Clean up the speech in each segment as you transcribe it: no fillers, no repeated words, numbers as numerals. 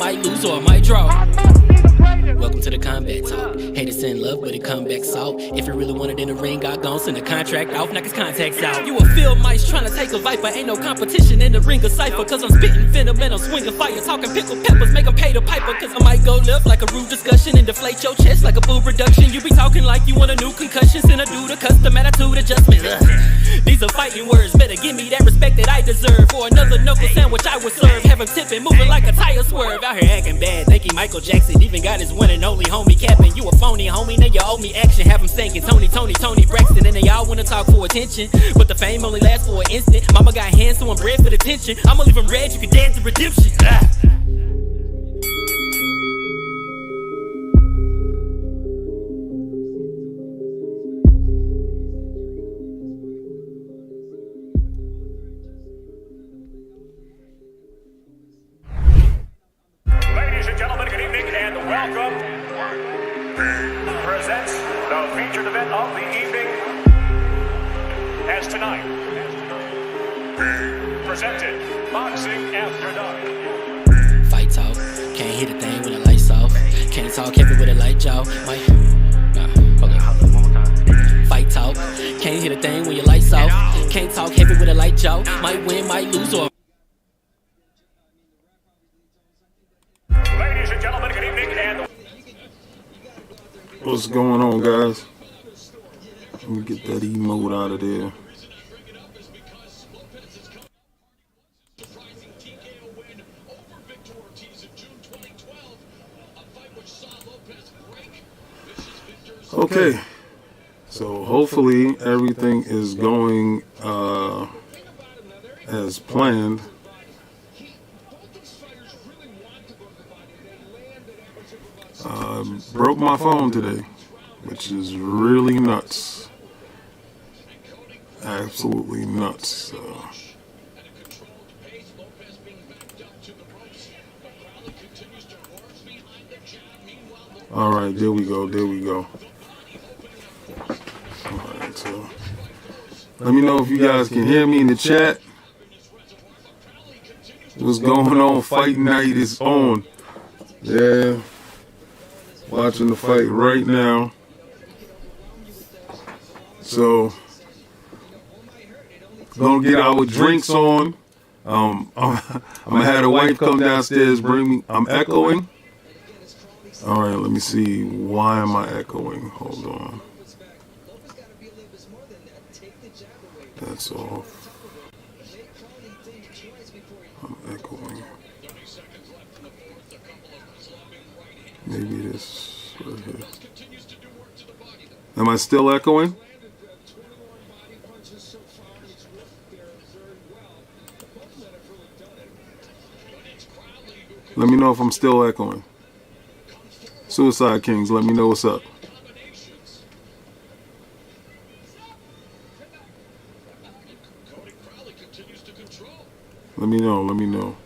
might lose or I might draw. Welcome to the combat talk. Haters send love, but it come back salt. If you really want it in the ring, I gon' send a contract off, knock his contacts out. You a field mice trying to take a viper. Ain't no competition in the ring of cipher. Cause I'm spitting venom and I'm swinging fire. Talking pickle peppers, make them pay the piper. Cause I might go left like a rude discussion and deflate your chest like a boob reduction. You be talking like you want a new concussion. Send a dude a custom attitude adjustment. These are fighting words, better give me that respect that I deserve. For another knuckle sandwich I would serve. Have him tipping, moving like a tire swerve. Out here acting bad, think he Michael Jackson. Even got his one and only homie capping. You a phony homie, now you owe me action. Have him thinking Tony Braxton. And they all wanna talk for attention, but the fame only lasts for an instant. Mama got hands, so I'm bred for the tension. I'ma leave him red, you can dance to redemption. Ladies and gentlemen, good evening and welcome. Presents the featured event of the evening. As tonight, presented Boxing After Dark. Fight talk, can't hit a thing when the lights off. Can't talk heavy with a light jaw. Fight talk, can't hit a thing when your lights off. Can't talk heavy with a light jaw. Might win, might lose, or Ladies and gentlemen, good evening and what's going on, guys? Let me get that emote out of there. Okay, so hopefully everything is going as planned. Broke my phone today, which is really nuts. Absolutely nuts. All right, there we go. All right, so let me know if you guys can hear me in the chat. What's going on? Fight night is on. Yeah. Watching the fight right now. So, gonna get our drinks on. I'm gonna have the wife come downstairs, bring me. I'm echoing. All right, let me see. Why am I echoing? Hold on. That's off. I'm echoing. Maybe this right here. Am I still echoing? Let me know if I'm still echoing. Suicide Kings, let me know what's up. Let me know.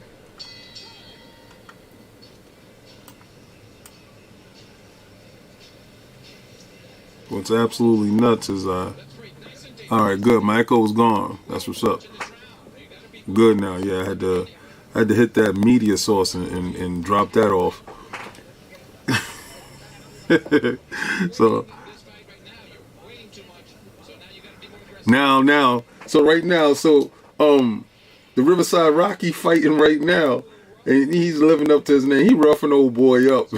What's absolutely nuts is alright, good. My echo was gone. That's what's up. Good now. Yeah, I had to hit that media source and drop that off. So now, so right now, the Riverside Rocky fighting right now, and he's living up to his name. He roughing old boy up.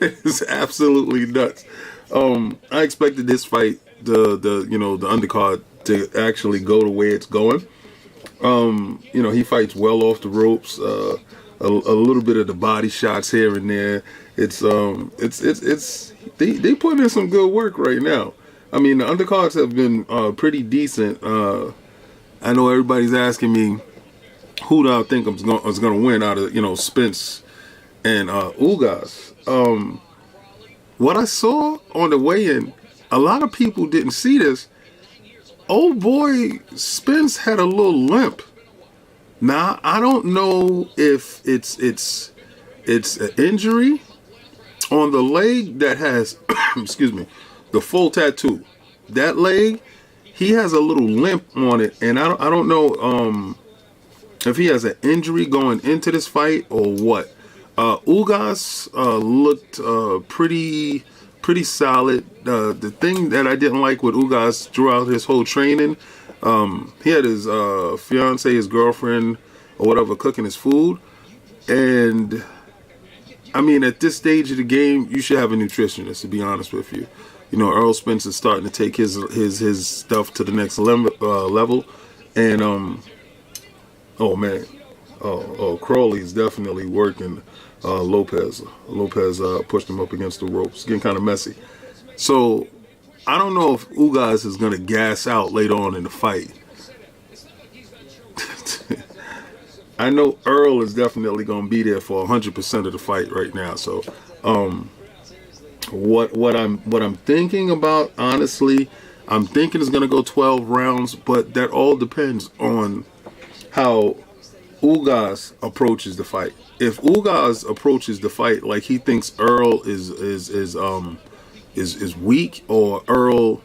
It's absolutely nuts. I expected this fight, the undercard, to actually go the way it's going. He fights well off the ropes. A little bit of the body shots here and there. They put in some good work right now. I mean, the undercards have been pretty decent. I know everybody's asking me who do I think is going to win out of Spence and Ugas. What I saw on the weigh-in, a lot of people didn't see this. Old boy Spence had a little limp. Now I don't know if it's an injury on the leg that has excuse me, the full tattoo. That leg, he has a little limp on it, and I don't know if he has an injury going into this fight or what. Ugas looked pretty solid. The thing that I didn't like with Ugas throughout his whole training, he had his fiance, his girlfriend, or whatever, cooking his food. And, I mean, at this stage of the game, you should have a nutritionist, to be honest with you. You know, Earl Spence is starting to take his stuff to the next level. And, oh, man. Crawley's definitely working Lopez. Lopez pushed him up against the ropes. Getting kind of messy. So, I don't know if Ugas is going to gas out later on in the fight. I know Earl is definitely going to be there for 100% of the fight right now. So, what I'm thinking about, honestly, I'm thinking it's going to go 12 rounds, but that all depends on how Ugas approaches the fight. If Ugas approaches the fight like he thinks Earl is weak, or Earl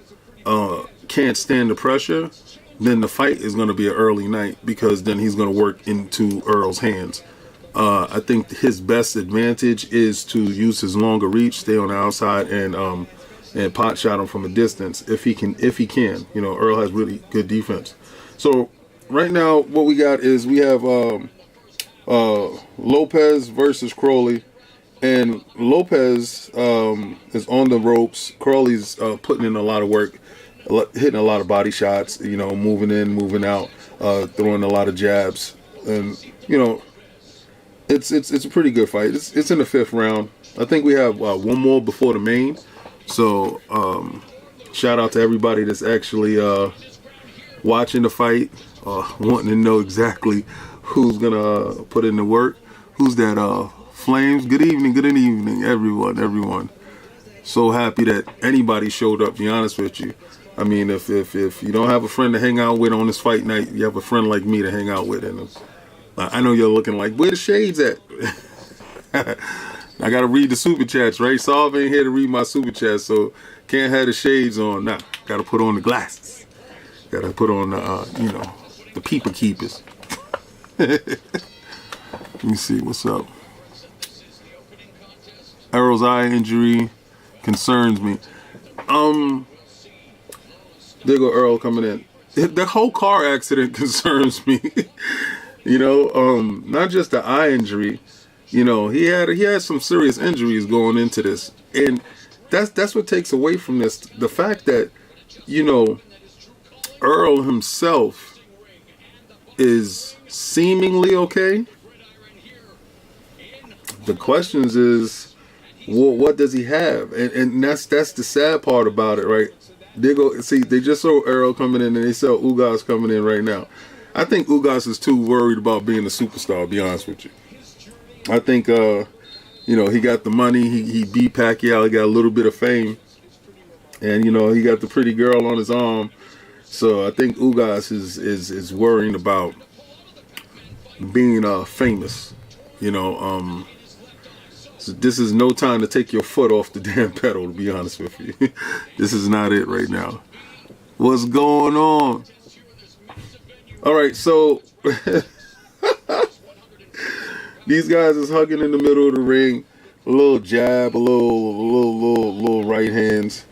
can't stand the pressure, then the fight is going to be an early night, because then he's going to work into Earl's hands. I think his best advantage is to use his longer reach, stay on the outside, and pot shot him from a distance if he can. You know, Earl has really good defense. So right now, what we got is we have Lopez versus Crawley, and Lopez is on the ropes. Crawley's putting in a lot of work, hitting a lot of body shots. You know, moving in, moving out, throwing a lot of jabs, and you know, it's a pretty good fight. It's in the 5th round. I think we have one more before the main. So shout out to everybody that's actually watching the fight, wanting to know exactly who's gonna put in the work. Who's that? Flames. Good evening, everyone. So happy that anybody showed up. Be honest with you. I mean, if you don't have a friend to hang out with on this fight night, you have a friend like me to hang out with. And I know you're looking like, where the shades at? I gotta read the super chats, right? Solve ain't here to read my super chats, so can't have the shades on. Nah, gotta put on the glasses. Gotta put on the the peeper keepers. Let me see what's up. Errol's eye injury concerns me. There go Earl coming in. The whole car accident concerns me. You know, not just the eye injury. You know, he had some serious injuries going into this, and that's what takes away from this. The fact that, you know, Earl himself is seemingly okay. The questions is, well, what does he have? And that's the sad part about it, right? They just saw Earl coming in, and they saw Ugas coming in right now. I think Ugas is too worried about being a superstar, to be honest with you. I think, you know, he got the money. He beat Pacquiao. He got a little bit of fame. And, you know, he got the pretty girl on his arm. So I think Ugas is worrying about being famous. You know, so this is no time to take your foot off the damn pedal, to be honest with you. This is not it right now. What's going on? All right, so these guys is hugging in the middle of the ring. A little jab, a little right hands.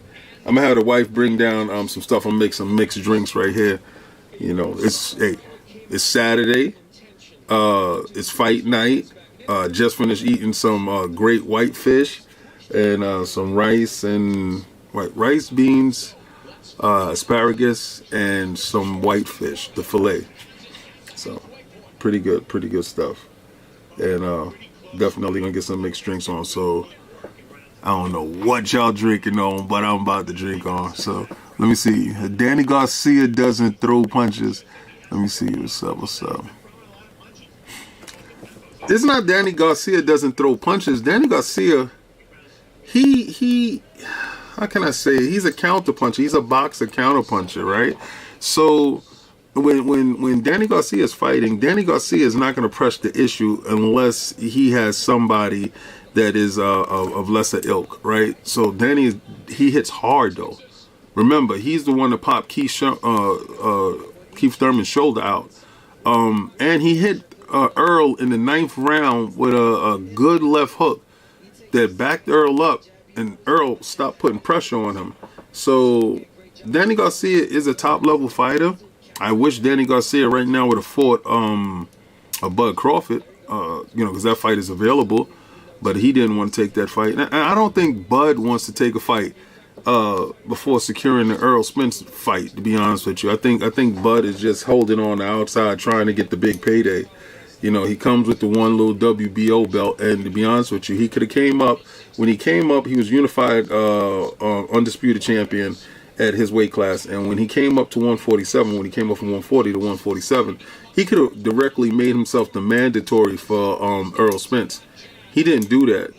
I'm gonna have the wife bring down some stuff. I'm gonna make some mixed drinks right here. You know, it's Saturday. It's fight night. Just finished eating some great white fish and some rice and rice, beans, asparagus, and some whitefish, the fillet. So pretty good stuff. And definitely gonna get some mixed drinks on. So I don't know what y'all drinking on, but I'm about to drink on. So let me see. Danny Garcia doesn't throw punches. Let me see what's up. It's not Danny Garcia doesn't throw punches. Danny Garcia, he how can I say it? He's a counterpuncher. He's a boxer counterpuncher, right? So when Danny Garcia is fighting, Danny Garcia is not going to press the issue unless he has somebody that is of lesser ilk, right? So Danny, he hits hard though. Remember, he's the one that popped Keith Thurman's shoulder out. And he hit Earl in the 9th round with a good left hook that backed Earl up, and Earl stopped putting pressure on him. So Danny Garcia is a top level fighter. I wish Danny Garcia right now would have fought a Bud Crawford, because that fight is available, but he didn't want to take that fight. And I don't think Bud wants to take a fight before securing the Earl Spence fight, to be honest with you. I think Bud is just holding on the outside, trying to get the big payday. He comes with the one little WBO belt, and to be honest with you, he could have came up. When he came up, he was unified undisputed champion at his weight class, and when he came up to 147, when he came up from 140 to 147, he could have directly made himself the mandatory for Earl Spence. He didn't do that,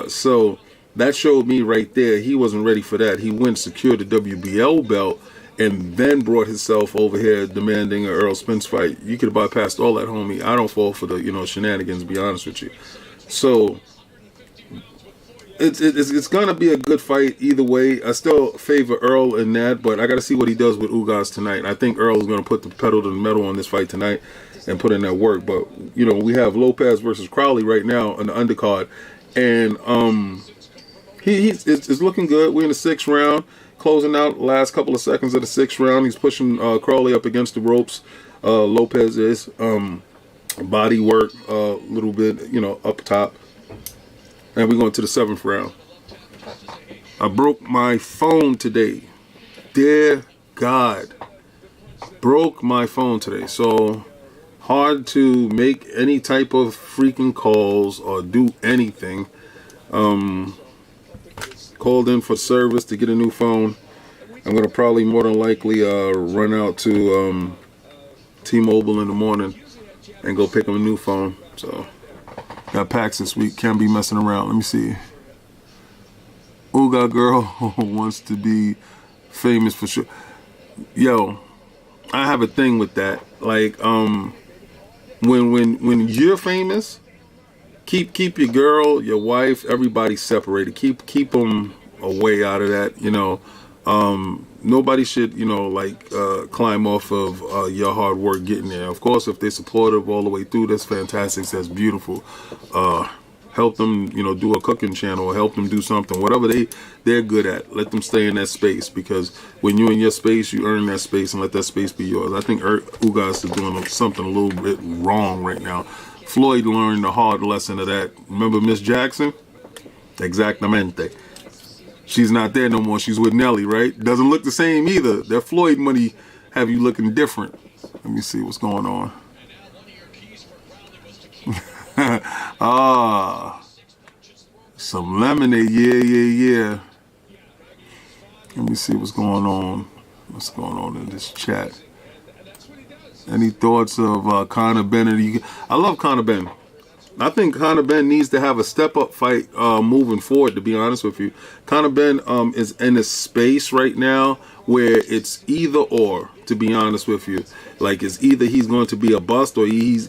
so that showed me right there he wasn't ready for that. He went secured the WBO belt and then brought himself over here demanding an Earl Spence fight. You could have bypassed all that, homie. I don't fall for the shenanigans, to be honest with you. So it's gonna be a good fight either way. I still favor Earl in that, but I got to see what he does with Ugas tonight. I think Earl is gonna put the pedal to the metal on this fight tonight and put in that work. But we have Lopez versus Crowley right now on the undercard, and it's looking good. We're in the 6th round, closing out last couple of seconds of the 6th round. He's pushing Crowley up against the ropes. Lopez is body work a little bit, up top. And we're going to the 7th round. I broke my phone today. Dear God. Broke my phone today. So hard to make any type of freaking calls or do anything. Called in for service to get a new phone. I'm going to probably more than likely run out to T-Mobile in the morning and go pick up a new phone. So got packs this week. Can't be messing around. Let me see. Uga girl wants to be famous for sure. Yo, I have a thing with that. Like, when you're famous, keep your girl, your wife, everybody separated. Keep them away out of that. Nobody should, climb off of your hard work getting there. Of course, if they're supportive all the way through, that's fantastic. That's beautiful. Help them, do a cooking channel, or help them do something. Whatever they're good at, let them stay in that space, because when you're in your space, you earn that space, and let that space be yours. I think Ugas is doing something a little bit wrong right now. Floyd learned the hard lesson of that. Remember Miss Jackson? Exactamente. She's not there no more. She's with Nelly, right? Doesn't look the same either. That Floyd money have you looking different. Let me see what's going on. Some lemonade. Yeah. Let me see what's going on. What's going on in this chat? Any thoughts of Conor Benn? I love Conor Benn. I think Conor Benn needs to have a step-up fight moving forward, to be honest with you. Conor Benn is in a space right now where it's either or, to be honest with you. Like, it's either he's going to be a bust or he's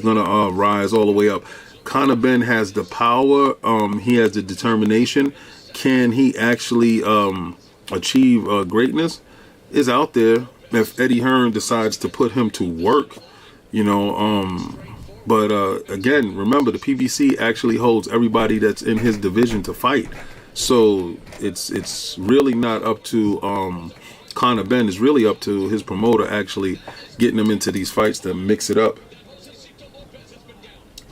going to rise all the way up. Conor Benn has the power. He has the determination. Can he actually achieve greatness? Is out there if Eddie Hearn decides to put him to work, But again, remember, the PBC actually holds everybody that's in his division to fight. So it's really not up to Conor Benn. It's really up to his promoter actually getting him into these fights to mix it up.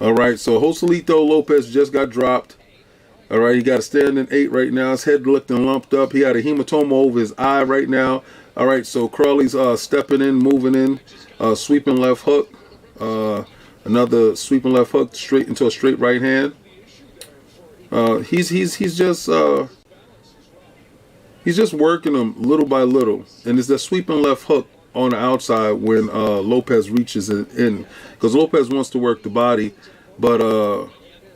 All right, so Joselito Lopez just got dropped. All right, he got a standing 8 right now. His head looking lumped up. He had a hematoma over his eye right now. All right, so Crawley's stepping in, moving in, sweeping left hook. Another sweeping left hook straight into a straight right hand. He's just working him little by little, and it's that sweeping left hook on the outside when Lopez reaches in, because Lopez wants to work the body, but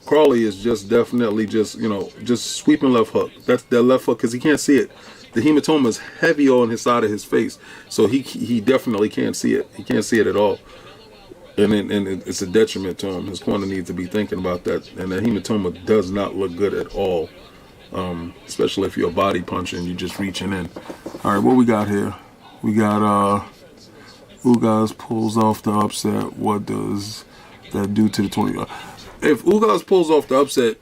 Crawley is just definitely just sweeping left hook. That's that left hook, because he can't see it. The hematoma is heavy on his side of his face, so he definitely can't see it. He can't see it at all. And it's a detriment to him. His corner needs to be thinking about that. And that hematoma does not look good at all. Especially if you're a body puncher and you're just reaching in. All right, what we got here? We got Ugas pulls off the upset. What does that do to the 20? If Ugas pulls off the upset,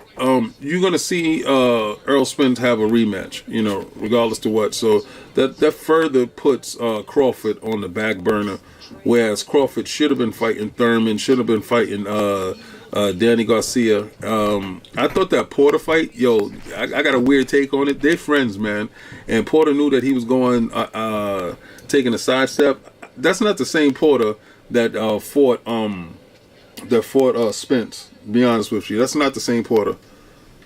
you're gonna see Earl Spence have a rematch. You know, regardless to what. So that further puts Crawford on the back burner, whereas Crawford should have been fighting Thurman, should have been fighting Danny Garcia. I thought that Porter fight, I got a weird take on it. They're friends, man, and Porter knew that he was going taking a sidestep. That's not the same Porter that fought Spence. Be honest with you, that's not the same Porter.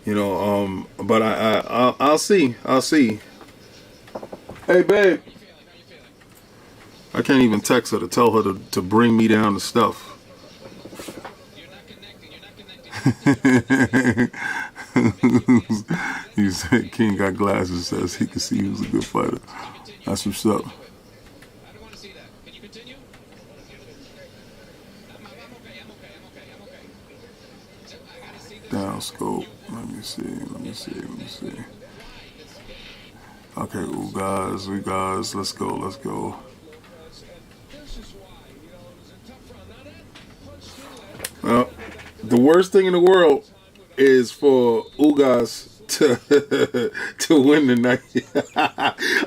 You know, but I'll see. Hey, babe. I can't even text her to tell her to bring me down the stuff. He said King got glasses, says he can see who's a good fighter. That's what's up. Down scope. Let me see. Okay, Ugas, let's go. Well, the worst thing in the world is for Ugas to win the night.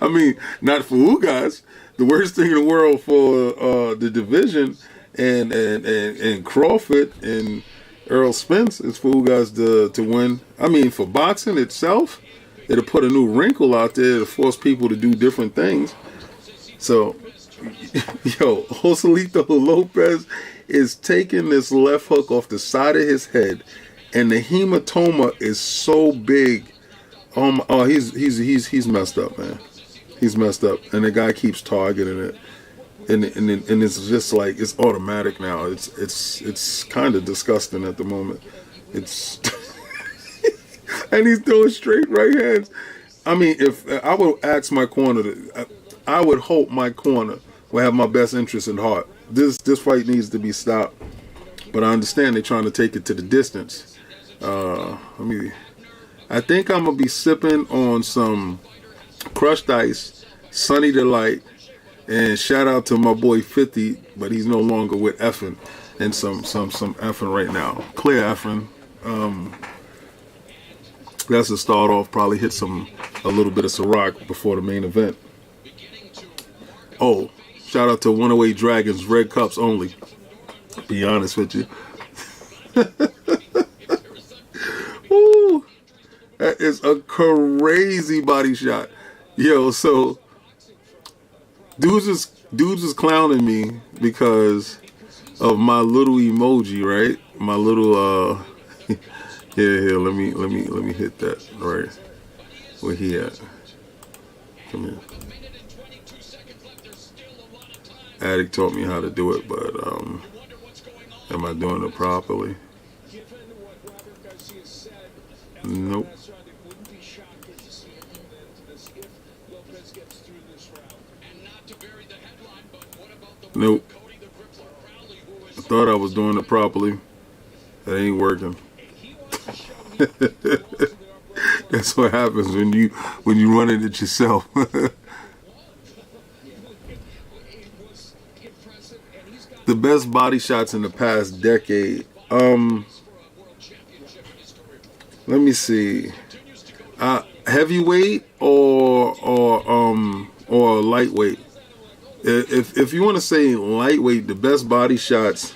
I mean, not for Ugas. The worst thing in the world for the division and Crawford and Earl Spence is for Ugas to win. I mean, for boxing itself, it'll put a new wrinkle out there to force people to do different things. So, Joselito Lopez is taking this left hook off the side of his head, and the hematoma is so big. He's messed up, man. He's messed up, and the guy keeps targeting it. And it's just like it's automatic now. It's kind of disgusting at the moment. It's and he's throwing straight right hands. I mean, if I would ask my corner, I would hope my corner will have my best interest in heart. This fight needs to be stopped. But I understand they're trying to take it to the distance. I think I'm gonna be sipping on some crushed ice, Sunny Delight. And shout out to my boy 50, but he's no longer with Effin, and some Effin right now. Clear Effin. That's to start off. Probably hit a little bit of Ciroc before the main event. Oh, shout out to 108 Dragons, red cups only. Be honest with you. Ooh, that is a crazy body shot. So dudes is clowning me because of my little emoji, right? My little here, let me hit that right. Where he at? Come here. Addict taught me how to do it, but am I doing it properly? Nope. Nope. I thought I was doing it properly. That ain't working. That's what happens when you running it yourself. The best body shots in the past decade. Let me see. Heavyweight or lightweight. If you want to say lightweight, the best body shots.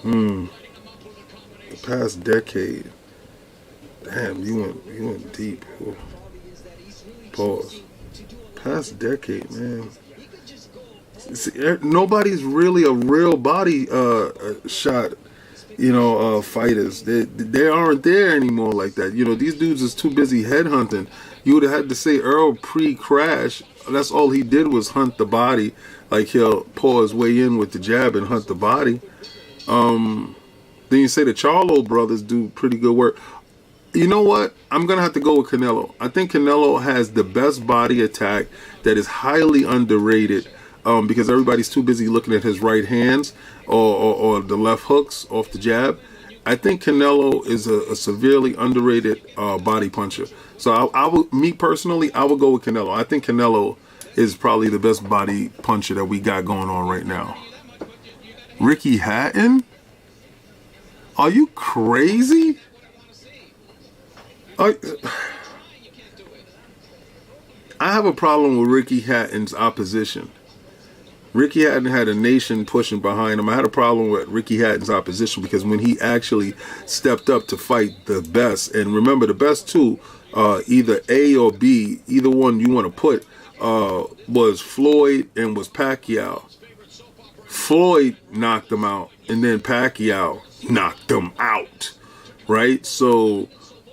The past decade. Damn, you went deep. Pause. Past decade, man. See, nobody's really a real body shot, fighters. They aren't there anymore like that. These dudes is too busy headhunting. You would have had to say Earl pre-crash. That's all he did was hunt the body. Like he'll pour his way in with the jab and hunt the body. Then you say the Charlo brothers do pretty good work. You know what? I'm going to have to go with Canelo. I think Canelo has the best body attack that is highly underrated because everybody's too busy looking at his right hands or the left hooks off the jab. I think Canelo is a severely underrated body puncher. So I would, me personally, I would go with Canelo. I think Canelo is probably the best body puncher that we got going on right now. Ricky Hatton? Are you crazy? I have a problem with Ricky Hatton's opposition. Ricky Hatton had a nation pushing behind him. I had a problem with Ricky Hatton's opposition because when he actually stepped up to fight the best, and remember the best two, either A or B, either one you want to put, was Floyd and was Pacquiao. Floyd knocked him out, and then Pacquiao knocked him out, right? So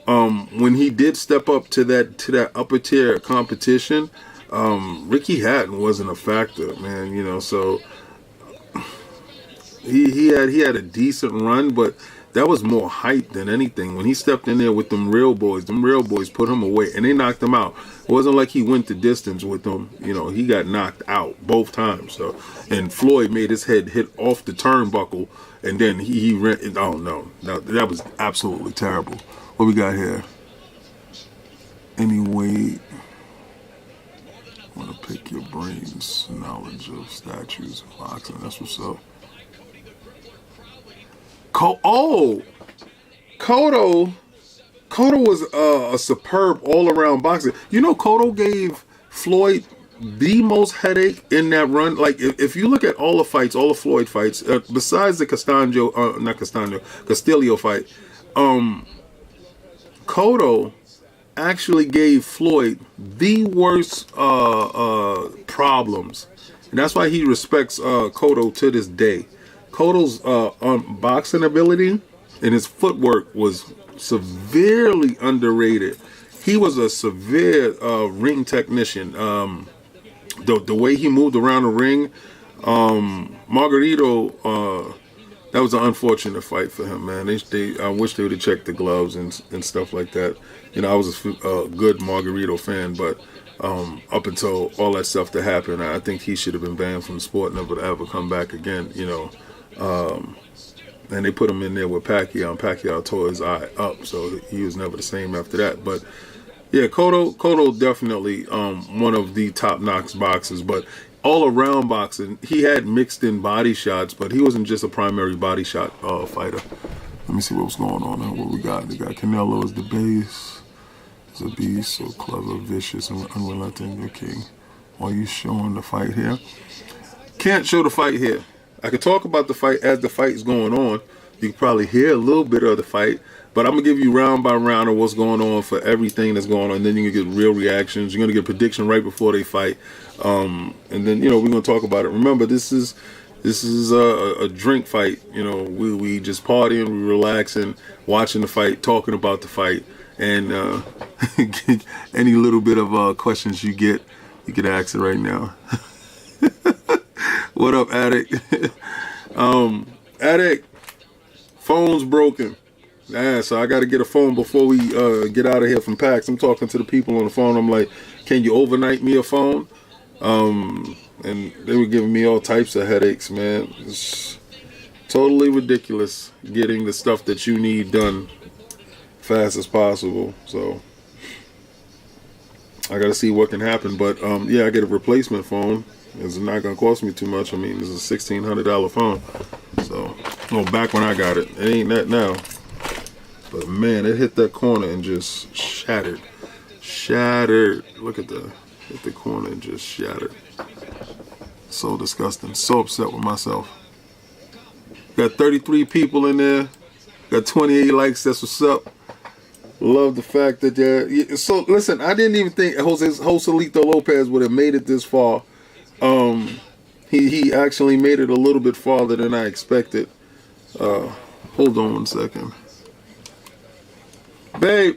when he did step up to that upper tier competition, Ricky Hatton wasn't a factor, man. You know, so he had a decent run, but that was more hype than anything. When he stepped in there with them real boys put him away, and they knocked him out. It wasn't like he went the distance with them. You know, he got knocked out both times. So, and Floyd made his head hit off the turnbuckle, and then he ran. Oh no, that was absolutely terrible. What we got here? Anyway, I want to pick your brain's knowledge of statues and boxing. That's what's up. Cotto was a superb all-around boxer. You know, Cotto gave Floyd the most headache in that run. Like, if you look at all the Floyd fights, besides the Castillo fight, Cotto actually gave Floyd the worst problems. And that's why he respects Cotto to this day. Cotto's boxing ability and his footwork was severely underrated. He was a severe ring technician. The way he moved around the ring, Margarito, that was an unfortunate fight for him, man. I wish they would have checked the gloves and stuff like that. You know, I was a good Margarito fan, but up until all that stuff that happened, I think he should have been banned from the sport, never to ever come back again, you know. And they put him in there with Pacquiao, and Pacquiao tore his eye up, so he was never the same after that. But yeah, Cotto definitely one of the top-notch boxers, but all-around boxing, he had mixed in body shots, but he wasn't just a primary body shot fighter. Let me see what's going on now. What we got? They got Canelo as the base. He's a beast, so clever, vicious, and unrelenting. Your king. Are you showing the fight here? Can't show the fight here. I can talk about the fight as the fight is going on. You can probably hear a little bit of the fight, but I'm going to give you round by round of what's going on for everything that's going on. And then you're going to get real reactions. You're going to get a prediction right before they fight. And then, you know, we're going to talk about it. Remember, this is a drink fight. You know, we just partying, we relaxing, watching the fight, talking about the fight. And any little bit of questions you get, you can ask it right now. What up, Addict? Addict, phone's broken. Yeah, so I got to get a phone before we get out of here from PAX. I'm talking to the people on the phone. I'm like, can you overnight me a phone? And they were giving me all types of headaches, man. It's totally ridiculous getting the stuff that you need done fast as possible. So I got to see what can happen. But yeah, I get a replacement phone. It's not going to cost me too much. I mean, this is a $1,600 phone. So, well, back when I got it, it ain't that now. But man, it hit that corner and just shattered. Shattered. Look at hit the corner and just shattered. So disgusting. So upset with myself. Got 33 people in there. Got 28 likes. That's what's up. Love the fact that they're... So, listen, I didn't even think Joselito Lopez would have made it this far. He actually made it a little bit farther than I expected. Hold on one second. Babe.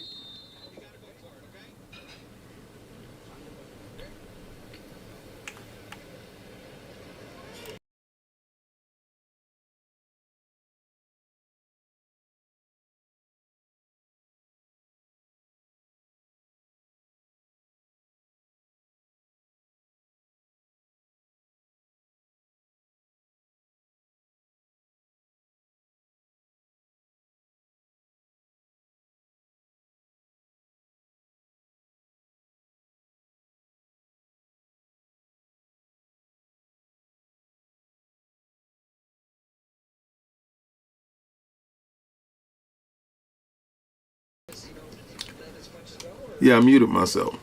Yeah, I muted myself.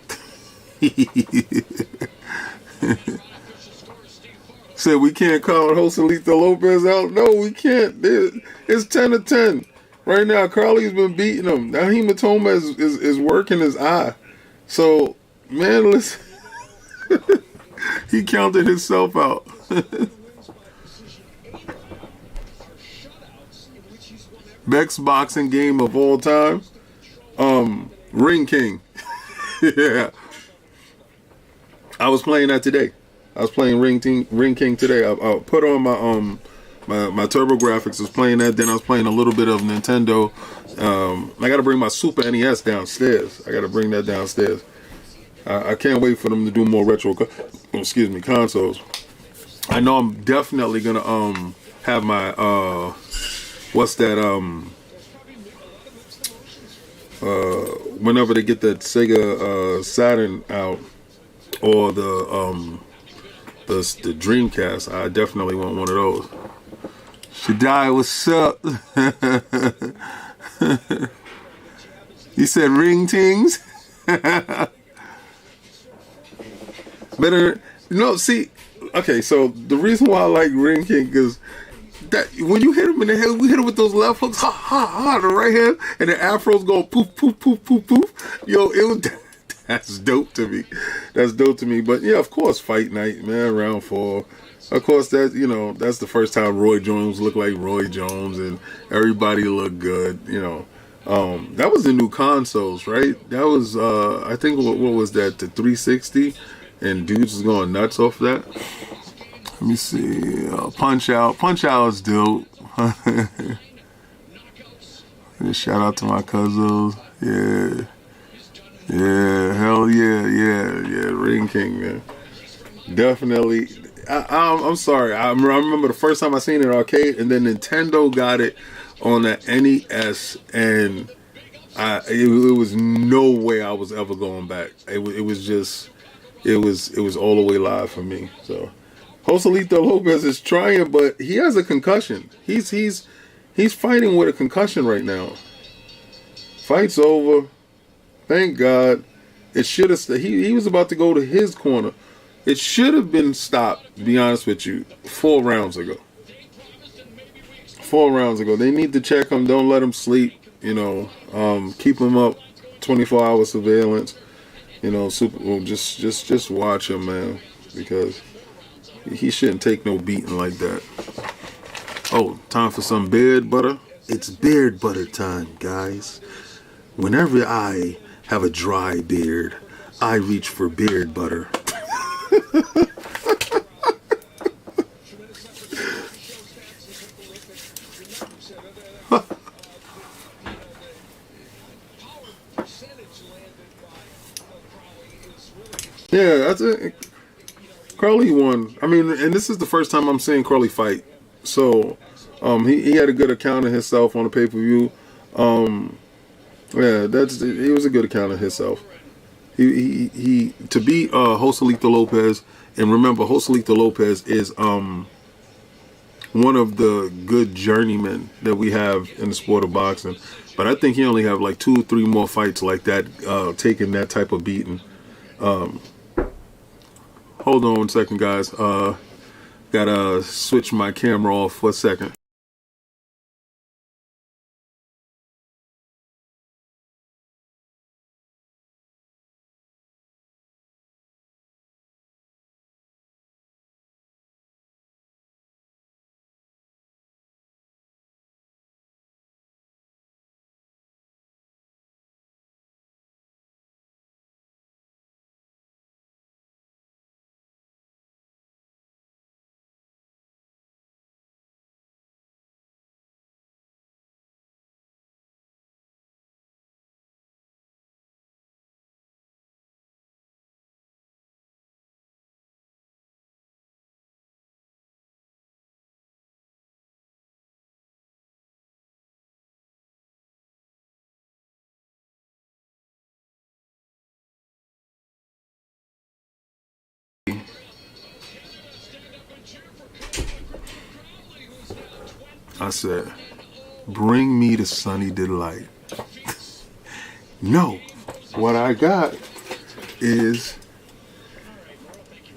Said we can't call Joselito Lopez out. No, we can't. It's 10-10 right now. Carly's been beating him. That hematoma is working his eye. So, man, listen. He counted himself out. Best boxing game of all time. Ring King. Yeah. I was playing that today. I was playing Ring King today. I put on my Turbo Graphics. Was playing that. Then I was playing a little bit of Nintendo. I got to bring my Super NES downstairs. I got to bring that downstairs. I can't wait for them to do more retro. Consoles. I know I'm definitely gonna have my what's that whenever they get that Sega Saturn out or the Dreamcast, I definitely want one of those. Shadai, what's up? You said ring tings? Better, see, okay, so the reason why I like Ring King is that when you hit him in the head, we hit him with those left hooks, ha, ha, ha, the right hand, and the afros go poof, poof, poof, poof, poof. Yo, that's dope to me. That's dope to me. But yeah, of course, Fight Night, man, round 4. Of course, that's the first time Roy Jones looked like Roy Jones and everybody looked good, That was the new consoles, right? That was, I think, what was that, the 360? And dudes was going nuts off that. Let me see. Punch Out. Punch Out is dope. Shout out to my cousins. Yeah. Yeah. Hell yeah. Yeah. Ring King, man. Definitely. I'm sorry. I remember the first time I seen it in arcade, and then Nintendo got it on the NES, and it was no way I was ever going back. It was just. It was all the way live for me. So Joselito Lopez is trying, but he has a concussion. He's fighting with a concussion right now. Fight's over. Thank God. It should have. He was about to go to his corner. It should have been stopped. To be honest with you, 4 rounds ago. 4 rounds ago. They need to check him. Don't let him sleep. Keep him up. 24-hour surveillance. Just watch him, man, because he shouldn't take no beating like that. Oh, time for some beard butter? It's beard butter time, guys. Whenever I have a dry beard, I reach for beard butter. Yeah, that's it. Carly won. I mean, and this is the first time I'm seeing Carly fight. So, he had a good account of himself on the pay-per-view. Yeah, he was a good account of himself. He to beat Joselito Lopez, and remember, Joselito Lopez is one of the good journeymen that we have in the sport of boxing. But I think he only have like 2 or 3 more fights like that, taking that type of beating. Hold on 1 second, guys. Gotta switch my camera off for a second. I said, bring me the sunny delight. No. What I got is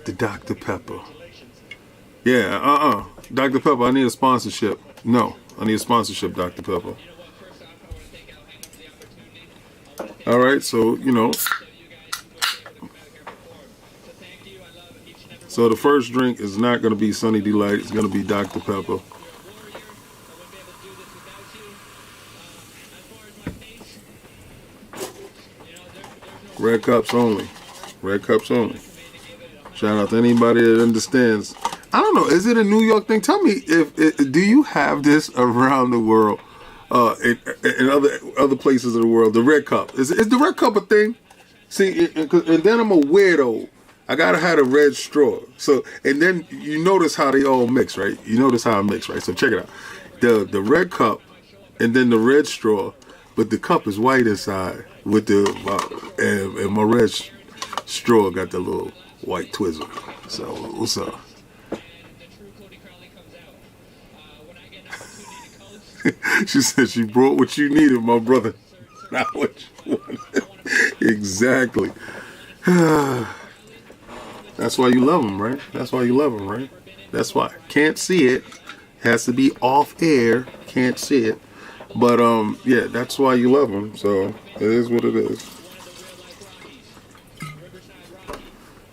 the Dr. Pepper. Yeah, Dr. Pepper, I need a sponsorship. No, I need a sponsorship, Dr. Pepper. All right, so, so the first drink is not going to be Sunny Delight. It's going to be Dr. Pepper. Red cups only. Red cups only. Shout out to anybody that understands. I don't know. Is it a New York thing? Tell me do you have this around the world, in other places of the world? The red cup is the red cup a thing? See, and then I'm a weirdo. I gotta have a red straw. So, and then you notice how they all mix, right? You notice how it mix, right? So check it out. The red cup, and then the red straw, but the cup is white inside with the and my red straw got the little white twizzle. So what's up? She said she brought what you needed, my brother. Not what you wanted. Exactly. That's why you love them, right? That's why you love them, right? That's why. Can't see it. Has to be off air. Can't see it. But, yeah, that's why you love them. So, it is what it is.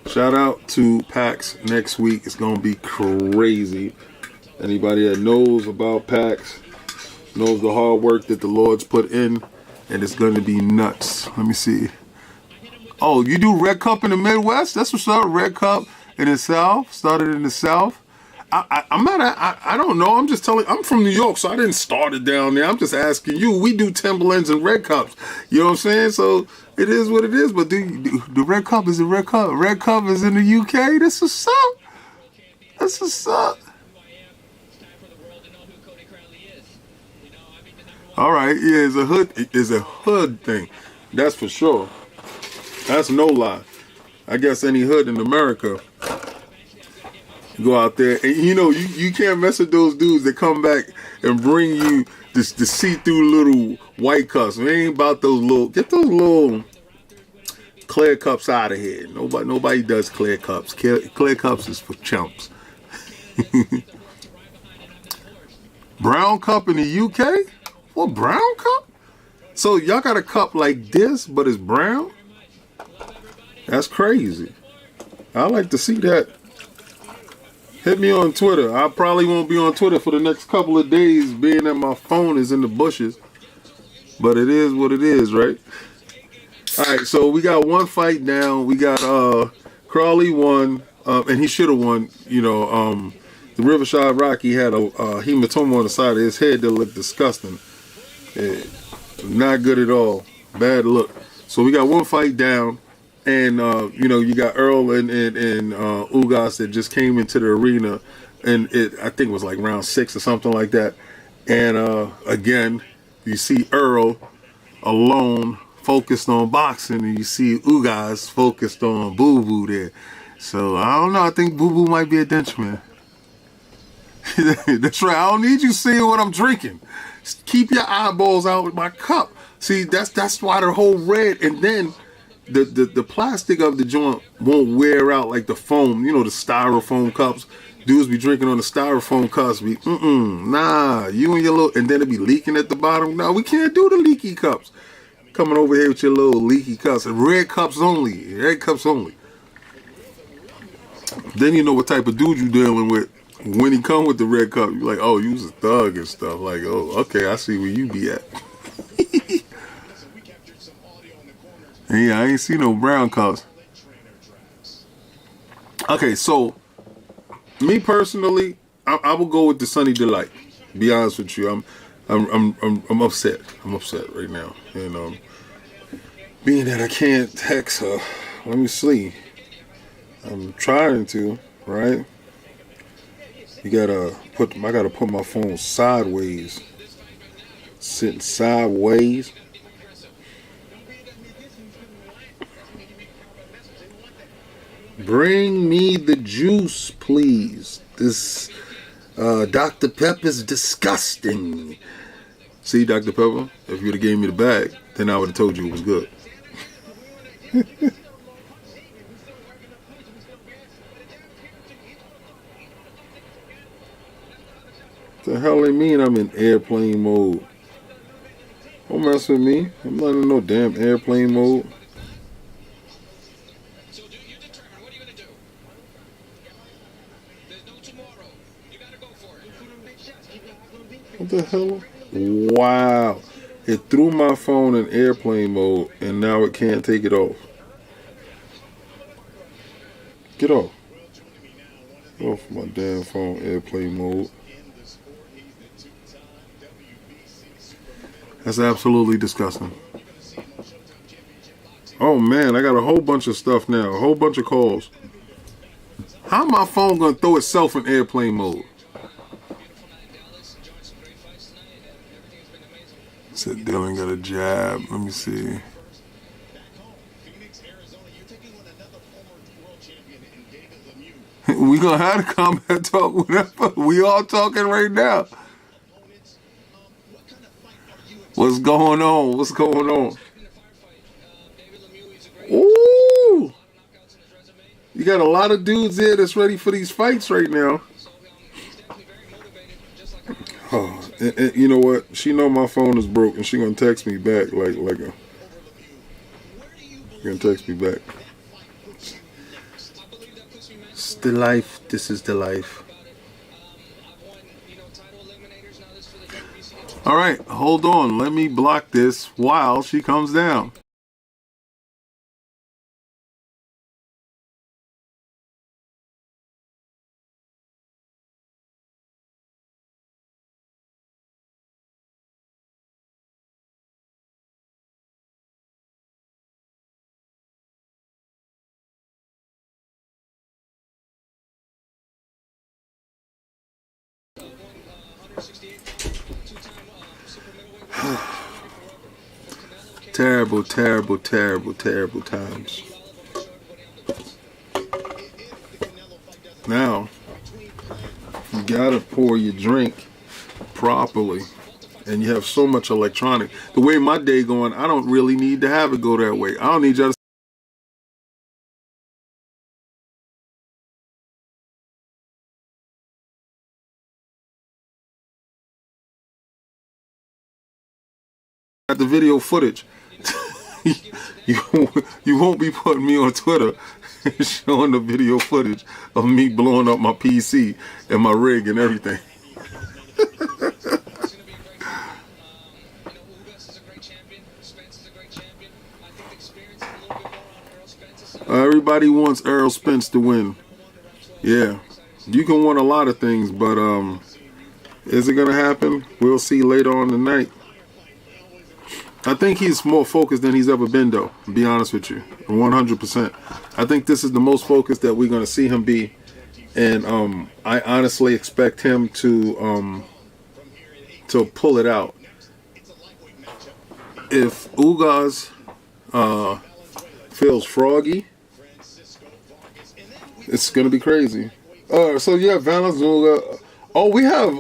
Shout out to PAX next week. It's going to be crazy. Anybody that knows about PAX knows the hard work that the Lord's put in, and it's going to be nuts. Let me see. Oh, you do Red Cup in the Midwest? That's what's up. Red Cup in the South. Started in the South. I don't know. I'm just telling. I'm from New York, so I didn't start it down there. I'm just asking you. We do Timberlands and Red Cups. You know what I'm saying? So it is what it is. But the Red Cup is the Red Cup. Red Cup is in the UK. That's what's up. That's what's up. All right, yeah, it's a hood thing. That's for sure. That's no lie. I guess any hood in America, go out there and you can't mess with those dudes that come back and bring you the see-through little white cups. It ain't about get those little clear cups out of here. Nobody does clear cups. Clear cups is for chumps. Brown cup in the UK? What, brown cup? So y'all got a cup like this, but it's brown? That's crazy. I like to see that. Hit me on Twitter. I probably won't be on Twitter for the next couple of days, being that my phone is in the bushes. But it is what it is, right? All right, so we got one fight down. We got Crawley won, and he should have won. The Riverside Rocky had a hematoma on the side of his head that looked disgusting. Not good at all. Bad look. So we got one fight down, and you got Earl and Ugas that just came into the arena, and I think it was like round 6 or something like that. And again, you see Earl alone focused on boxing, and you see Ugas focused on Boo Boo there. So I don't know. I think Boo Boo might be a denchman. That's right. I don't need you seeing what I'm drinking. Keep your eyeballs out with my cup. See, that's why the whole red, and then the plastic of the joint won't wear out like the foam. The styrofoam cups. Dudes be drinking on the styrofoam cups. Nah, you and your little, and then it be leaking at the bottom. No, we can't do the leaky cups. Coming over here with your little leaky cups. Red cups only. Red cups only. Then you know what type of dude you dealing with. When he come with the red cup, you're like, oh, you's a thug and stuff. Like, oh, okay, I see where you be at. Yeah, I ain't see no brown cups. Okay, so me personally, I will go with the Sunny Delight. Be honest with you, I'm upset. I'm upset right now, and being that I can't text her. Let me see. I'm trying to, right? I gotta put my phone sideways. Sitting sideways. Bring me the juice, please. This Dr. Pepper's disgusting. See, Dr. Pepper, if you'd have gave me the bag, then I would have told you it was good. The hell they mean I'm in airplane mode? Don't mess with me. I'm not in no damn airplane mode. So you determine, what are you going to do? There's no tomorrow. You got to go for it. What the hell? Wow. It threw my phone in airplane mode and now it can't take it off. Get off. Get off my damn phone, airplane mode. That's absolutely disgusting. Oh man, I got a whole bunch of stuff now. A whole bunch of calls. How my phone gonna throw itself in airplane mode? Said Dylan got a jab. Let me see. We gonna have a combat talk whenever. We all talking right now. What's going on? What's going on? Ooh! You got a lot of dudes there that's ready for these fights right now. Oh, and you know what? She know my phone is broke, and she gonna text me back like a. She gonna text me back. It's the life. This is the life. All right, hold on. Let me block this while she comes down. Terrible, terrible, terrible, terrible times. Now, you gotta pour your drink properly. And you have so much electronic. The way my day going, I don't really need to have it go that way. I don't need y'all to the video footage. you won't be putting me on Twitter showing the video footage of me blowing up my PC and my rig and everything. Everybody wants Errol Spence to win. Yeah, you can want a lot of things, but is it gonna happen? We'll see later on tonight. I think he's more focused than he's ever been, though, to be honest with you. 100%. I think this is the most focused that we're going to see him be. And I honestly expect him to pull it out. If Ugas feels froggy, it's going to be crazy. So, yeah, Valence Ugas. Oh, we have...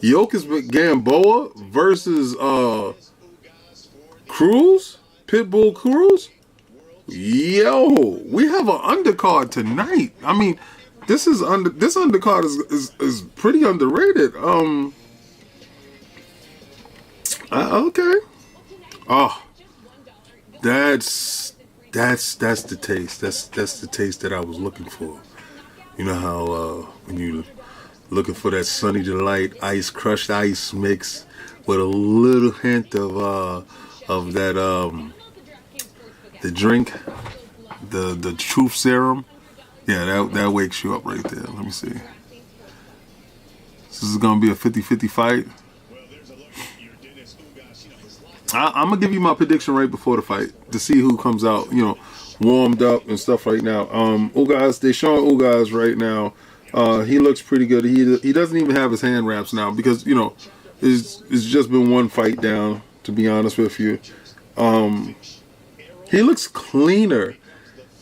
Ugas Gamboa versus Cruz, Pitbull Cruz. Yo, we have an undercard tonight. I mean, this undercard is pretty underrated. Okay. Oh, that's the taste. That's the taste that I was looking for. You know how when you looking for that Sunny Delight crushed ice mix with a little hint of that the drink, the truth serum. Yeah, that wakes you up right there. Let me see. This is gonna be a 50-50 fight. I'm gonna give you my prediction right before the fight to see who comes out, warmed up and stuff right now. Ugas, they showing Ugas right now. He looks pretty good. He doesn't even have his hand wraps now because it's just been one fight down. To be honest with you, he looks cleaner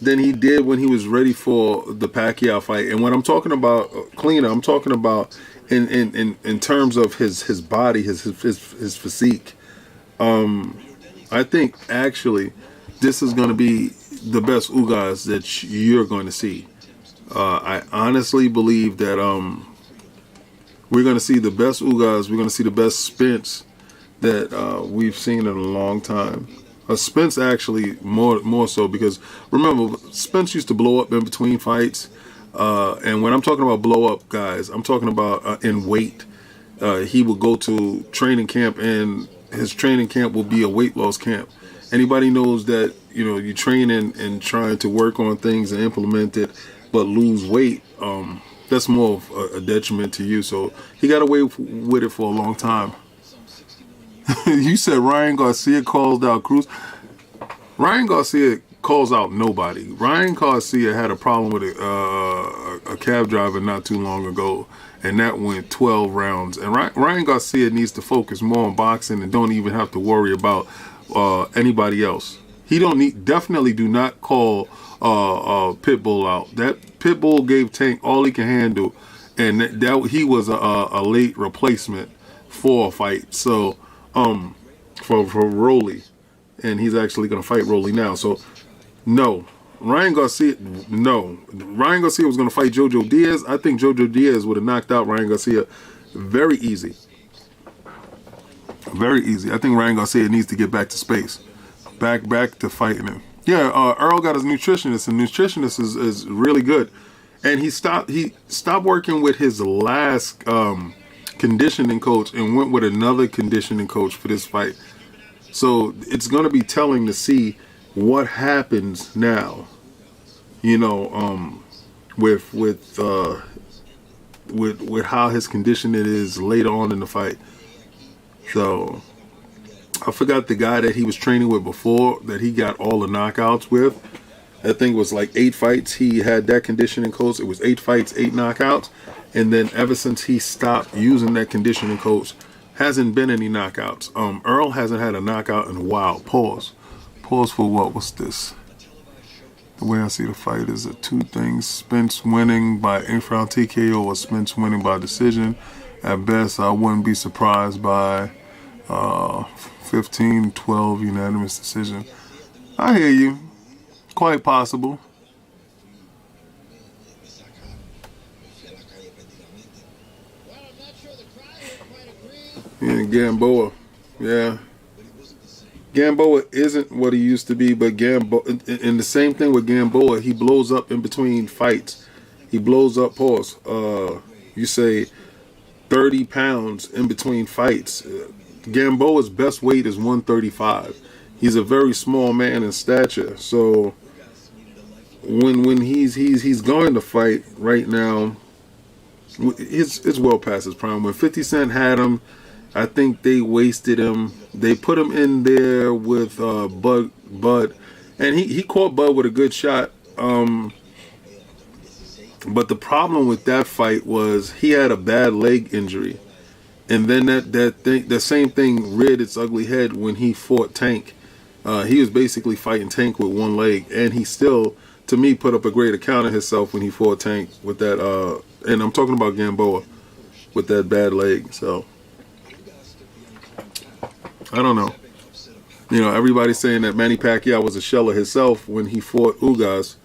than he did when he was ready for the Pacquiao fight. And when I'm talking about cleaner, I'm talking about in terms of his body, his physique. I think actually this is going to be the best Ugas that you're going to see. I honestly believe that we're going to see the best Ugas. We're going to see the best Spence that we've seen in a long time. Spence actually more so, because remember, Spence used to blow up in between fights. And when I'm talking about blow up, guys, I'm talking about in weight. He would go to training camp, and his training camp will be a weight loss camp. Anybody knows that, you know, you train and trying to work on things and implement it, but lose weight, that's more of a detriment to you. So he got away with it for a long time. You said Ryan Garcia calls out Cruz. Ryan Garcia calls out nobody. Ryan Garcia had a problem with a cab driver not too long ago, and that went 12 rounds. And Ryan Garcia needs to focus more on boxing and don't even have to worry about anybody else. He definitely do not call Pitbull out. That Pitbull gave Tank all he can handle, and that he was a late replacement for a fight. So for Rolly, and he's actually going to fight Rolly now. So no, Ryan Garcia was going to fight Jojo Diaz. I think Jojo Diaz would have knocked out Ryan Garcia very easy. Very easy. I think Ryan Garcia needs to get back to space. Back to fighting him. Yeah, Earl got his nutritionist, and nutritionist is really good. And he stopped working with his last conditioning coach and went with another conditioning coach for this fight. So it's going to be telling to see what happens now. You know, with how his conditioning is later on in the fight. So I forgot the guy that he was training with before that he got all the knockouts with. I think it was like 8 fights. He had that conditioning coach. It was 8 fights, 8 knockouts. And then ever since he stopped using that conditioning coach, hasn't been any knockouts. Earl hasn't had a knockout in a while. Pause for what? What's this? The way I see the fight is 2 things. Spence winning by 8-round TKO or Spence winning by decision. At best, I wouldn't be surprised by 15-12 unanimous decision. I hear you. Quite possible. Yeah, Gamboa. Yeah. Gamboa isn't what he used to be, but and the same thing with Gamboa, he blows up in between fights. He blows up, pause. You say 30 pounds in between fights. Gamboa's best weight is 135. He's a very small man in stature. So when he's going to fight right now, it's well past his prime. When 50 Cent had him, I think they wasted him. They put him in there with Bud, and he caught Bud with a good shot. But the problem with that fight was he had a bad leg injury, and then that same thing reared its ugly head when he fought Tank. He was basically fighting Tank with one leg, and he still, to me, put up a great account of himself when he fought Tank with that. And I'm talking about Gamboa with that bad leg. So I don't know. You know, everybody's saying that Manny Pacquiao was a shell of himself when he fought Ugas.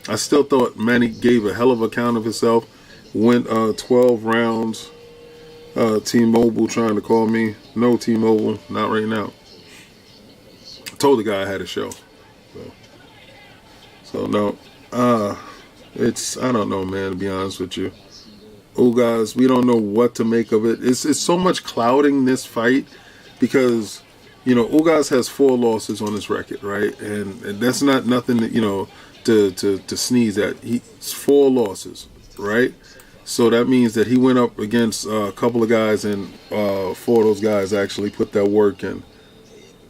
I still thought Manny gave a hell of a account of himself. Went 12 rounds. T-Mobile trying to call me. No, T-Mobile, not right now. I told the guy I had a show. So no. I don't know, man, to be honest with you. Ugas, we don't know what to make of it. It's so much clouding this fight because, you know, Ugas has 4 losses on his record, right? And that's not nothing that, you know, to sneeze at. He's 4 losses, right? So that means that he went up against a couple of guys, and 4 of those guys actually put that work in.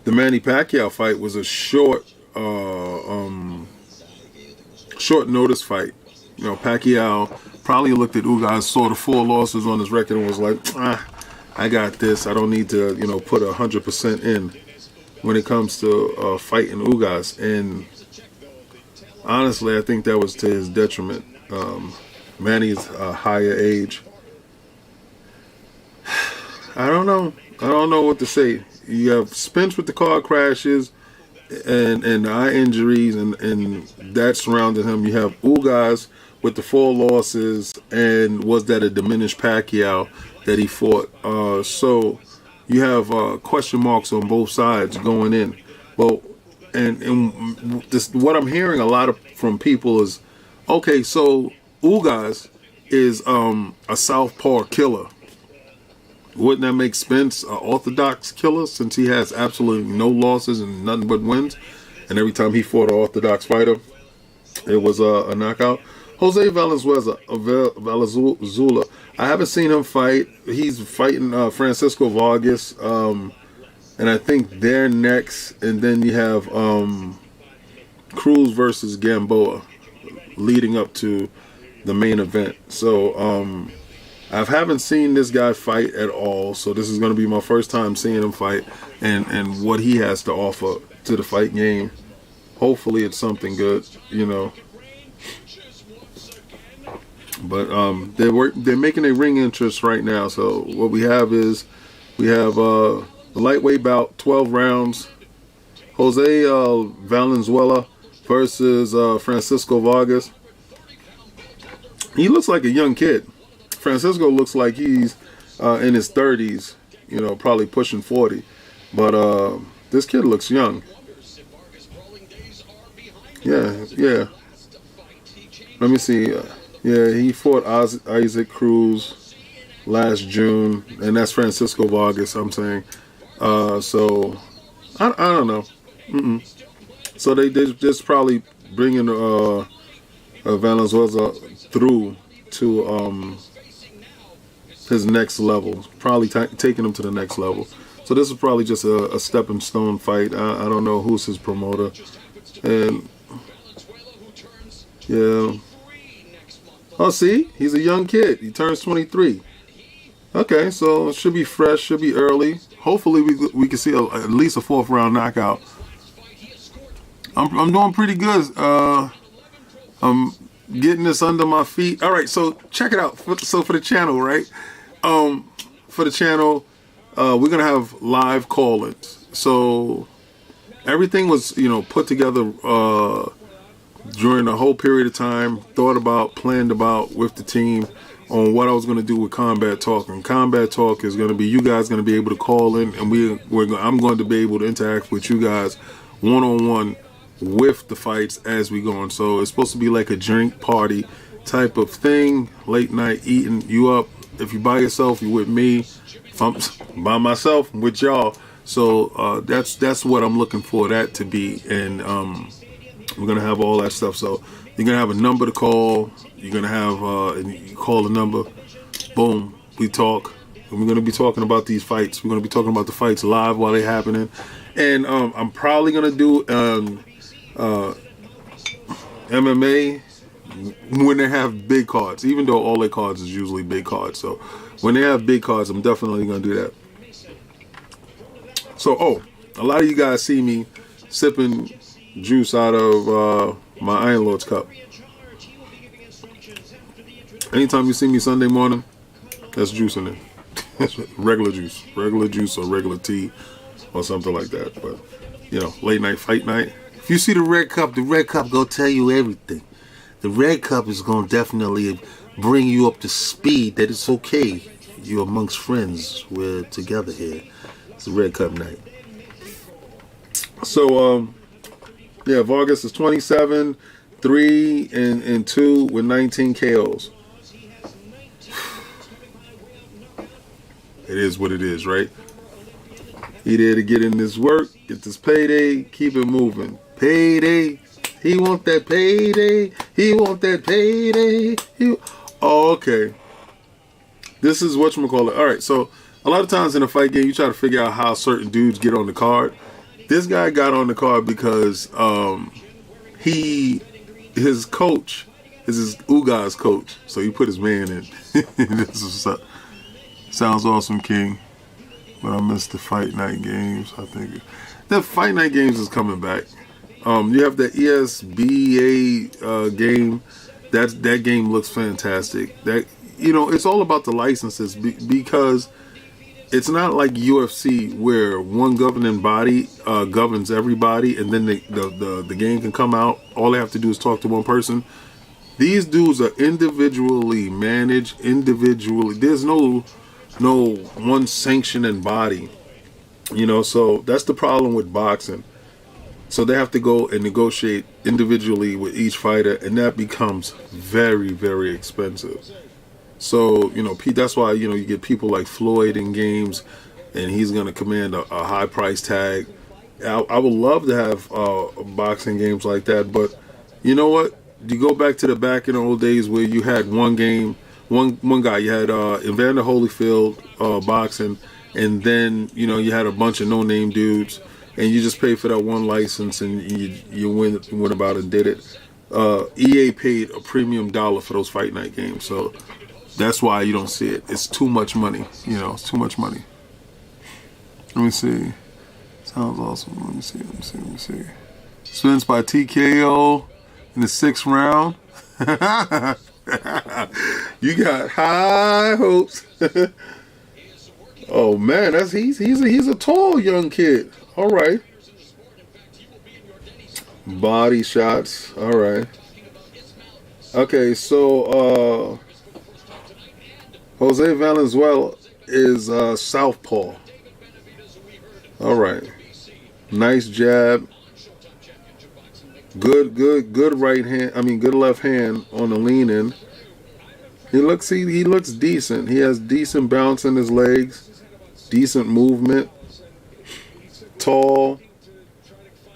The Manny Pacquiao fight was a short notice fight. You know, Pacquiao probably looked at Ugas, saw the 4 losses on his record, and was like, I got this. I don't need to, you know, put 100% in. when it comes to fighting Ugas, and honestly, I think that was to his detriment. Manny's a higher age. I don't know. I don't know what to say. You have Spence with the car crashes and eye injuries and that surrounded him. You have Ugas with the 4 losses, and was that a diminished Pacquiao that he fought? So you have question marks on both sides going in. Well, and this, what I'm hearing a lot of from people is, okay, so Ugas is a southpaw killer. Wouldn't that make Spence an orthodox killer, since he has absolutely no losses and nothing but wins? And every time he fought an orthodox fighter, it was a knockout. Jose Valenzuela, I haven't seen him fight. He's fighting Francisco Vargas, and I think they're next. And then you have Cruz versus Gamboa leading up to the main event. So I haven't seen this guy fight at all, so this is going to be my first time seeing him fight, and what he has to offer to the fight game. Hopefully it's something good, you know. But they're making a ring interest right now. So what we have is the lightweight bout, 12 rounds. Jose Valenzuela versus Francisco Vargas. He looks like a young kid. Francisco looks like he's in his 30s, you know, probably pushing 40. But this kid looks young. Yeah. Let me see. Yeah, he fought Isaac Cruz last June, and that's Francisco Vargas, I'm saying. So, I don't know. So they just probably bringing Valenzuela through to his next level, probably taking him to the next level. So this is probably just a stepping stone fight. I don't know who's his promoter, and yeah. Oh, see, he's a young kid. He turns 23. Okay, so it should be fresh, should be early. Hopefully we can see at least a 4th round knockout. I'm doing pretty good. I'm getting this under my feet. All right, so check it out. So for the channel, right? For the channel, we're gonna have live call-ins. So everything was, you know, put together during the whole period of time, thought about, planned about with the team on what I was going to do with Combat Talk. And Combat Talk is going to be, you guys going to be able to call in, and I'm going to be able to interact with you guys one-on-one with the fights as we go on. So it's supposed to be like a drink party type of thing, late night eating you up. If you're by yourself, you're with me. If I'm by myself, I'm with y'all. So that's what I'm looking for that to be. And we're going to have all that stuff. So you're going to have a number to call. You're going to have, and you call the number. Boom. We talk. And we're going to be talking about these fights. We're going to be talking about the fights live while they're happening. And I'm probably going to do MMA when they have big cards, even though all their cards is usually big cards. So when they have big cards, I'm definitely going to do that. So, a lot of you guys see me sipping juice out of my Iron Lords cup. Anytime you see me Sunday morning, that's juice in it. regular juice or regular tea or something like that. But, you know, late night, fight night. If you see the red cup gonna tell you everything. The red cup is gonna definitely bring you up to speed that it's okay. You're amongst friends. We're together here. It's a red cup night. So, yeah, Vargas is 27, 3-2 with 19 KOs. It is what it is, right? He there to get in this work, get this payday, keep it moving. Payday. He want that payday. He want that payday. Okay. This is whatchamacallit. All right, so a lot of times in a fight game, you try to figure out how certain dudes get on the card. This guy got on the card because his coach is his Ugas coach, so he put his man in. This is what's up. Sounds awesome, King. But I missed the fight night games. I think The Fight Night games is coming back. You have the ESBA game. That game looks fantastic. That it's all about the licenses because it's not like UFC where one governing body governs everybody, and then the game can come out. All they have to do is talk to one person. These dudes are individually managed, individually. There's no one sanctioning body, So that's the problem with boxing. So they have to go and negotiate individually with each fighter, and that becomes very, very expensive. So, that's why, you get people like Floyd in games, and he's going to command a high price tag. I would love to have boxing games like that, but you know what? You go back to the back in the old days where you had one game, one guy. You had Evander Holyfield boxing, and then, you had a bunch of no-name dudes. And you just pay for that one license, and you went about and did it. EA paid a premium dollar for those Fight Night games, so that's why you don't see it. It's too much money, It's too much money. Let me see. Sounds awesome. Let me see. Spence by TKO in the 6th round. You got high hopes. Oh man, he's a tall young kid. All right. Body shots. All right. Okay, so Jose Valenzuela is southpaw. All right. Nice jab. Good right hand. Good left hand on the lean in. He looks decent. He has decent bounce in his legs. Decent movement. Tall.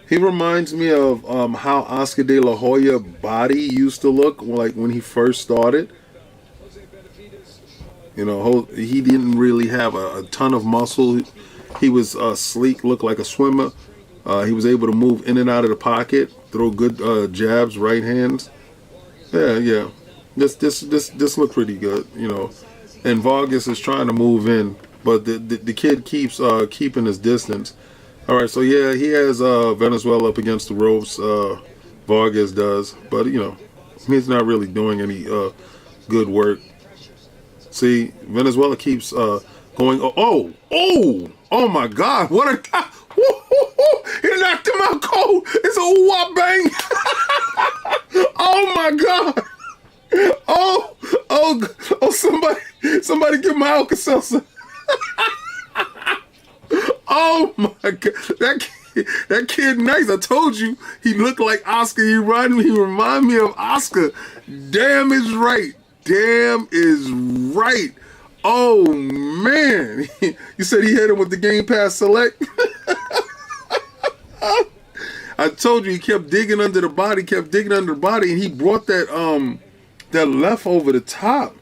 He reminds me of how Oscar De La Hoya body used to look like when he first started. He didn't really have a ton of muscle. He was sleek, looked like a swimmer. He was able to move in and out of the pocket, throw good jabs, right hands. Yeah. This looked pretty good, And Vargas is trying to move in, but the kid keeps keeping his distance. All right, so yeah, he has Venezuela up against the ropes. Vargas does, but he's not really doing any good work. See, Venezuela keeps going. Oh my God! What a guy! He knocked him out cold. It's a whop bang. Oh my God! Oh! Somebody give my Alka-Seltzer. Oh my God, that kid nice. I told you he looked like Oscar. He remind me of Oscar. Damn is right. Oh man, you said he hit him with the Game Pass Select. I told you he kept digging under the body, and he brought that left over the top.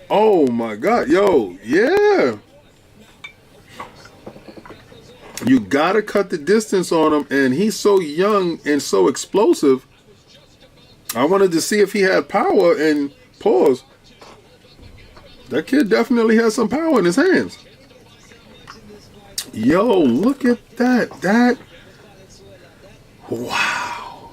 Oh my God, yo, yeah. You gotta cut the distance on him, and he's so young and so explosive. I wanted to see if he had power, and pause. That kid definitely has some power in his hands. Yo, look at that. Wow.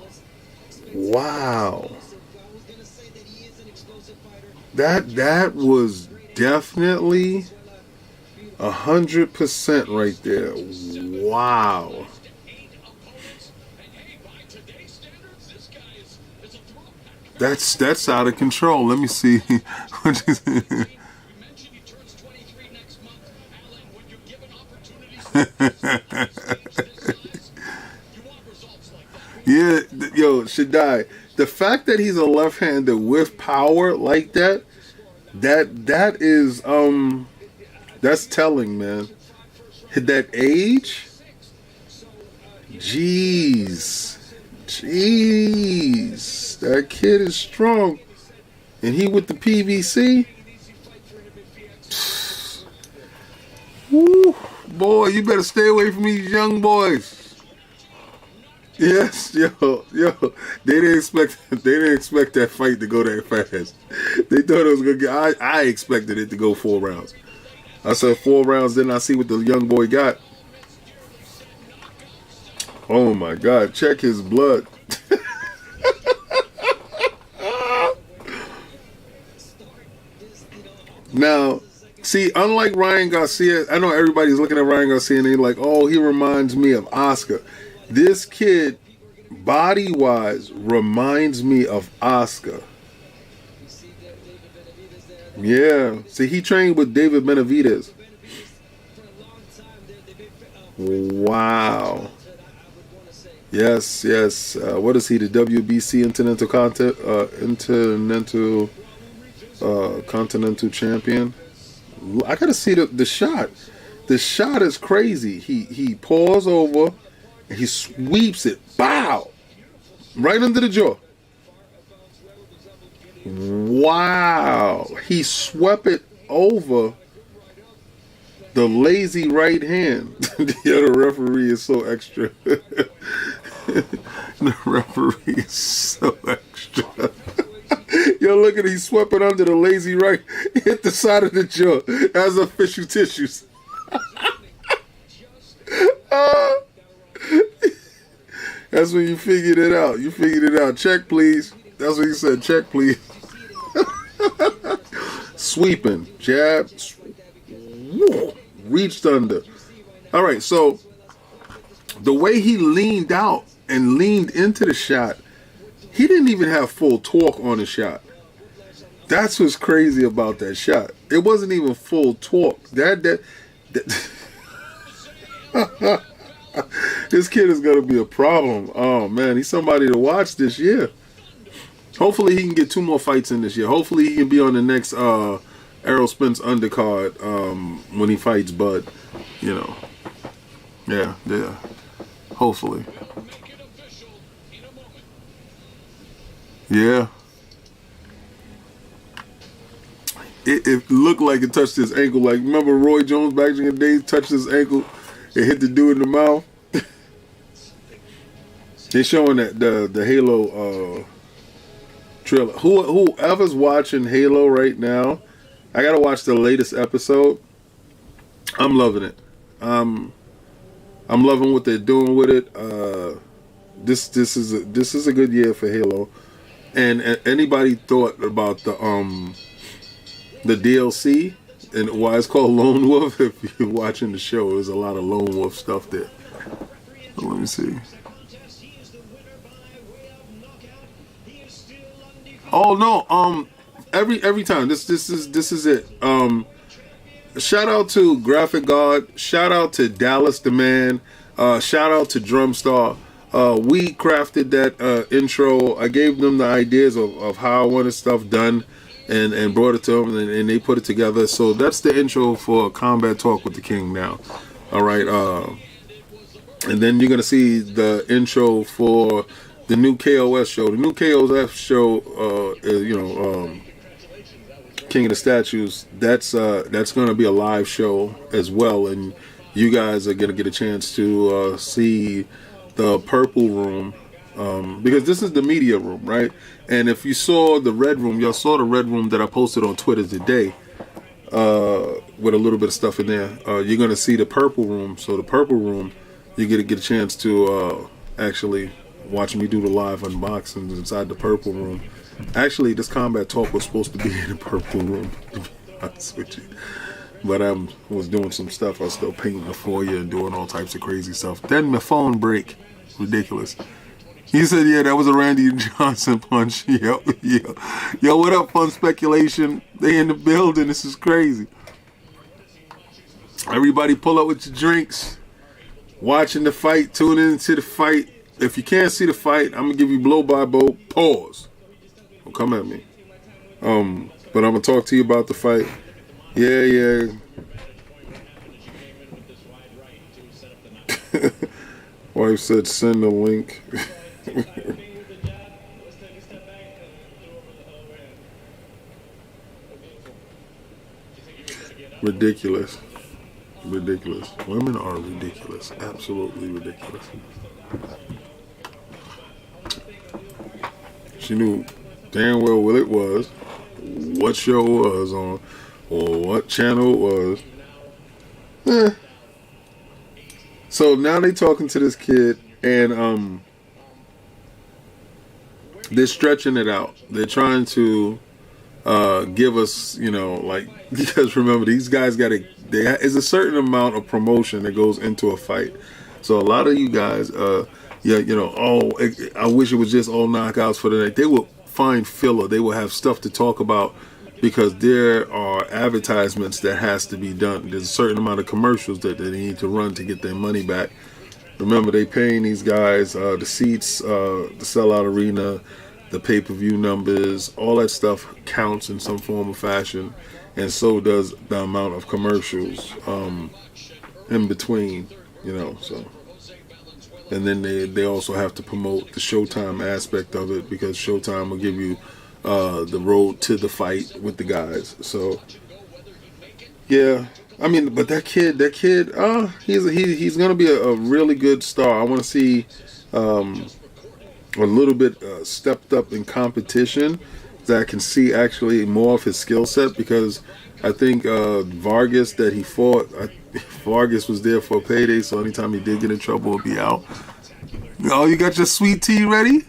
That was definitely 100% right there. Wow. That's out of control. Let me see. Yeah, yo, Shaddai. The fact that he's a left-hander with power like that is that's telling, man. At that age, jeez, that kid is strong, and he with the PVC. Woo, boy, you better stay away from these young boys. Yes, yo, they didn't expect that fight to go that fast. They thought it was gonna get. I expected it to go 4 rounds. I said 4 rounds, then I see what the young boy got. Oh my God! Check his blood. Now, see, unlike Ryan Garcia, I know everybody's looking at Ryan Garcia and they're like, "Oh, he reminds me of Oscar." This kid, body-wise, reminds me of Oscar. Yeah. See, he trained with David Benavidez. Wow. Yes, yes. What is he? The WBC Continental Champion. I gotta see the shot. The shot is crazy. He paws over and he sweeps it. Bow! Right under the jaw. Wow. He swept it over the lazy right hand. Yeah, the referee is so extra. The referee is so extra. Yo, look at it. He swept it under the lazy right. Hit the side of the jaw. That's official tissues. That's when you figured it out. You figured it out. Check, please. That's what he said. Check, please. Sweeping. Jab. Reached under. All right, so the way he leaned out and leaned into the shot, he didn't even have full torque on the shot. That's what's crazy about that shot. It wasn't even full torque. That this kid is gonna be a problem. Oh man, he's somebody to watch this year. Hopefully he can get 2 more fights in this year. Hopefully he can be on the next Errol Spence undercard when he fights Bud. You know. Yeah. Hopefully. Yeah. It looked like it touched his ankle. Like, remember Roy Jones back in the day touched his ankle? It hit the dude in the mouth. They're showing that the Halo trailer. Whoever's watching Halo right now, I gotta watch the latest episode. I'm loving it. I'm loving what they're doing with it. This is a good year for Halo. And anybody thought about the DLC and why it's called Lone Wolf? If you're watching the show, there's a lot of Lone Wolf stuff there. Let me see. Oh no! Every time this is it. Shout out to Graphic God. Shout out to Dallas the Man. Shout out to Drumstar. We crafted that intro. I gave them the ideas of how I wanted stuff done, and brought it to them, and they put it together. So that's the intro for Combat Talk with the King now. All right. And then you're gonna see the intro for the new KOS show. The new KOS show, King of the Statues. That's going to be a live show as well, and you guys are going to get a chance to see the Purple Room, because this is the media room, right? And if you saw the Red Room, y'all saw the Red Room that I posted on Twitter today, with a little bit of stuff in there. You're going to see the Purple Room. So the Purple Room, you get a chance to actually watch me do the live unboxings inside the Purple Room. Actually, this Combat Talk was supposed to be in the Purple Room, to be honest with you. But I was doing some stuff. I was still painting the foyer and doing all types of crazy stuff. Then my phone break. Ridiculous. He said, yeah, that was a Randy Johnson punch. Yo, what up, Fun Speculation? They in the building. This is crazy. Everybody pull up with your drinks. Watching the fight. Tune into the fight. If you can't see the fight, I'm going to give you blow-by-blow. Pause. Don't come at me. But I'm going to talk to you about the fight. Yeah. Wife said send the link. Ridiculous. Women are ridiculous. Absolutely ridiculous. She knew damn well what it was, what show it was on, or what channel it was. So now they talking to this kid. And they're stretching it out. They're trying to give us, like, because remember, these guys there's a certain amount of promotion that goes into a fight. So a lot of you guys, I wish it was just all knockouts for the night. They will find filler. They will have stuff to talk about because there are advertisements that has to be done. There's a certain amount of commercials that they need to run to get their money back. Remember, they paying these guys the seats, the sellout arena, the pay-per-view numbers, all that stuff counts in some form or fashion, and so does the amount of commercials in between, so. And then they also have to promote the Showtime aspect of it, because Showtime will give you the road to the fight with the guys. So, yeah. I mean, but that kid, he's gonna be a really good star. I want to see a little bit stepped up in competition, that I can see actually more of his skill set, because I think Vargas that he fought, Vargas was there for a payday, so anytime he did get in trouble, he'll be out. Oh, you got your sweet tea ready?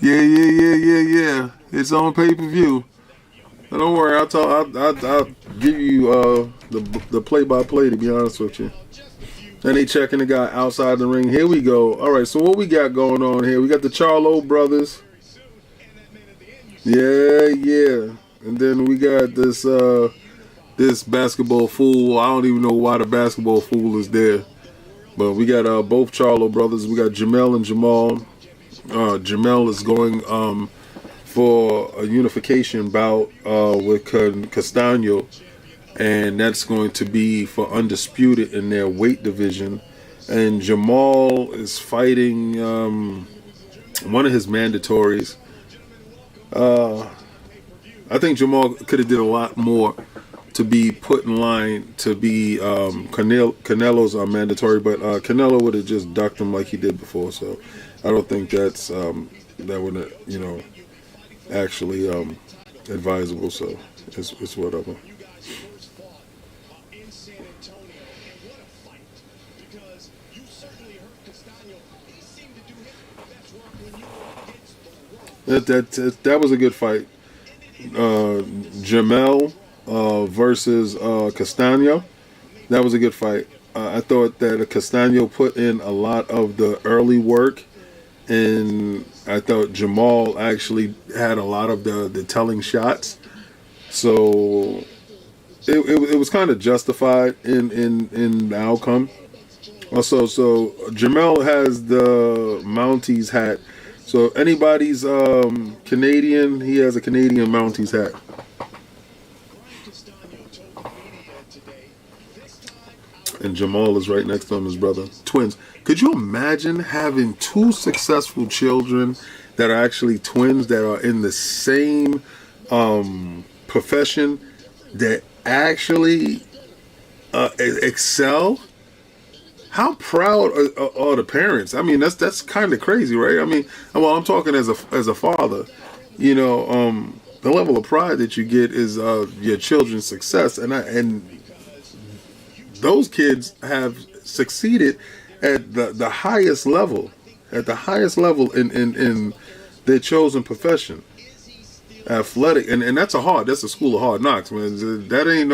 Yeah. It's on pay-per-view. Don't worry, I'll give you the play-by-play, to be honest with you. And they checking the guy outside the ring. Here we go. All right, so what we got going on here? We got the Charlo brothers. Yeah. And then we got this basketball fool. I don't even know why the basketball fool is there. But we got both Charlo brothers. We got Jamel and Jamal. Jamel is going for a unification bout with Castaño, and that's going to be for undisputed in their weight division. And Jamal is fighting one of his mandatories. I think Jamal could have did a lot more to be put in line to be Canelo's mandatory, but Canelo would have just ducked him like he did before. So I don't think that's that would actually advisable. So it's whatever. That was a good fight. Jamel versus Castaño. That was a good fight. I thought that Castaño put in a lot of the early work, and I thought Jamal actually had a lot of the telling shots. So it was kind of justified in the outcome. Also, so Jamel has the Mounties hat. So anybody's Canadian, he has a Canadian Mounties hat. And Jamal is right next to him, his brother. Twins. Could you imagine having two successful children that are actually twins, that are in the same profession, that actually excel? How proud are the parents? I mean, that's kind of crazy, right? I mean, well, I'm talking as a father. The level of pride that you get is your children's success, and those kids have succeeded at the highest level, in their chosen profession, athletic, and that's a school of hard knocks, man. That ain't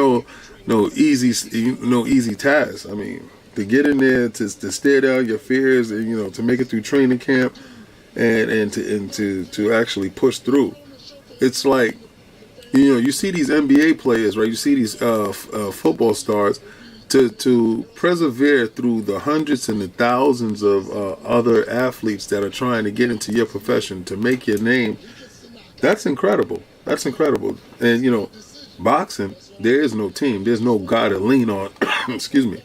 no easy task. I mean, to get in there, to stare down your fears, and to make it through training camp, and to actually push through. It's like, you see these NBA players, right? You see these football stars. To persevere through the hundreds and the thousands of other athletes that are trying to get into your profession, to make your name, that's incredible. And boxing, there is no team. There's no guy to lean on. Excuse me.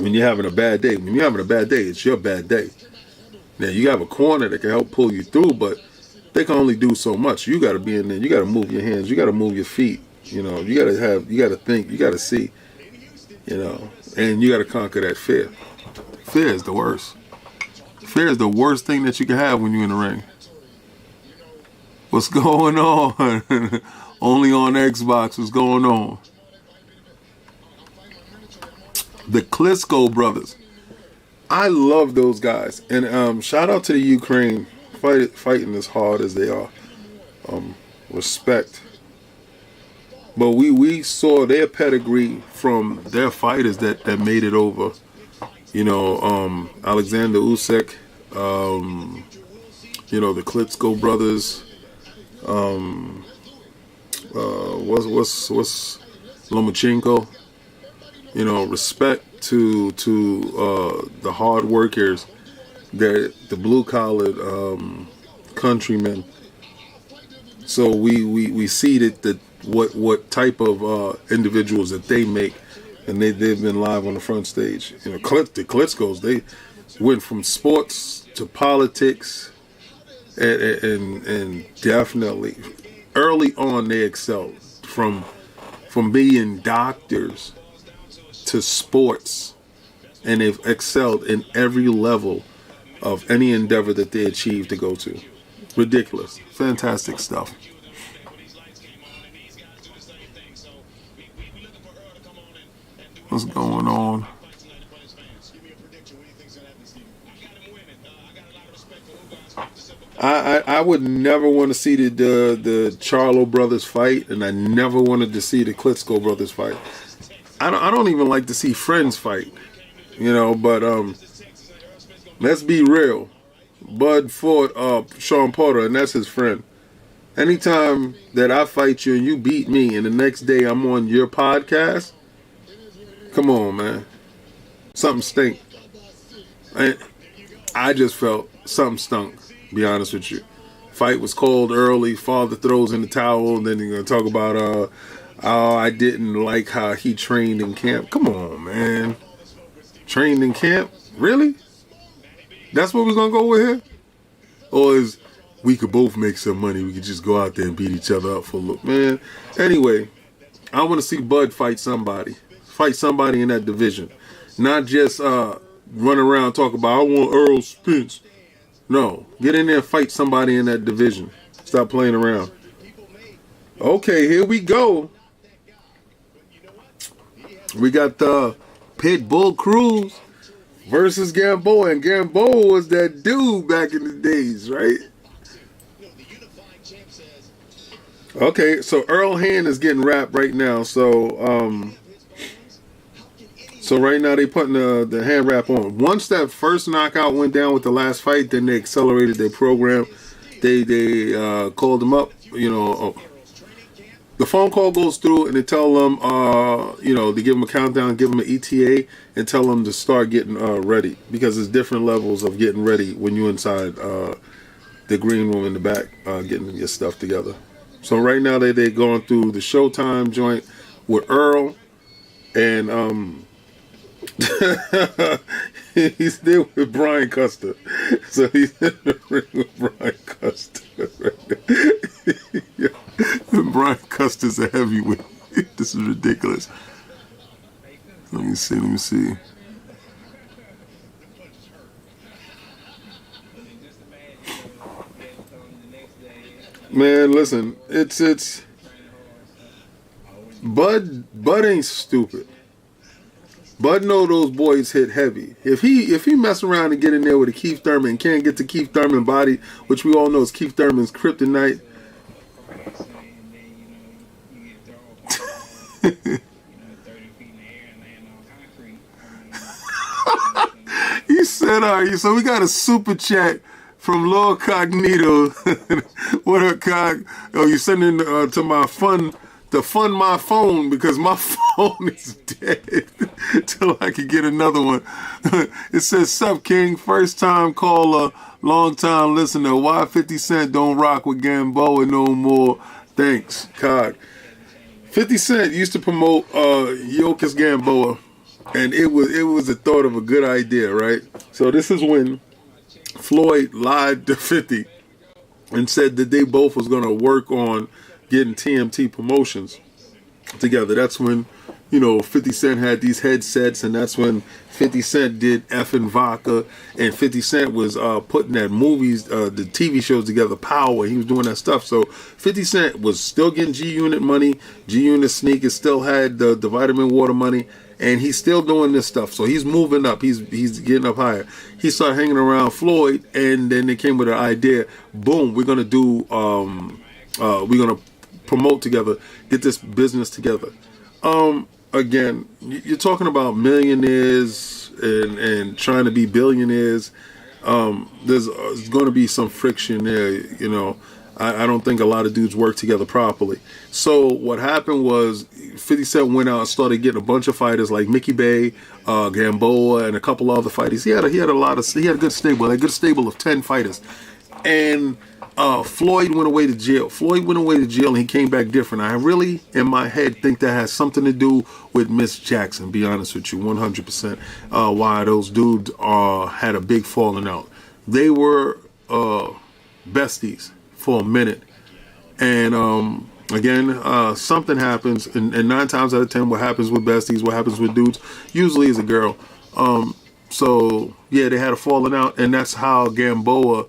When you're having a bad day, it's your bad day. Now, you have a corner that can help pull you through, but they can only do so much. You got to be in there. You got to move your hands. You got to move your feet. You got to think. You got to see. And you got to conquer that fear. Fear is the worst. Fear is the worst thing that you can have when you're in the ring. What's going on? Only on Xbox. What's going on? The Klitschko brothers. I love those guys, and shout out to the Ukraine fighting as hard as they are. Respect. But we saw their pedigree from their fighters that made it over. Alexander Usyk, the Klitschko brothers. What's Lomachenko? Respect to the hard workers, the blue collared countrymen. So we see that what type of individuals that they make, and they've been live on the front stage. The Klitschko's, they went from sports to politics, and definitely early on they excelled from being doctors to sports, and they've excelled in every level of any endeavor that they achieved to go to. Ridiculous, fantastic stuff. What's going on? I would never want to see the Charlo brothers fight, and I never wanted to see the Klitschko brothers fight. I don't even like to see friends fight, But let's be real. Bud fought Sean Porter, and that's his friend. Anytime that I fight you and you beat me, and the next day I'm on your podcast, come on, man. Something stink. I just felt something stunk, to be honest with you. Fight was cold early. Father throws in the towel, and then you're going to talk about, I didn't like how he trained in camp. Come on, man. Trained in camp? Really? That's what we're going to go with here? Or is we could both make some money, we could just go out there and beat each other up for a look? Man, anyway, I want to see Bud fight somebody. Fight somebody in that division. Not just run around talk about, I want Earl Spence. No, get in there and fight somebody in that division. Stop playing around. Okay, here we go. We got the Pitbull Cruz versus Gamboa. And Gamboa was that dude back in the days, right? Okay, so Earl Hand is getting wrapped right now. So right now they putting the hand wrap on. Once that first knockout went down with the last fight, then they accelerated their program. They called them up. The phone call goes through, and they tell them, they give them a countdown, give them an ETA, and tell them to start getting ready, because there's different levels of getting ready when you're inside the green room in the back, getting your stuff together. So right now they're going through the Showtime joint with Earl, and he's there with Brian Custer. So he's in the ring with Brian Custer. Brian Custer's a heavyweight. This is ridiculous. Let me see. Man, listen, it's Bud ain't stupid. Bud know those boys hit heavy. If he mess around and get in there with a Keith Thurman and can't get to Keith Thurman body, which we all know is Keith Thurman's kryptonite. He said, all right, so we got a super chat from Lord Cognito. What up, Cog? Oh, you sending to my fund my phone, because my phone is dead till I can get another one. It says, sup, King? First time caller, long time listener. Why 50 Cent don't rock with Gamboa no more? Thanks, Cog. 50 Cent used to promote Ugas Gamboa, and it was the thought of a good idea, right? So this is when Floyd lied to 50 and said that they both was going to work on getting TMT promotions together. That's when, 50 Cent had these headsets, and that's when 50 Cent did Effin' Vodka, and 50 Cent was putting that movies, the TV shows together, Power. He was doing that stuff. So 50 Cent was still getting G-Unit money. G-Unit sneakers still had the vitamin water money, and he's still doing this stuff. So he's moving up. He's getting up higher. He started hanging around Floyd, and then they came with an idea. Boom, we're gonna do. We're gonna promote together, get this business together. Again, you're talking about millionaires and trying to be billionaires. There's going to be some friction there, you know. I don't think a lot of dudes work together properly. So what happened was 50 Cent went out and started getting a bunch of fighters like Mickey Bay, Gamboa, and a couple other fighters. He had a good stable, a good stable of 10 fighters. And Floyd went away to jail. And he came back different. I really, in my head, think that has something to do with Miss Jackson, be honest with you, 100%. Why those dudes had a big falling out. They were besties for a minute. And again, something happens. And 9 times out of 10, what happens with besties, what happens with dudes, usually is a girl. So, yeah, they had a falling out. And that's how Gamboa...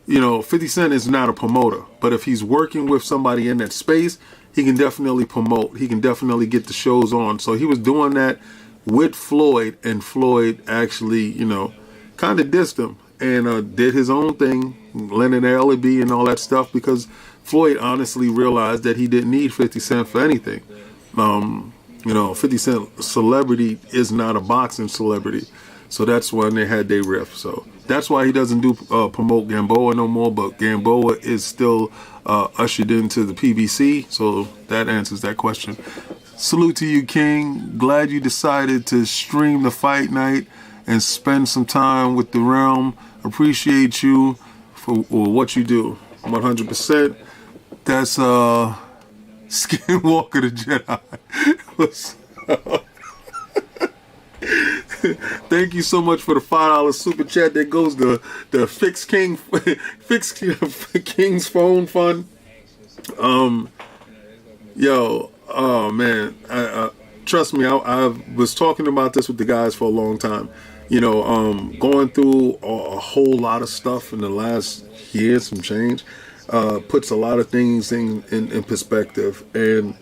You know, 50 Cent is not a promoter, but if he's working with somebody in that space, he can definitely promote. He can definitely get the shows on. So he was doing that with Floyd, and Floyd actually, you know, kind of dissed him and did his own thing, Leonard L.B. and all that stuff, because Floyd honestly realized that he didn't need 50 Cent for anything. You know, 50 Cent celebrity is not a boxing celebrity. So that's when they had their riff. So that's why he doesn't do promote Gamboa no more. But Gamboa is still ushered into the PBC. So that answers that question. Salute to you, King. Glad you decided to stream the fight night and spend some time with the realm. Appreciate you for what you do. 100%. That's Skinwalker the Jedi. Thank you so much for the $5 super chat. That goes to the Fix King's phone fund. Oh man, trust me, I was talking about this with the guys for a long time. You know, going through a whole lot of stuff in the last year, some change, puts a lot of things in perspective. And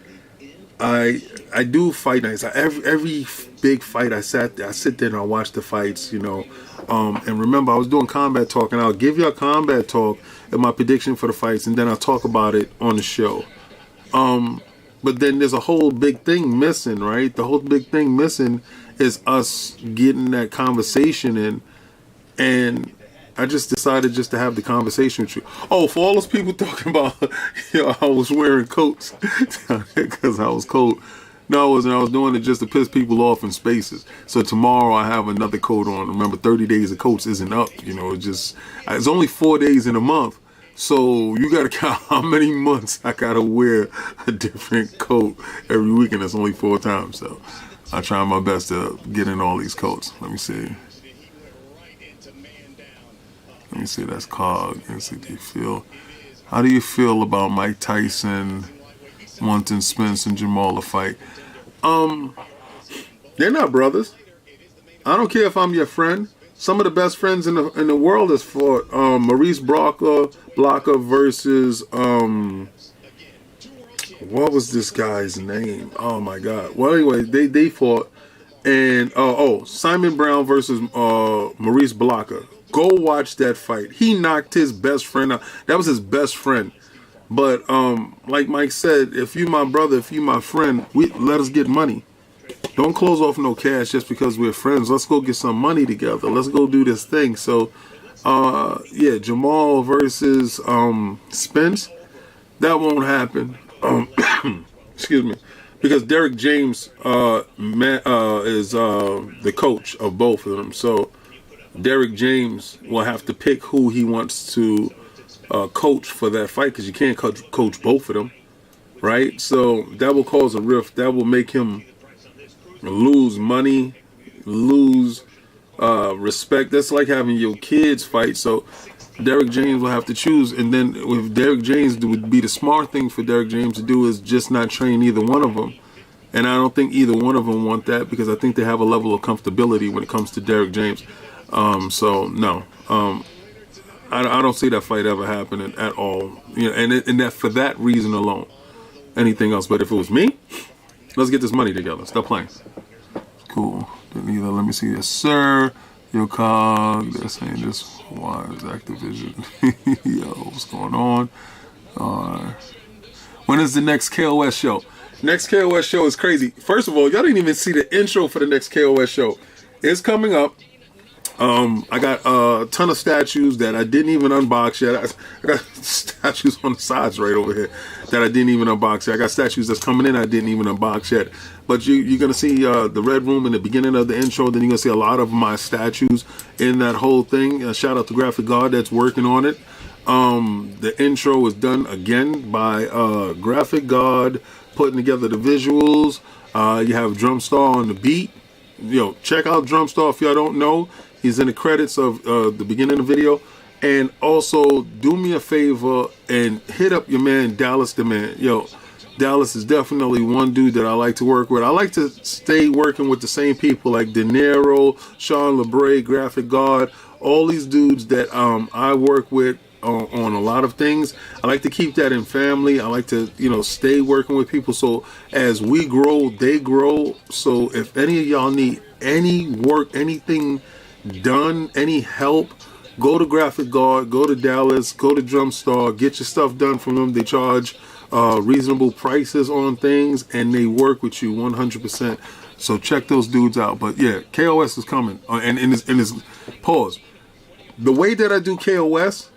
I do fight nights. Every big fight, I sit there and I watch the fights, you know. And remember, I was doing combat talk, and I'll give you a combat talk and my prediction for the fights, and then I'll talk about it on the show. But then there's a whole big thing missing, right? The whole big thing missing is us getting that conversation in. And I just decided just to have the conversation with you. Oh, for all those people talking about, you know, I was wearing coats because I was cold. No, I wasn't. I was doing it just to piss people off in spaces. So tomorrow I have another coat on. Remember, 30 days of coats isn't up. You know, it's only 4 days in a month. So you got to count how many months I got to wear a different coat every week, and that's only 4 times. So I try my best to get in all these coats. Let me see. That's Cog. How do you feel about Mike Tyson wanting Spence and Jamal to fight? They're not brothers. I don't care if I'm your friend. Some of the best friends in the world is for Maurice Blocker versus what was this guy's name? Oh my God. Well, anyway, they fought, and Simon Brown versus Maurice Blocker. Go watch that fight. He knocked his best friend out. That was his best friend. But like Mike said, if you my brother, if you my friend, let us get money. Don't close off no cash just because we're friends. Let's go get some money together. Let's go do this thing. So, yeah, Jamal versus Spence, that won't happen. Excuse me. Because Derek James is the coach of both of them. So Derek James will have to pick who he wants to coach for that fight, because you can't coach both of them, right? So that will cause a rift. That will make him lose money, lose respect. That's like having your kids fight. So Derek James will have to choose. And then with Derek James, it would be the smart thing for Derek James to do is just not train either one of them. And I don't think either one of them want that, because I think they have a level of comfortability when it comes to Derek James. So no, I don't see that fight ever happening at all. You know, and that for that reason alone. Anything else? But if it was me, let's get this money together. Stop playing. Cool. Then either let me see this, sir. Your cog. They're saying this. Why is Activision? Yo, what's going on? When is the next KOS show? Next KOS show is crazy. First of all, y'all didn't even see the intro for the next KOS show. It's coming up. I got a ton of statues that I didn't even unbox yet. I got statues on the sides right over here that I didn't even unbox yet. I got statues that's coming in I didn't even unbox yet. But you're going to see the Red Room in the beginning of the intro. Then you're going to see a lot of my statues in that whole thing. Shout out to Graphic God that's working on it. The intro was done again by Graphic God, putting together the visuals. You have Drumstar on the beat. Yo, check out Drumstar if y'all don't know. He's in the credits of the beginning of the video. And also, do me a favor and hit up your man, Dallas the Man. Yo, Dallas is definitely one dude that I like to work with. I like to stay working with the same people like De Niro, Sean LeBray, Graphic God, all these dudes that I work with on a lot of things. I like to keep that in family. I like to, stay working with people. So as we grow, they grow. So if any of y'all need any work, anything done, any help, go to Graphic God, go to Dallas, go to Drumstar, get your stuff done from them. They charge reasonable prices on things and they work with you 100%. So check those dudes out. But yeah, KOS is coming. And in this pause, the way that I do KOS,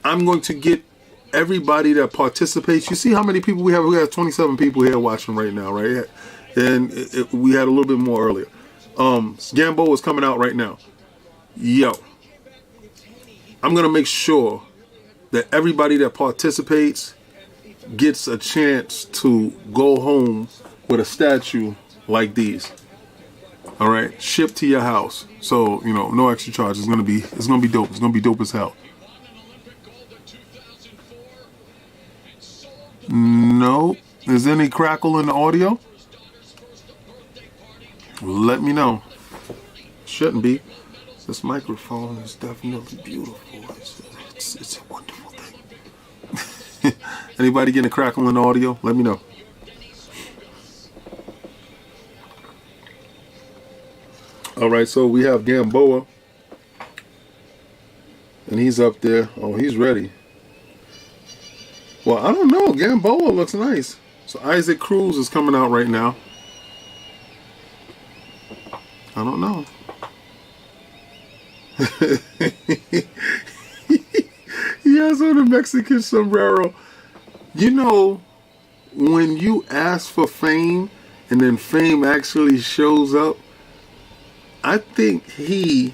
I'm going to get everybody that participates. You see how many people we have? We have 27 people here watching right now, right? And we had a little bit more earlier. Gambo is coming out right now. Yo, I'm going to make sure that everybody that participates gets a chance to go home with a statue like these. All right, shipped to your house. So, no extra charge. It's going to be dope. It's going to be dope as hell. No. Is there any crackle in the audio? Let me know. Shouldn't be. This microphone is definitely beautiful. It's a wonderful thing. Anybody getting a crackle in the audio? Let me know. All right, so we have Gamboa. And he's up there. Oh, he's ready. Well, I don't know. Gamboa looks nice. So Isaac Cruz is coming out right now. I don't know. He has on a Mexican sombrero. When you ask for fame and then fame actually shows up, I think and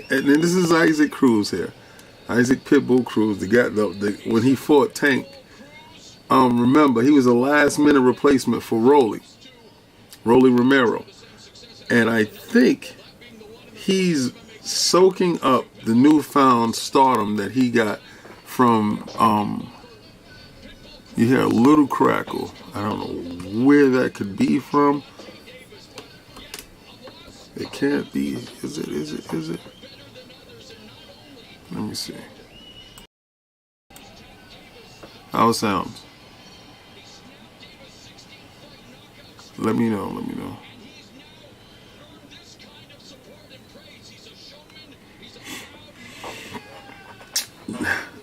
this is Isaac Cruz here. Isaac Pitbull Cruz, the guy when he fought Tank. Remember, he was a last-minute replacement for Rolly Romero. And I think he's soaking up the newfound stardom that he got from, you hear a little crackle. I don't know where that could be from. It can't be. Is it? Let me see. How it sounds. Let me know.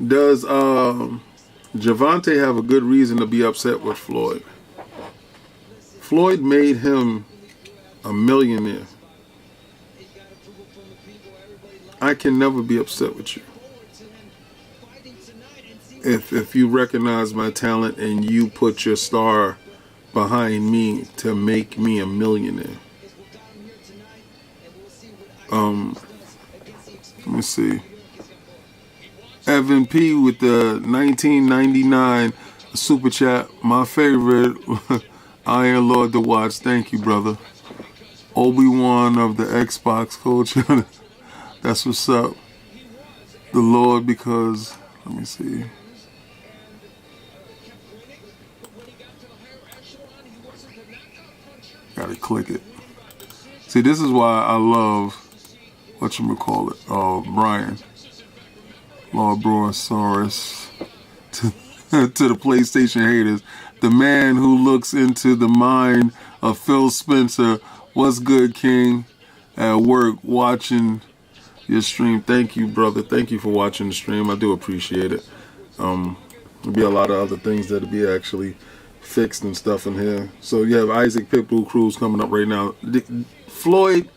Does Javante have a good reason to be upset with Floyd? Floyd made him a millionaire. I can never be upset with you. If you recognize my talent and you put your star behind me to make me a millionaire. Let me see. Evan P with the 1999 super chat. My favorite Iron Lord to watch. Thank you, brother. Obi-Wan of the Xbox culture. That's what's up. The Lord, because let me see. Gotta click it. See, this is why I love Brian. Lord Brosaurus to the PlayStation haters. The man who looks into the mind of Phil Spencer What's good, King? At work, watching your stream. Thank you, brother. Thank you for watching the stream. I do appreciate it. There'll be a lot of other things that'll be actually fixed and stuff in here. So you have Isaac Pitbull Cruz coming up right now. Floyd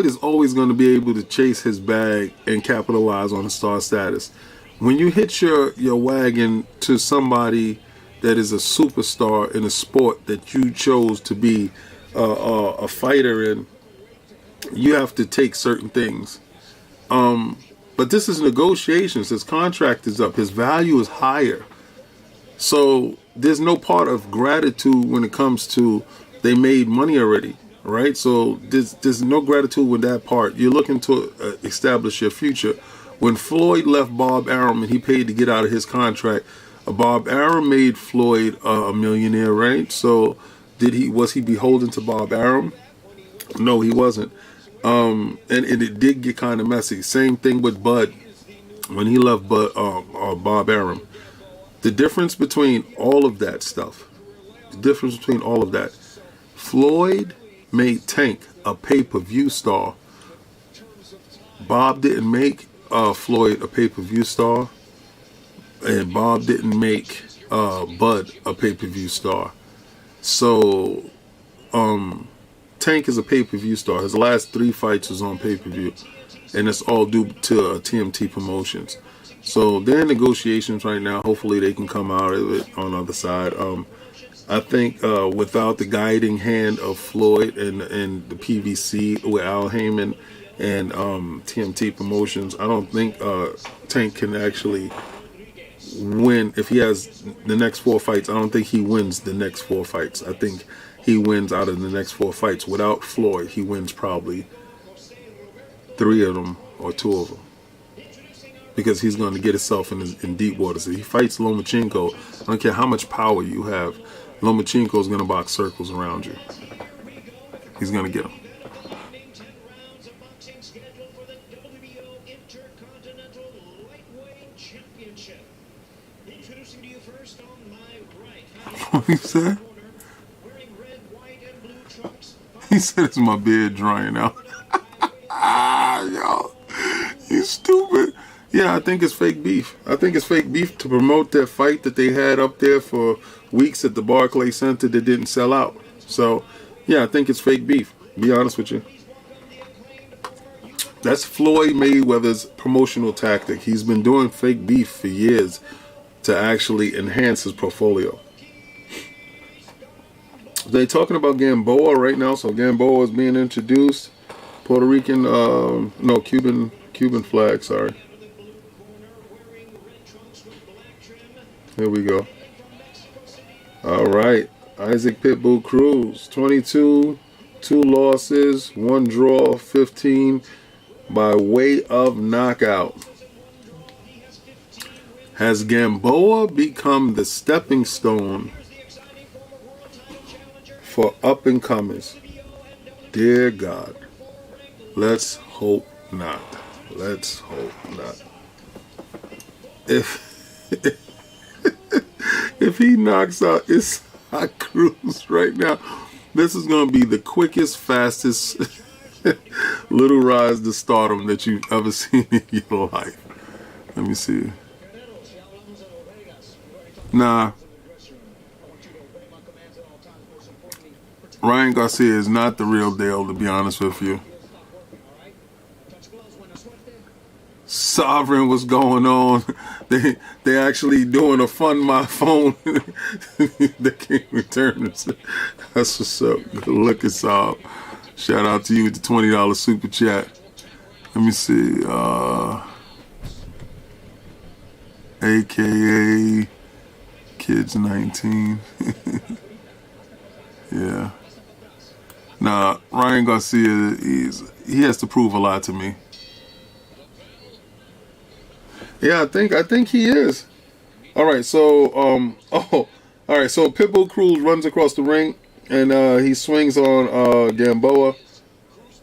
is always going to be able to chase his bag and capitalize on his star status. When you hitch your wagon to somebody that is a superstar in a sport that you chose to be a fighter in, you have to take certain things. But this is negotiations. His contract is up. His value is higher. So there's no part of gratitude when it comes to they made money already, right? So there's no gratitude with that part. You're looking to establish your future. When Floyd left Bob Arum and he paid to get out of his contract, Bob Arum made Floyd a millionaire, right? So was he beholden to Bob Arum? No, he wasn't. And it did get kind of messy. Same thing with Bud when he left Bob Arum. The difference between all of that stuff, Floyd made Tank a pay-per-view star. Bob didn't make Floyd a pay-per-view star, and Bob didn't make Bud a pay-per-view star. So Tank is a pay-per-view star. His last 3 fights was on pay-per-view, and it's all due to TMT Promotions. So they're in negotiations right now. Hopefully they can come out of it on the other side. I think without the guiding hand of Floyd and the PVC with Al Heyman and TMT Promotions, I don't think Tank can actually win. If he has the next 4 fights, I don't think he wins the next 4 fights. I think he wins out of the next 4 fights. Without Floyd, he wins probably 3 of them or 2 of them, because he's going to get himself in deep waters. If he fights Lomachenko, I don't care how much power you have, Lomachenko is going to box circles around you. He's going to get him. What he said? He said it's my beard drying out. Yo, you stupid. Yeah, I think it's fake beef. I think it's fake beef to promote that fight that they had up there for weeks at the Barclays Center that didn't sell out. So, yeah, I think it's fake beef. Be honest with you. That's Floyd Mayweather's promotional tactic. He's been doing fake beef for years to actually enhance his portfolio. They're talking about Gamboa right now. So Gamboa is being introduced. Puerto Rican, Cuban flag, sorry. Here we go. All right. Isaac Pitbull Cruz, 22, 2 losses, 1 draw, 15 by way of knockout. Has Gamboa become the stepping stone for up-and-comers? Dear God, let's hope not. Let's hope not. If he knocks out Isaac Cruz right now, this is going to be the quickest, fastest little rise to stardom that you've ever seen in your life. Let me see. Nah. Ryan Garcia is not the real deal, to be honest with you. Sovereign, what's going on? They actually doing a fund my phone. They can't return it. That's what's up. Good looking, Saab. Shout out to you with the $20 super chat. Let me see. AKA Kids 19. Yeah. Nah, Ryan Garcia, he has to prove a lot to me. Yeah, I think he is. All right, so all right, so Pitbull Cruz runs across the ring and he swings on Gamboa.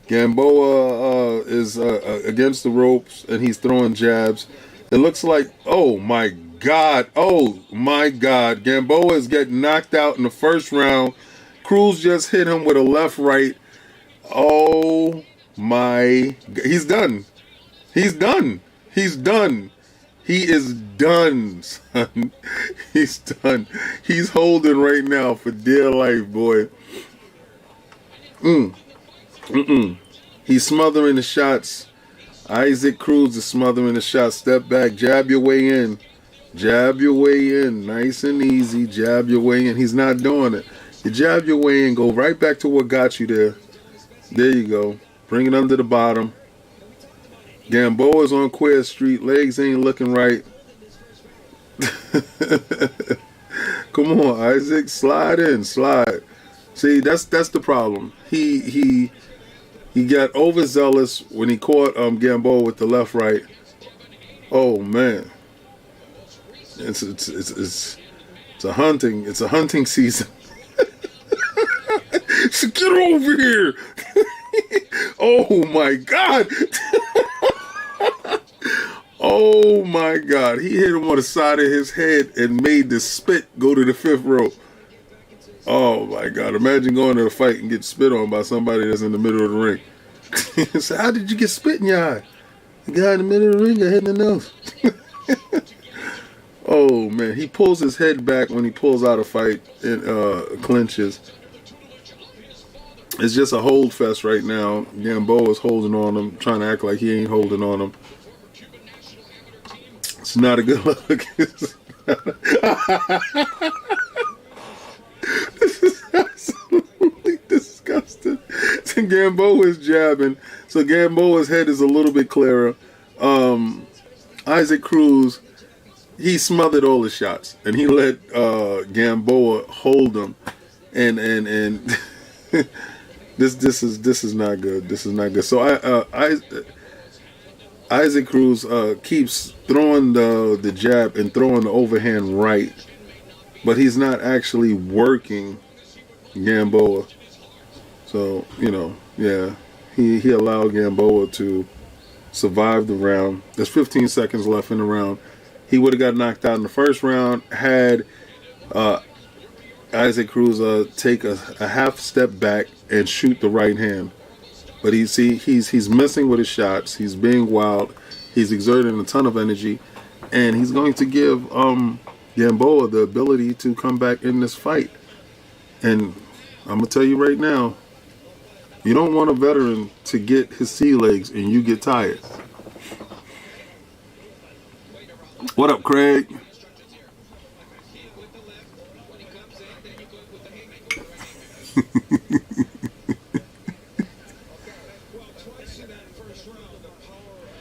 Gamboa is against the ropes and he's throwing jabs. It looks like, oh my God, Gamboa is getting knocked out in the first round. Cruz just hit him with a left right. Oh my! He's done. He's done. He's done. He is done, son. He's done. He's holding right now for dear life, boy. He's smothering the shots. Isaac Cruz is smothering the shots. Step back. Jab your way in. Jab your way in. Nice and easy. Jab your way in. He's not doing it. You jab your way in. Go right back to what got you there. There you go. Bring it under the bottom. Gamboa's on Queer Street. Legs ain't looking right. Come on, Isaac. Slide in. Slide. See, that's the problem. He got overzealous when he caught Gamboa with the left right. Oh man. It's a hunting season. So get over here. Oh my God. Oh my God. He hit him on the side of his head and made the spit go to the fifth row. Oh my God. Imagine going to a fight and get spit on by somebody that's in the middle of the ring. So how did you get spit in your eye? The guy in the middle of the ring got hit in the nose. Oh man. He pulls his head back when he pulls out a fight and clinches. It's just a hold fest right now. Gamboa is holding on him, trying to act like he ain't holding on him. It's not a good look. This is absolutely disgusting. So Gamboa is jabbing. So Gamboa's head is a little bit clearer. Isaac Cruz, he smothered all the shots, and he let Gamboa hold him. And This is not good. This is not good. So Isaac Cruz keeps throwing the jab and throwing the overhand right, but he's not actually working Gamboa. So yeah, he allowed Gamboa to survive the round. There's 15 seconds left in the round. He would have got knocked out in the first round had Isaac Cruz take a half step back and shoot the right hand, but he's messing with his shots. He's being wild. He's exerting a ton of energy, and he's going to give Gamboa the ability to come back in this fight. And I'm gonna tell you right now, you don't want a veteran to get his sea legs and you get tired. What up, Craig?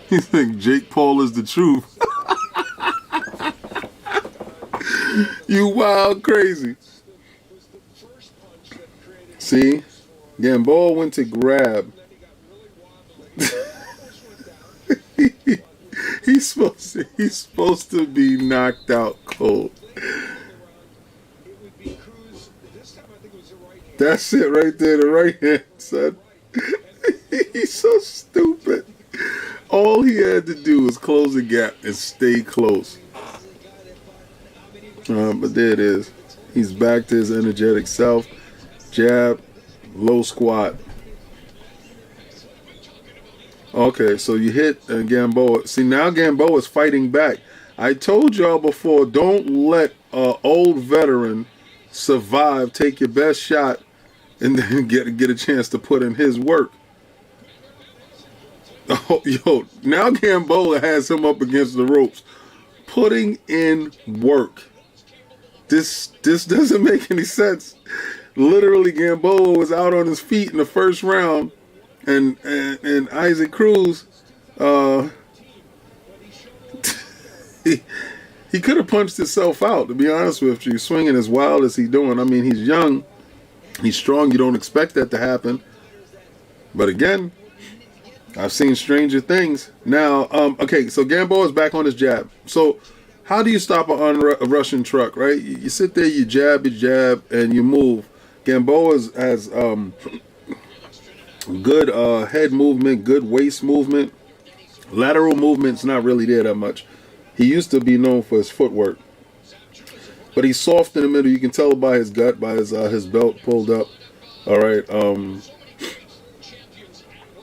You think Jake Paul is the truth? You wild crazy. See? Gamboa went to grab. He's supposed to be knocked out cold. That's it right there, the right hand, son. He's so stupid. All he had to do was close the gap and stay close. But there it is. He's back to his energetic self. Jab, low squat. Okay, so you hit Gamboa. See, now Gamboa is fighting back. I told y'all before, don't let an old veteran survive. Take your best shot and then get a chance to put in his work. Oh, yo, now Gamboa has him up against the ropes, putting in work. This doesn't make any sense. Literally, Gamboa was out on his feet in the first round, and Isaac Cruz, he could have punched himself out. To be honest with you, swinging as wild as he's doing. I mean, he's young, he's strong. You don't expect that to happen, but again, I've seen stranger things. Now, okay, so Gamboa is back on his jab. So, how do you stop a Russian truck, right? You sit there, you jab, and you move. Gamboa has good head movement, good waist movement. Lateral movement's not really there that much. He used to be known for his footwork. but he's soft in the middle. You can tell by his gut, by his belt pulled up. All right.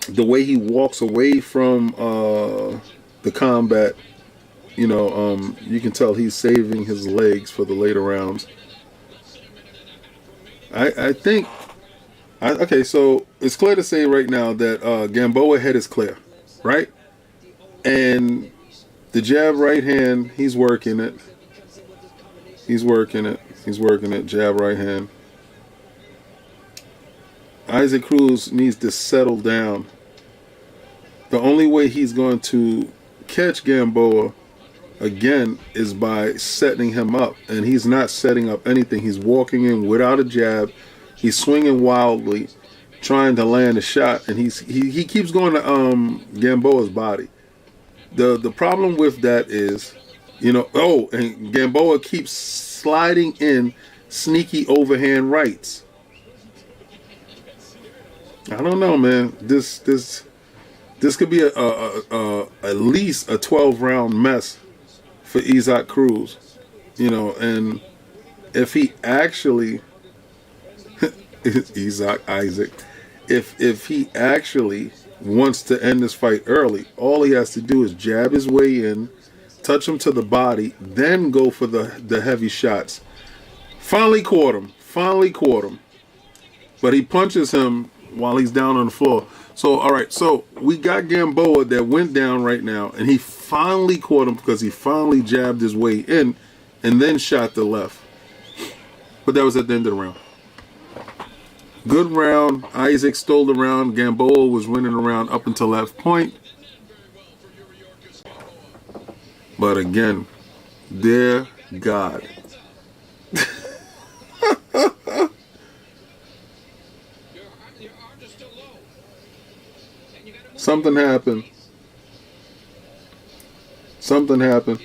The way he walks away from the combat, you know, you can tell he's saving his legs for the later rounds. I think. Okay, so it's clear to say right now that Gamboa head is clear, right? And the jab right hand, he's working it. He's working it. He's working it. Jab right hand. Isaac Cruz needs to settle down. The only way he's going to catch Gamboa again is by setting him up. And he's not setting up anything. He's walking in without a jab. He's swinging wildly, trying to land a shot, and he keeps going to Gamboa's body. The problem with that is, you know, and Gamboa keeps sliding in sneaky overhand rights. I don't know, man. This could be at least a 12-round mess for Isaac Cruz, you know, and if he actually Isaac. If he actually wants to end this fight early, all he has to do is jab his way in, touch him to the body, then go for the heavy shots. Finally caught him. But he punches him while he's down on the floor. So, all right, so we got Gamboa that went down right now, and he finally caught him because he finally jabbed his way in and then shot the left. But that was at the end of the round. Good round. Isaac stole the round. Gamboa was winning the round up until that point. But again, dear God. Something happened. Something happened.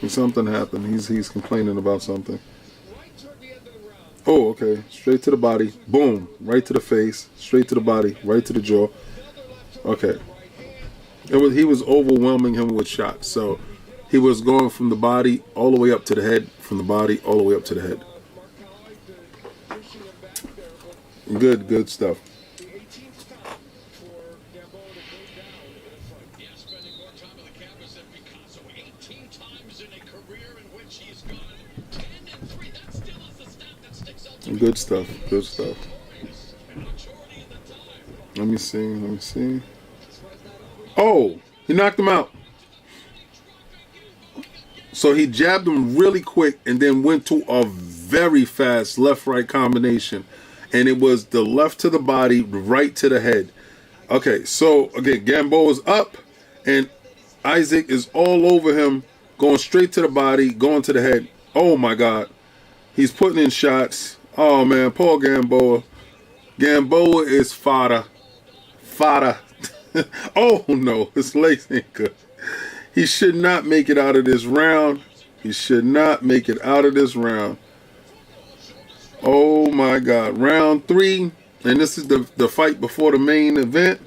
Something happened. He's complaining about something. Oh, okay. Straight to the body. Boom. Right to the face. Straight to the body. Right to the jaw. Okay. He was overwhelming him with shots. So he was going from the body all the way up to the head. From the body all the way up to the head. Good stuff. Good stuff. Good stuff. Let me see. Oh, he knocked him out. So he jabbed him really quick and then went to a very fast left-right combination. And it was the left to the body, right to the head. Okay, so again, Gamboa's up and Isaac is all over him, going straight to the body, going to the head. Oh my God. He's putting in shots. Oh man, poor Gamboa. Gamboa is fodder. Oh no, his legs ain't good. He should not make it out of this round. Oh my God. Round 3. And this is the fight before the main event.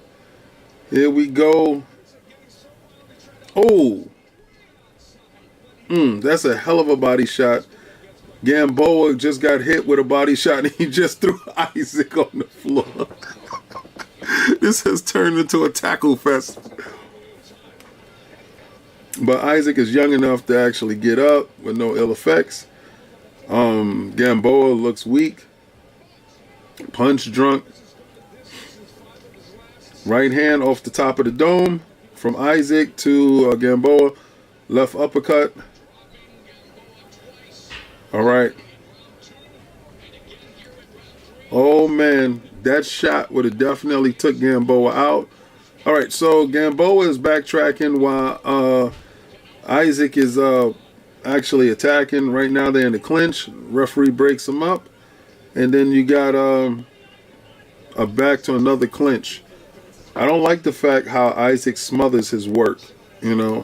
Here we go. Oh. That's a hell of a body shot. Gamboa just got hit with a body shot and he just threw Isaac on the floor. This has turned into a tackle fest. But Isaac is young enough to actually get up with no ill effects. Gamboa looks weak. Punch drunk. Right hand off the top of the dome from Isaac to Gamboa. Left uppercut. All right. Oh man, that shot would have definitely took Gamboa out. All right, so Gamboa is backtracking while Isaac is actually attacking. Right now they're in the clinch. Referee breaks them up. And then you got a back to another clinch. I don't like the fact how Isaac smothers his work, you know.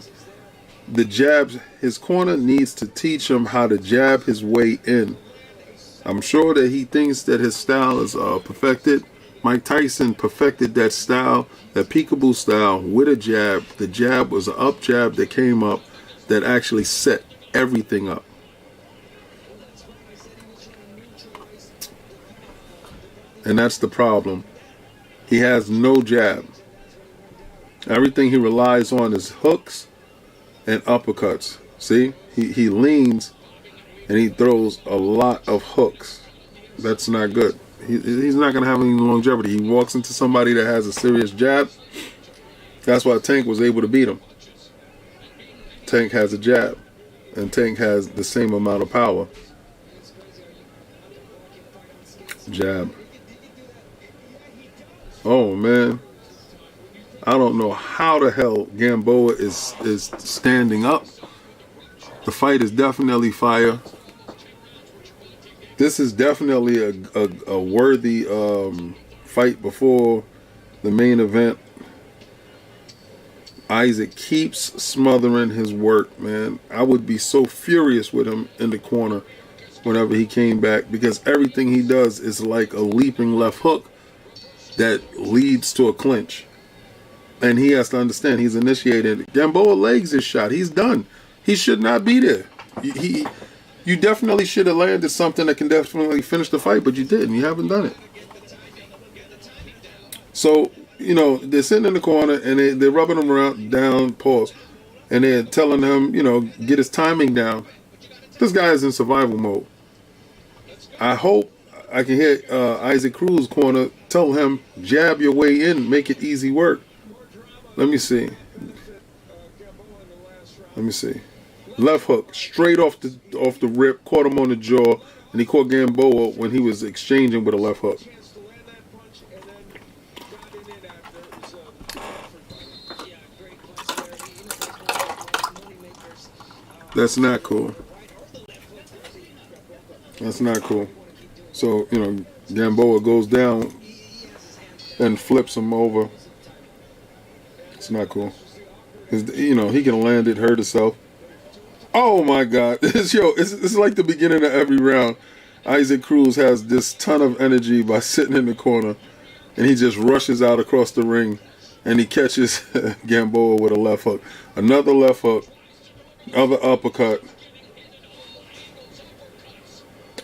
The jabs, his corner needs to teach him how to jab his way in. I'm sure that he thinks that his style is perfected. Mike Tyson perfected that style, that peekaboo style with a jab. The jab was an up jab that came up that actually set everything up. And that's the problem. He has no jab. Everything he relies on is hooks and uppercuts. See? He leans and he throws a lot of hooks. That's not good. He's not going to have any longevity. He walks into somebody that has a serious jab. That's why Tank was able to beat him. Tank has a jab. And Tank has the same amount of power. Jab. Oh, man. I don't know how the hell Gamboa is standing up. The fight is definitely fire. This is definitely a worthy fight before the main event. Isaac keeps smothering his work, man. I would be so furious with him in the corner whenever he came back, because everything he does is like a leaping left hook that leads to a clinch. And he has to understand he's initiated. Gamboa legs his shot. He's done. He should not be there. You definitely should have landed something that can definitely finish the fight, but you didn't. You haven't done it. So, you know, they're sitting in the corner and they're rubbing him around, down, pause. And they're telling him, you know, get his timing down. This guy is in survival mode. I hope I can hear Isaac Cruz corner tell him, jab your way in, make it easy work. Let me see. Let me see. Left hook, straight off the rip, caught him on the jaw, and he caught Gamboa when he was exchanging with a left hook. That's not cool. That's not cool. So, you know, Gamboa goes down and flips him over. It's not cool. You know, he can land it, hurt himself. Oh my God. It's like the beginning of every round. Isaac Cruz has this ton of energy by sitting in the corner, and he just rushes out across the ring, and he catches Gamboa with a left hook. Another left hook, other uppercut.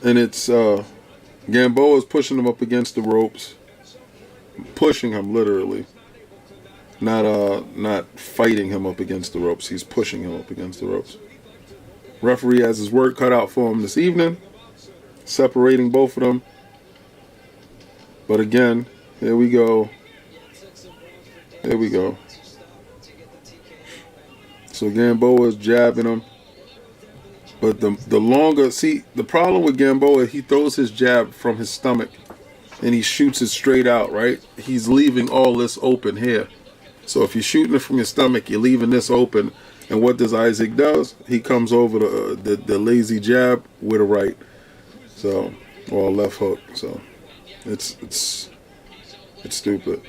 And it's Gamboa's pushing him up against the ropes. Pushing him literally. Not fighting him up against the ropes. He's pushing him up against the ropes. Referee has his work cut out for him this evening, separating both of them. But again, here we go. Here we go. So Gamboa is jabbing him. But the longer, see, the problem with Gamboa, he throws his jab from his stomach and he shoots it straight out, right? He's leaving all this open here. So if you're shooting it from your stomach, you're leaving this open. And what does Isaac does? He comes over the lazy jab with a right, so, or a left hook. So it's stupid.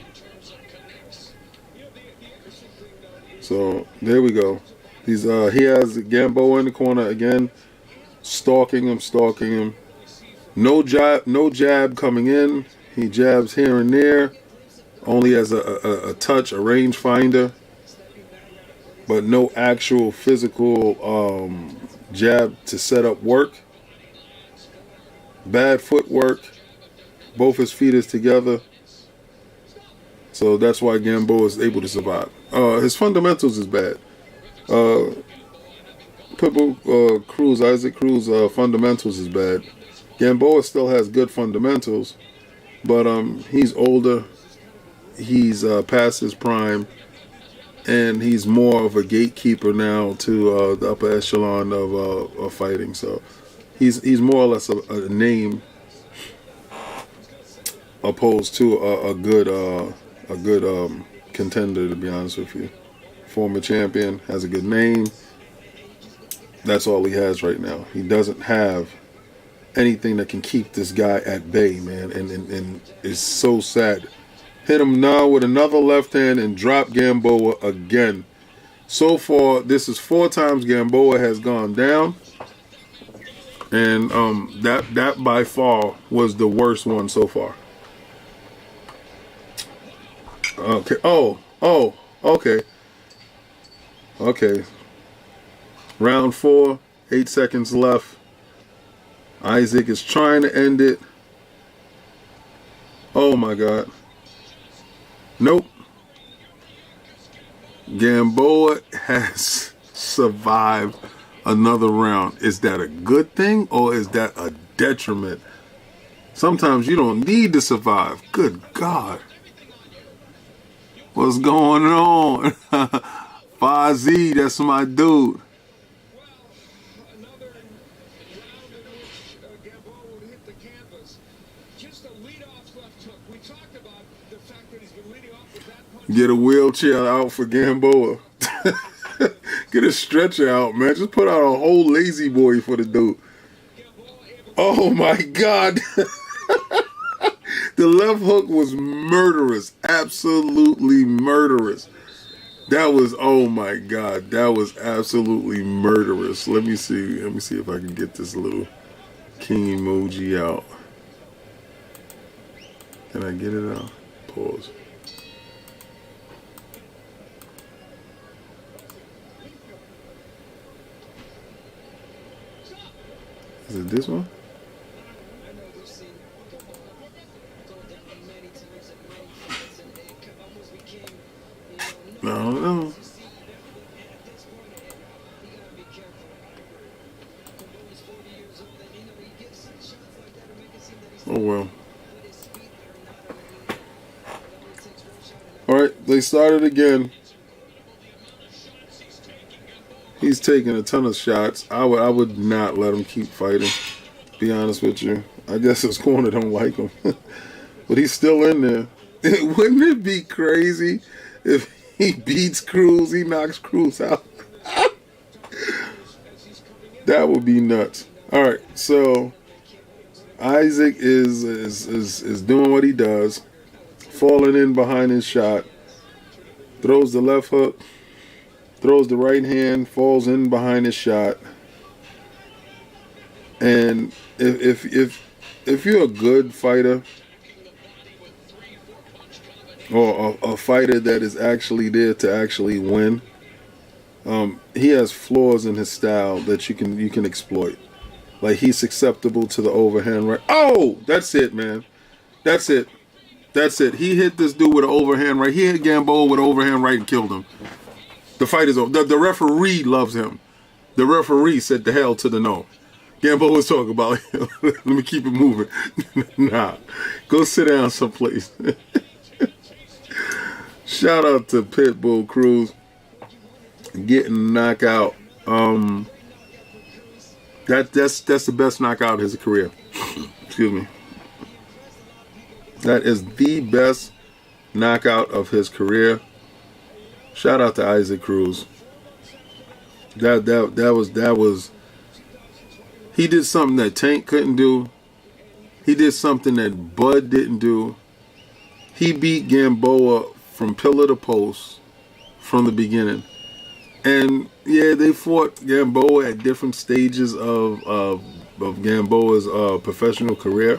So there we go. He has Gamboa in the corner again, stalking him. No jab coming in. He jabs here and there, only as a touch, a range finder. But no actual physical jab to set up work. Bad footwork. Both his feet is together. So that's why Gamboa is able to survive. His fundamentals is bad. Isaac Cruz fundamentals is bad. Gamboa still has good fundamentals, but he's older. He's past his prime. And he's more of a gatekeeper now to the upper echelon of fighting. So he's more or less a name, opposed to a good contender. To be honest with you, former champion, has a good name. That's all he has right now. He doesn't have anything that can keep this guy at bay, man. And it's so sad. Hit him now with another left hand and drop Gamboa again. So far, this is 4 times Gamboa has gone down. And that by far was the worst one so far. Okay. Oh, okay. Okay. Round 4, 8 seconds left. Isaac is trying to end it. Oh my God. Nope. Gamboa has survived another round. Is that a good thing or is that a detriment? Sometimes you don't need to survive. Good God. What's going on? Fozzie, that's my dude. Get a wheelchair out for Gamboa. Get a stretcher out, man. Just put out a whole lazy boy for the dude. Oh my God. The left hook was murderous. Absolutely murderous. That was, oh my God. That was absolutely murderous. Let me see. Let me see if I can get this little king emoji out. Can I get it out? Pause. Is it this one? I don't know. Oh well. Alright, they started again. He's taking a ton of shots. I would not let him keep fighting. Be honest with you. I guess his corner don't like him. But he's still in there. Wouldn't it be crazy if he beats Cruz, he knocks Cruz out? That would be nuts. Alright, so Isaac is doing what he does. Falling in behind his shot. Throws the left hook. Throws the right hand, falls in behind his shot. And if you're a good fighter, or a fighter that is actually there to actually win, he has flaws in his style that you can exploit. Like, he's susceptible to the overhand right. Oh, that's it, man. That's it. That's it. He hit this dude with an overhand right. He hit Gamboa with an overhand right and killed him. The fight is over. The referee loves him. The referee said the hell to the no. Gamboa was talking about, let me keep it moving. Nah. Go sit down someplace. Shout out to Pitbull Cruz getting knocked out. That's the best knockout of his career. Excuse me. That is the best knockout of his career. Shout out to Isaac Cruz. That was he did something that Tank couldn't do. He did something that Bud didn't do. He beat Gamboa from pillar to post from the beginning. And yeah, they fought Gamboa at different stages of Gamboa's professional career.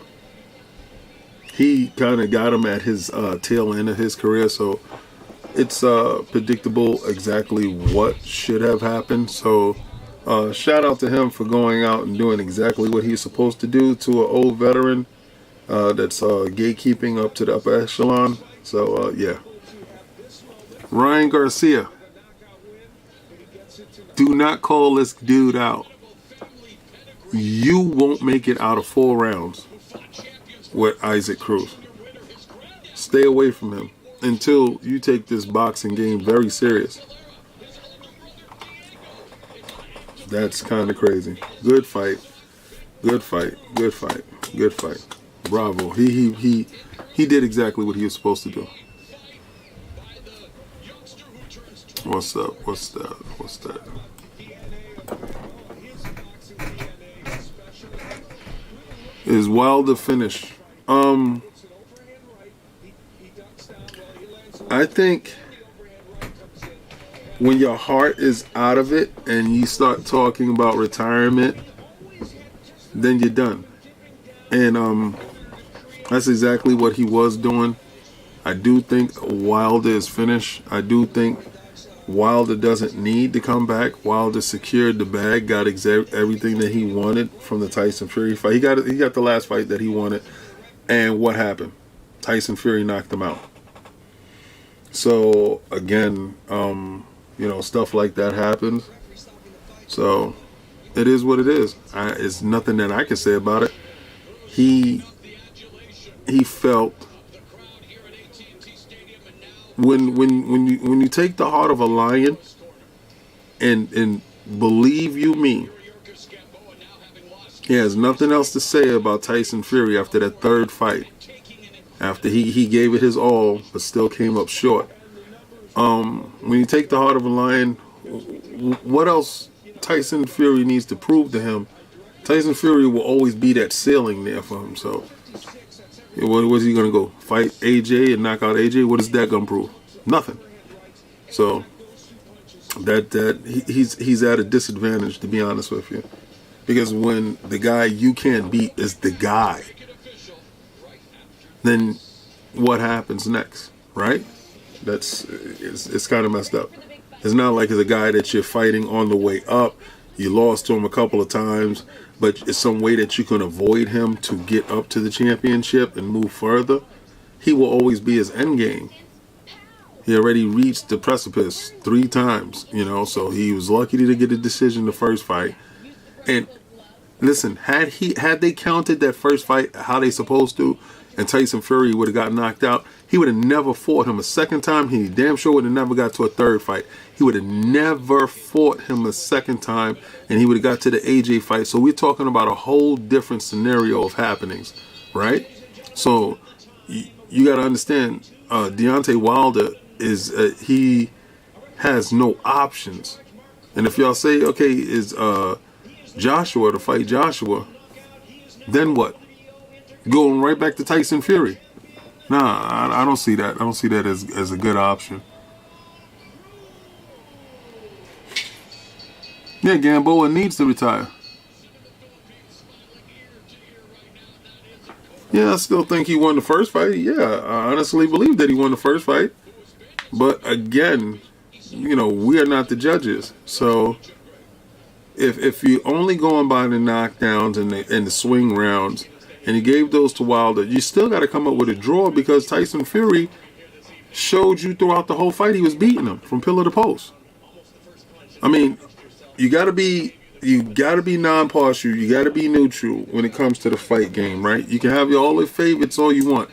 He kind of got him at his tail end of his career, so it's predictable exactly what should have happened. So shout out to him for going out and doing exactly what he's supposed to do to an old veteran that's gatekeeping up to the upper echelon. So yeah. Ryan Garcia, do not call this dude out. You won't make it out of 4 rounds with Isaac Cruz. Stay away from him until you take this boxing game very serious. That's kind of crazy. Good fight. Good fight. Good fight. Good fight. Bravo. He did exactly what he was supposed to do. What's up? What's that? What's that? Is Wilder finished? I think when your heart is out of it and you start talking about retirement, then you're done. And that's exactly what he was doing. I do think Wilder is finished. I do think Wilder doesn't need to come back. Wilder secured the bag, got everything that he wanted from the Tyson Fury fight. He got the last fight that he wanted, and what happened? Tyson Fury knocked him out. So again, stuff like that happens. So it is what it is. It's nothing that I can say about it. He felt when you take the heart of a lion and believe you me, he has nothing else to say about Tyson Fury after that third fight. After he gave it his all, but still came up short. When you take the heart of a lion, what else Tyson Fury needs to prove to him? Tyson Fury will always be that ceiling there for him. So, what's he gonna go fight AJ and knock out AJ? What is that gonna prove? Nothing. So he's at a disadvantage, to be honest with you, because when the guy you can't beat is the guy, then what happens next, right? It's kind of messed up. It's not like it's a guy that you're fighting on the way up. You lost to him a couple of times, but it's some way that you can avoid him to get up to the championship and move further. He will always be his end game. He already reached the precipice 3 times, so he was lucky to get a decision the first fight. And listen, had they counted that first fight how they supposed to, and Tyson Fury would have got knocked out, he would have never fought him a second time. He damn sure would have never got to a third fight. He would have never fought him a second time, and he would have got to the AJ fight. So we're talking about a whole different scenario of happenings, right? So you got to understand, Deontay Wilder he has no options. And if y'all say, okay, is Joshua to fight Joshua, then what? Going right back to Tyson Fury? Nah, I don't see that. I don't see that as a good option. Yeah, Gamboa needs to retire. Yeah, I still think he won the first fight. Yeah, I honestly believe that he won the first fight. But again, we are not the judges. So if you're only going by the knockdowns and the swing rounds, and he gave those to Wilder, you still got to come up with a draw, because Tyson Fury showed you throughout the whole fight he was beating him from pillar to post. I mean, you got to be non-partial, you got to be neutral when it comes to the fight game, right? You can have all the favorites all you want,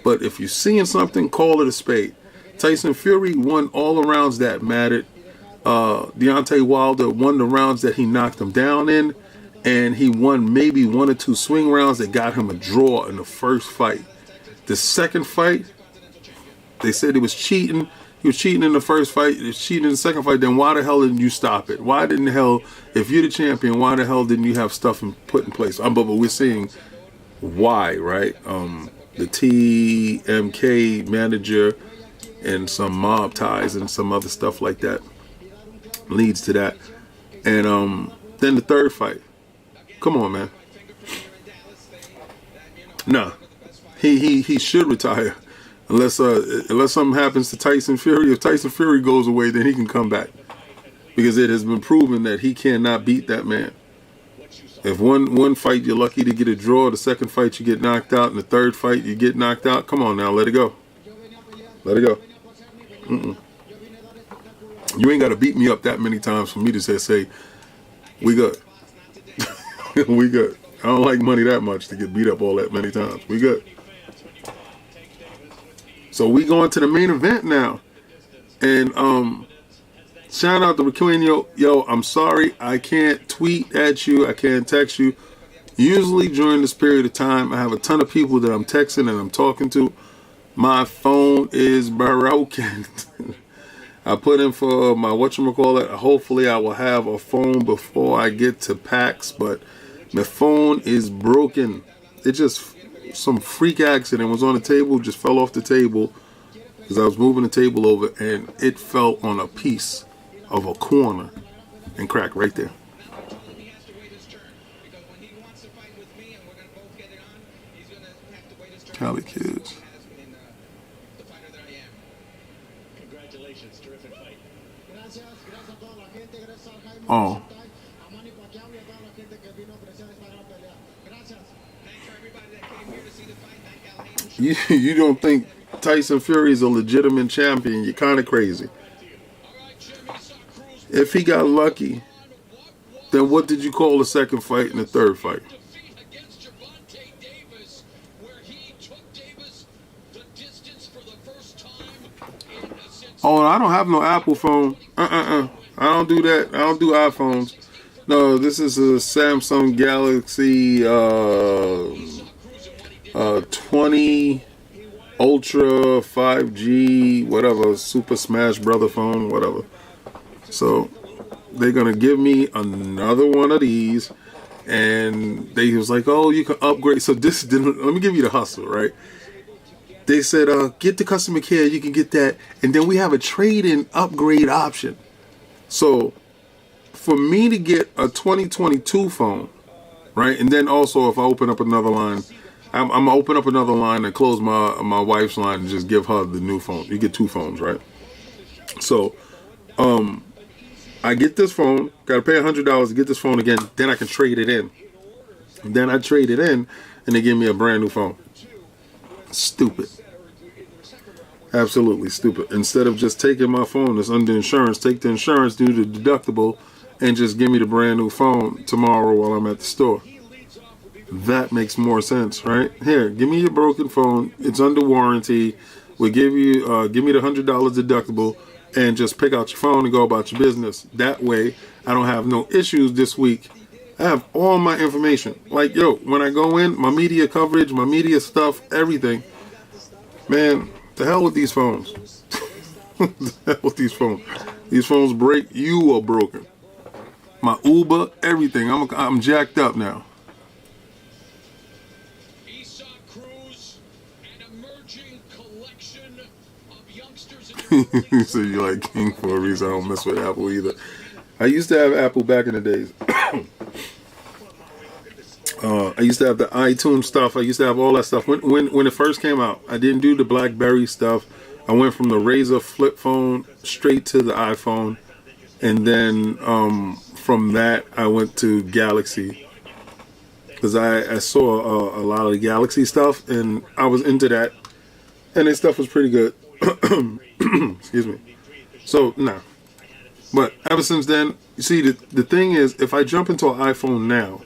but if you're seeing something, call it a spade. Tyson Fury won all the rounds that mattered. Deontay Wilder won the rounds that he knocked him down in, and he won maybe 1 or 2 swing rounds that got him a draw in the first fight. The second fight, they said he was cheating. He was cheating in the first fight. He was cheating in the second fight. Then why the hell didn't you stop it? Why didn't the hell, if you're the champion, why the hell didn't you have stuff put in place? But we're seeing why, right? The TMK manager and some mob ties and some other stuff like that leads to that. And then the third fight. Come on, man. Nah, he should retire unless something happens to Tyson Fury. If Tyson Fury goes away, then he can come back, because it has been proven that he cannot beat that man. If one fight you're lucky to get a draw, the second fight you get knocked out, and the third fight you get knocked out, come on now, let it go. Let it go. You ain't got to beat me up that many times for me to say we good. We good. I don't like money that much to get beat up all that many times. We good. So we going to the main event now. And shout out to Raquel. Yo, I'm sorry I can't tweet at you. I can't text you. Usually during this period of time, I have a ton of people that I'm texting and I'm talking to. My phone is broken. I put in for my whatchamacallit. Hopefully I will have a phone before I get to PAX, but my phone is broken. It just, some freak accident was on the table, just fell off the table because I was moving the table over, and it fell on a piece of a corner and cracked right there. Cali kids. Congratulations, terrific fight. Oh. You don't think Tyson Fury is a legitimate champion? You're kind of crazy. If he got lucky, then what did you call the second fight and the third fight? Oh, I don't have no Apple phone. I don't do that. I don't do iPhones. No, this is a Samsung Galaxy 20 Ultra 5G, whatever, Super Smash Brother phone, whatever. So they're gonna give me another one of these, and they was like, "Oh, you can upgrade." So this didn't. Let me give you the hustle, right? They said, "Get the customer care. You can get that, and then we have a trade-in upgrade option." So for me to get a 2022 phone, right, and then also if I open up another line, I'm gonna open up another line and close my wife's line and just give her the new phone. You get two phones, right? So, I get this phone, gotta pay $100 to get this phone again, then I can trade it in. And then I trade it in, and they give me a brand new phone. Stupid. Absolutely stupid. Instead of just taking my phone that's under insurance, take the insurance, do the deductible, and just give me the brand new phone tomorrow while I'm at the store. That makes more sense, right? Here, give me your broken phone. It's under warranty. We'll give you, give me the $100 deductible, and just pick out your phone and go about your business. That way, I don't have no issues this week. I have all my information. Like, yo, when I go in, my media coverage, my media stuff, everything. Man, the hell with these phones. The hell with these phones. These phones break, you are broken. My Uber, everything. I'm jacked up now. So you like King for a reason. I don't mess with Apple either. I used to have Apple back in the days. I used to have the iTunes stuff. I used to have all that stuff. When it first came out, I didn't do the BlackBerry stuff. I went from the Razr flip phone straight to the iPhone. And then from that, I went to Galaxy. Because I saw a lot of the Galaxy stuff, and I was into that. And this stuff was pretty good. Excuse me. So, nah. But ever since then, you see, the thing is, if I jump into an iPhone now,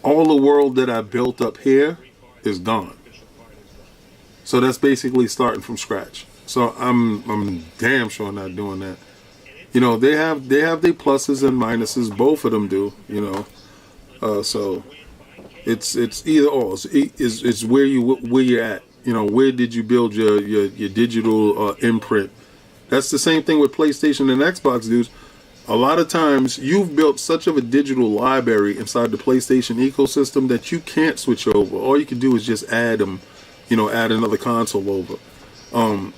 all the world that I built up here is gone. So that's basically starting from scratch. So I'm damn sure not doing that. You know, they have their pluses and minuses. Both of them do. You know, so it's either or. It's where you're at. You know, where did you build your digital imprint? That's the same thing with PlayStation and Xbox dudes. A lot of times you've built such of a digital library inside the PlayStation ecosystem that you can't switch over. All you can do is just add them, you know, add another console over.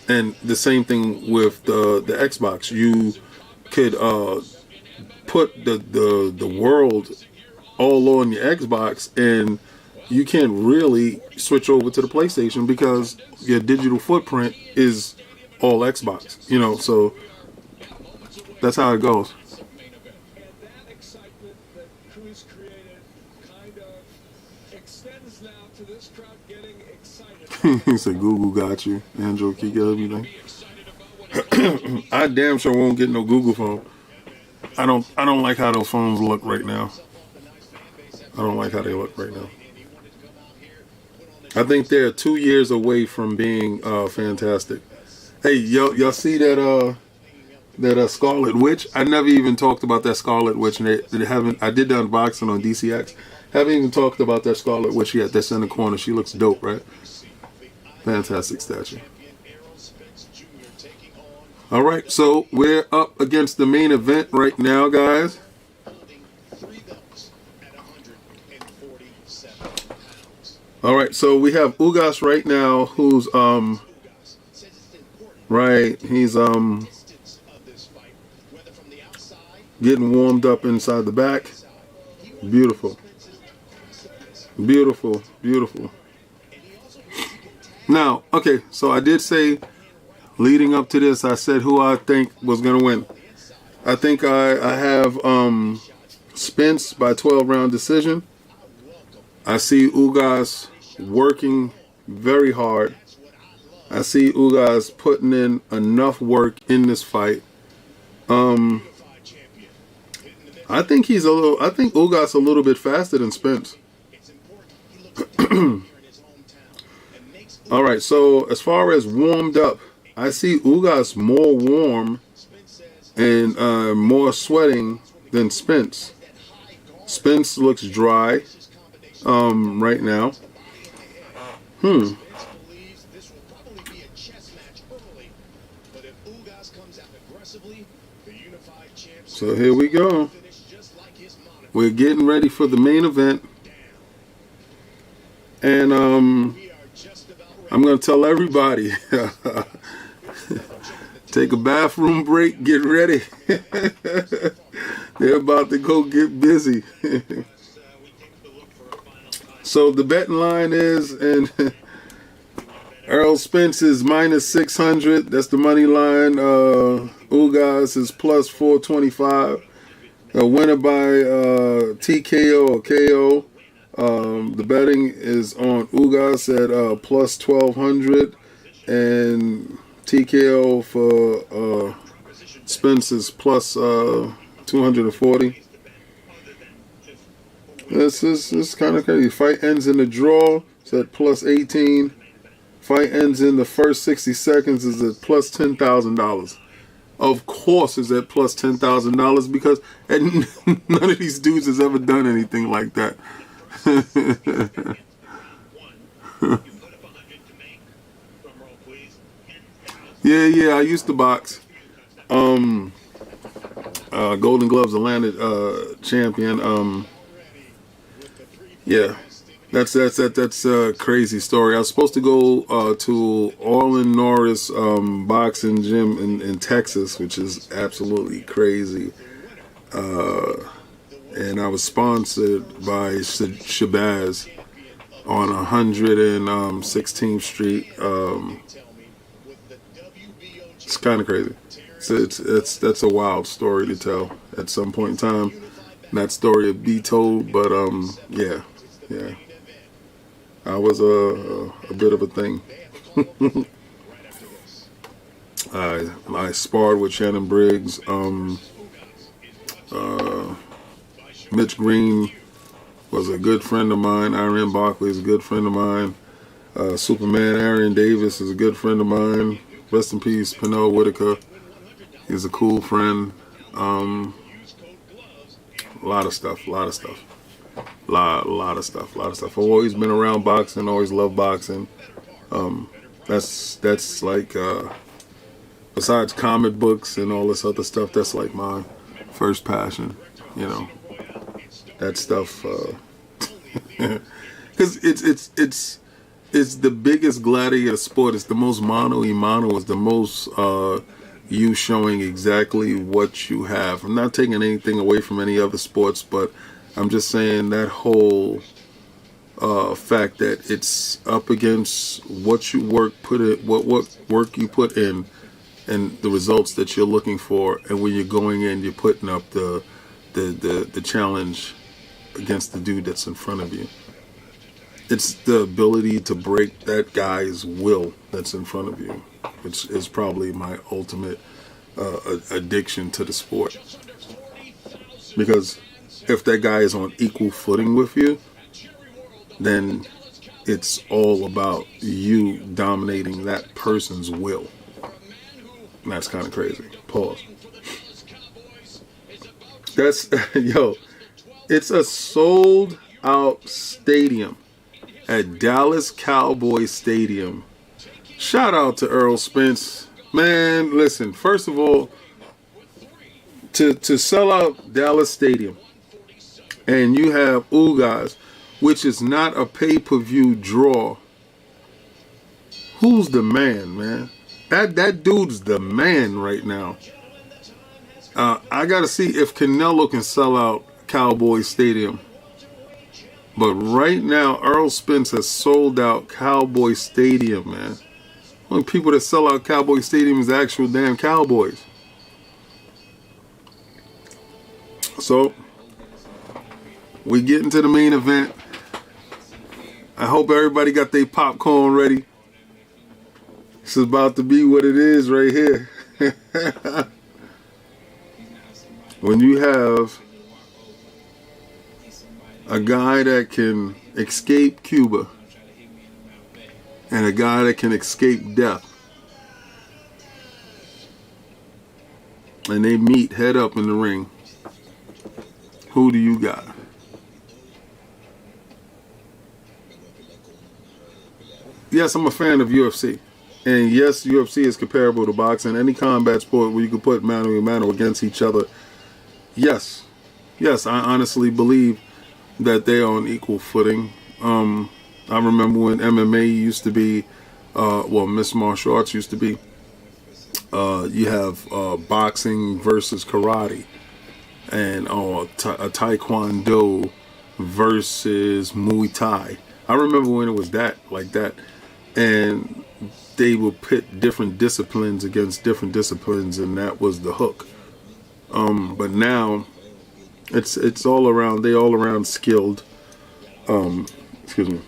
And the same thing with the Xbox. You could put the world all on your Xbox, and you can't really switch over to the PlayStation because your digital footprint is all Xbox, you know, so that's how it goes. He said Google got you. Android can get everything. I damn sure won't get no Google phone. I don't like how those phones look right now. I don't like how they look right now. I think they're 2 years away from being fantastic. Hey, y'all see that Scarlet Witch? I never even talked about that Scarlet Witch, and they haven't. I did the unboxing on DCX. Haven't even talked about that Scarlet Witch yet. That's in the corner. She looks dope, right? Fantastic statue. All right, so we're up against the main event right now, guys. All right, so we have Ugas right now, who's he's getting warmed up inside the back. Beautiful. Beautiful, beautiful. Now, okay, so I did say leading up to this, I said who I think was going to win. I think I have Spence by 12-round decision. I see Ugas working very hard. I see Ugas putting in enough work in this fight. I think Ugas a little bit faster than Spence. All right, so as far as warmed up, I see Ugas more warm and more sweating than Spence. Spence looks dry right now. So here we go. We're getting ready for the main event. And I'm going to tell everybody, take a bathroom break, get ready. They're about to go get busy. So the betting line is, and Errol Spence is minus 600. That's the money line. Ugas is plus 425. A winner by TKO or KO. The betting is on Ugas at plus 1200, and TKO for Spence is plus 240. This is kind of crazy. Fight ends in a draw. It's at plus 18. Fight ends in the first 60 seconds is at plus $10,000. Of course, is at plus $10,000 because none of these dudes has ever done anything like that. Yeah, I used to box. Golden Gloves Atlanta champion. Yeah, that's a crazy story. I was supposed to go to Orlin Norris boxing gym in Texas, which is absolutely crazy. And I was sponsored by Shabazz on 116th Street. It's kind of crazy. That's a wild story to tell at some point in time. That story would be told, but yeah. I was a bit of a thing. I sparred with Shannon Briggs. Mitch Green was a good friend of mine. Iron Barkley is a good friend of mine. Superman Aaron Davis is a good friend of mine. Rest in peace, Pernell Whitaker. He's a cool friend. A lot of stuff. I've always been around boxing, always loved boxing. That's like, besides comic books and all this other stuff, that's like my first passion, you know. That stuff, because it's the biggest gladiator sport. It's the most mano a mano. It's the most you showing exactly what you have. I'm not taking anything away from any other sports, but I'm just saying that whole fact that it's up against what you what work you put in, and the results that you're looking for, and when you're going in, you're putting up the challenge against the dude that's in front of you. It's the ability to break that guy's will that's in front of you, which is probably my ultimate addiction to the sport. Because if that guy is on equal footing with you, then it's all about you dominating that person's will. And that's kind of crazy. Pause. That's, yo, it's a sold out stadium at Dallas Cowboys Stadium. Shout out to Errol Spence. Man, listen, first of all, to sell out Dallas Stadium, and you have Ugas, which is not a pay-per-view draw. Who's the man? That dude's the man right now. I gotta see if Canelo can sell out Cowboy Stadium. But right now, Errol Spence has sold out Cowboy Stadium, man. Only people that sell out Cowboy Stadium is actual damn Cowboys. So we get into the main event. I hope everybody got their popcorn ready. This is about to be what it is right here. When you have a guy that can escape Cuba and a guy that can escape death, and they meet head up in the ring, who do you got? Yes, I'm a fan of UFC. And yes, UFC is comparable to boxing. Any combat sport where you can put mano a mano against each other. Yes. Yes, I honestly believe that they are on equal footing. I remember when MMA used to be, mixed martial arts used to be, you have boxing versus karate, and a taekwondo versus Muay Thai. I remember when it was like that, and they would pit different disciplines against different disciplines, and that was the hook. But now it's all around. They all around skilled. Excuse me,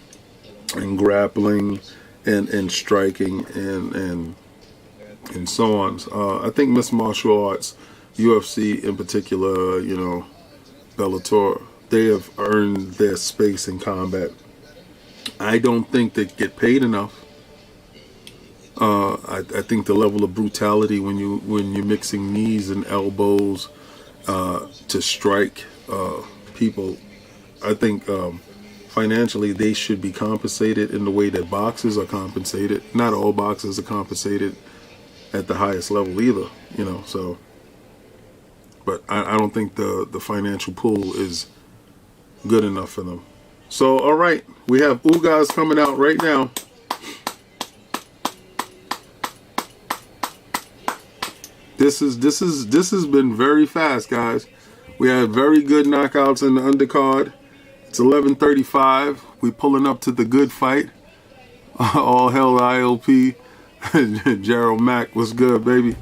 and grappling, and striking, and so on. I think mixed martial arts, UFC in particular, Bellator, they have earned their space in combat. I don't think they get paid enough. I think the level of brutality when you're mixing knees and elbows to strike people, I think financially they should be compensated in the way that boxers are compensated. Not all boxers are compensated at the highest level either, so. But I don't think the financial pool is good enough for them. So, all right, we have Ugas coming out right now. This has been very fast, guys. We had very good knockouts in the undercard. It's 11:35. We pulling up to the good fight. All hell IOP. Gerald Mack, what's good, baby?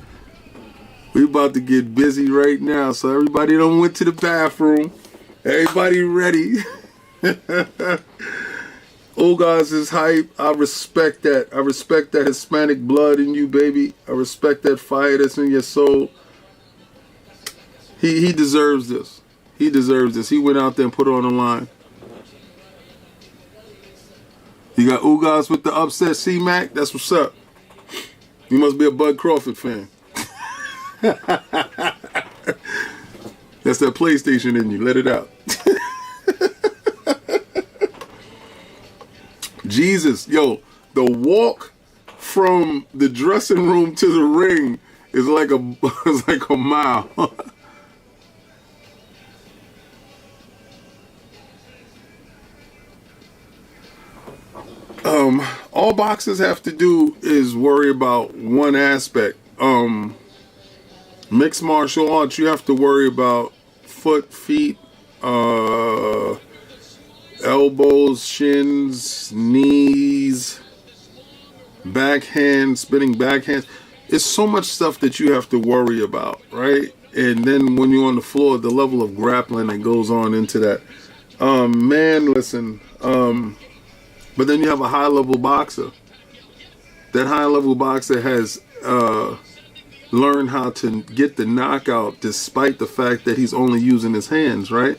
We about to get busy right now, so everybody done went to the bathroom. Everybody ready. Ugas is hype. I respect that. I respect that Hispanic blood in you, baby. I respect that fire that's in your soul. He deserves this. He deserves this. He went out there and put it on the line. You got Ugas with the upset C-Mac. That's what's up. You must be a Bud Crawford fan. That's that PlayStation in you. Let it out. Jesus, yo, the walk from the dressing room to the ring is like a mile. All boxers have to do is worry about one aspect. Mixed martial arts, you have to worry about foot, feet, elbows, shins, knees, backhand, spinning backhands. It's so much stuff that you have to worry about, right? And then when you're on the floor, the level of grappling that goes on into that. Man, listen. But then you have a high-level boxer. That high-level boxer has learned how to get the knockout despite the fact that he's only using his hands, right?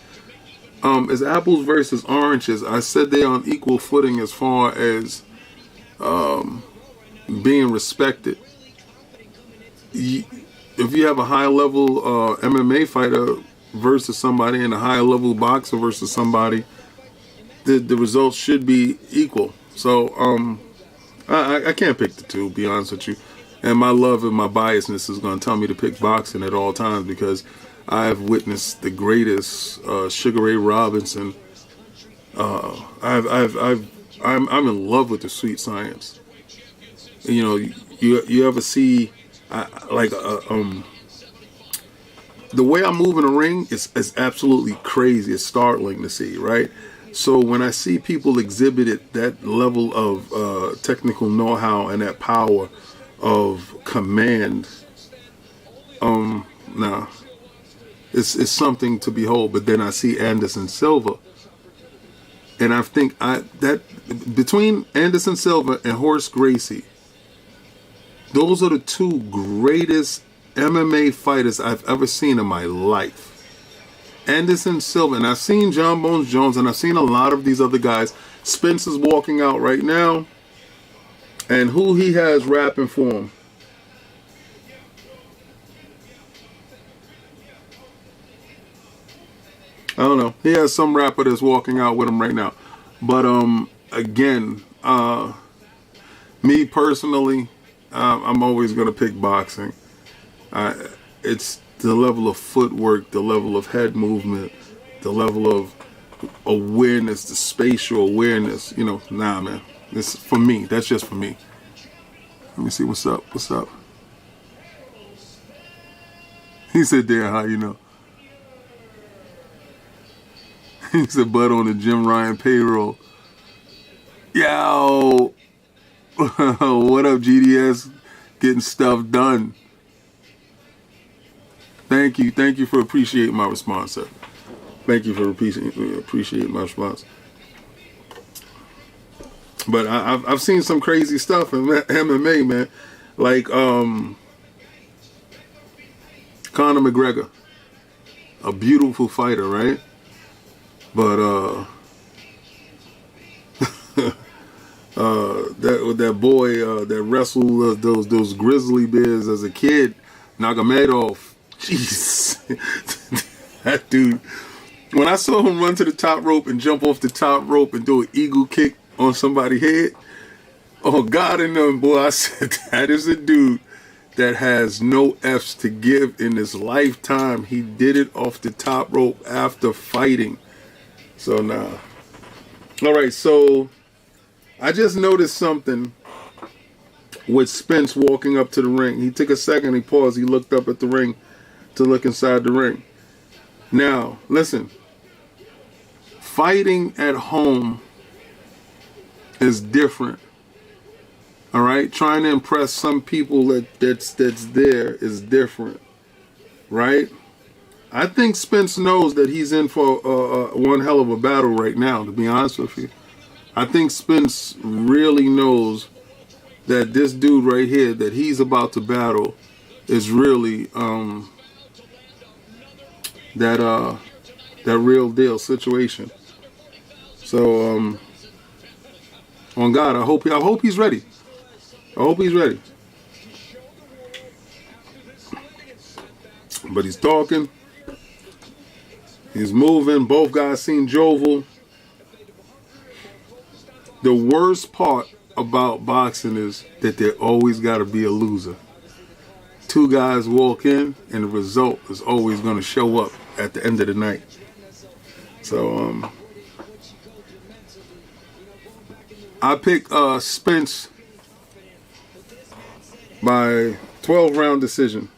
It's apples versus oranges. I said they're on equal footing as far as being respected. If you have a high-level MMA fighter versus somebody and a high-level boxer versus somebody, the results should be equal. So I can't pick the two, to be honest with you. And my love and my biasness is going to tell me to pick boxing at all times because I have witnessed the greatest Sugar Ray Robinson. I'm in love with the sweet science. You ever see the way I move in a ring is absolutely crazy. It's startling to see, right? So when I see people exhibit that level of technical know-how and that power of command, it's something to behold. But then I see Anderson Silva, and I think that between Anderson Silva and Horace Gracie, those are the two greatest MMA fighters I've ever seen in my life. Anderson Silva, and I've seen John Bones Jones, and I've seen a lot of these other guys. Spence is walking out right now, and who he has rapping for him? I don't know. He has some rapper that's walking out with him right now. But again, me personally, I'm always gonna pick boxing. It's the level of footwork, the level of head movement, the level of awareness, the spatial awareness. You know, nah, man. This for me. That's just for me. Let me see what's up. What's up? He said, "Damn, how you know?" He said, "Bud on the Jim Ryan payroll." Yo, what up, GDS? Getting stuff done. Thank you for appreciating my response, sir. Thank you for appreciating my response. But I've seen some crazy stuff in MMA, man. Like Conor McGregor, a beautiful fighter, right? But that boy that wrestled those grizzly bears as a kid, Nurmagomedov. Jeez, that dude. When I saw him run to the top rope and jump off the top rope and do an eagle kick on somebody's head, oh God in them, boy, I said that is a dude that has no F's to give in his lifetime. He did it off the top rope after fighting. So nah. All right, so I just noticed something with Spence walking up to the ring. He took a second, he paused, he looked up at the ring to look inside the ring. Now, listen. Fighting at home is different. All right? Trying to impress some people that's there is different. Right? I think Spence knows that he's in for one hell of a battle right now, to be honest with you. I think Spence really knows that this dude right here that he's about to battle is really that real deal situation. So on God, I hope he's ready. I hope he's ready. But he's talking. He's moving. Both guys seem jovial. The worst part about boxing is that there always got to be a loser. Two guys walk in, and the result is always going to show up at the end of the night. So, I pick Spence by 12-round decision.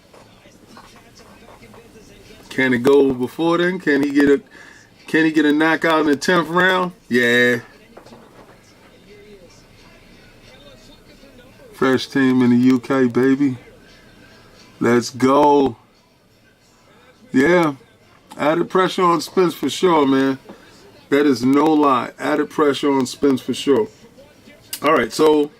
Can it go before then? Can he get a knockout in the 10th round? Yeah. First team in the UK, baby. Let's go. Yeah. Added pressure on Spence for sure, man. That is no lie. Added pressure on Spence for sure. All right, so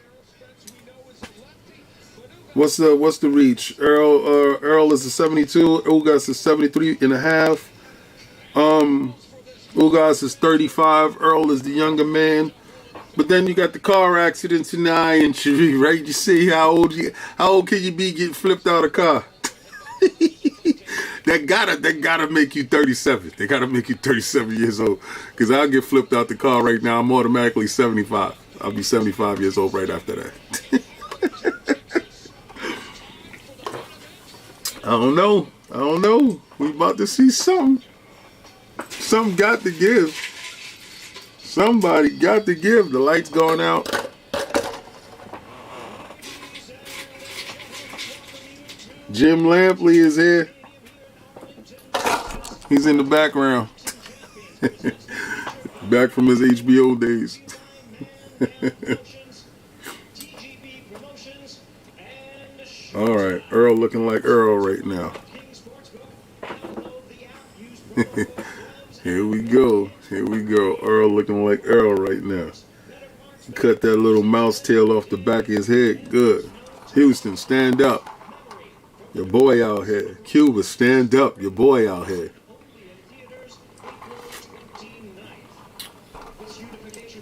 what's the reach? Earl is a 72. Ugas is 73.5. Ugas is 35. Earl is the younger man. But then you got the car accident tonight and Cherie, right? You see how old can you be getting flipped out of a car? That gotta make you 37. They gotta make you 37 years old. Because I'll get flipped out the car right now. I'm automatically 75. I'll be 75 years old right after that. I don't know. We about to see something. Something got to give. Somebody got to give. The light's going out. Jim Lampley is here. He's in the background. Back from his HBO days. All right, Earl looking like Earl right now. Here we go. Here we go. Earl looking like Earl right now. He cut that little mouse tail off the back of his head. Good. Houston, stand up. Your boy out here. Cuba, stand up. Your boy out here.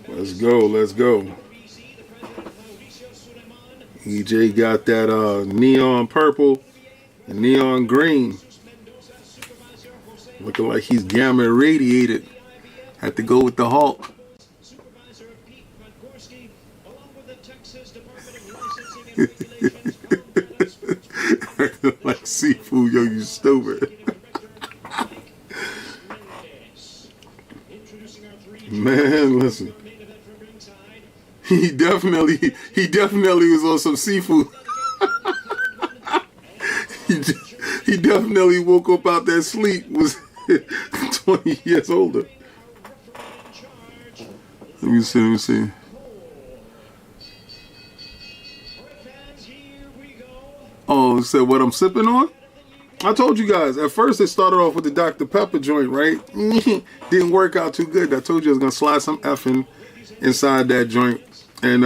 Let's go. Let's go. EJ got that neon purple and neon green. Looking like he's gamma irradiated. Had to go with the Hulk. Like seafood, yo, you stupid. Man, listen. He definitely was on some seafood. he definitely woke up out that sleep, was 20 years older. Let me see. Oh, so what I'm sipping on? I told you guys, at first it started off with the Dr. Pepper joint, right? Didn't work out too good. I told you I was going to slide some effing inside that joint. And,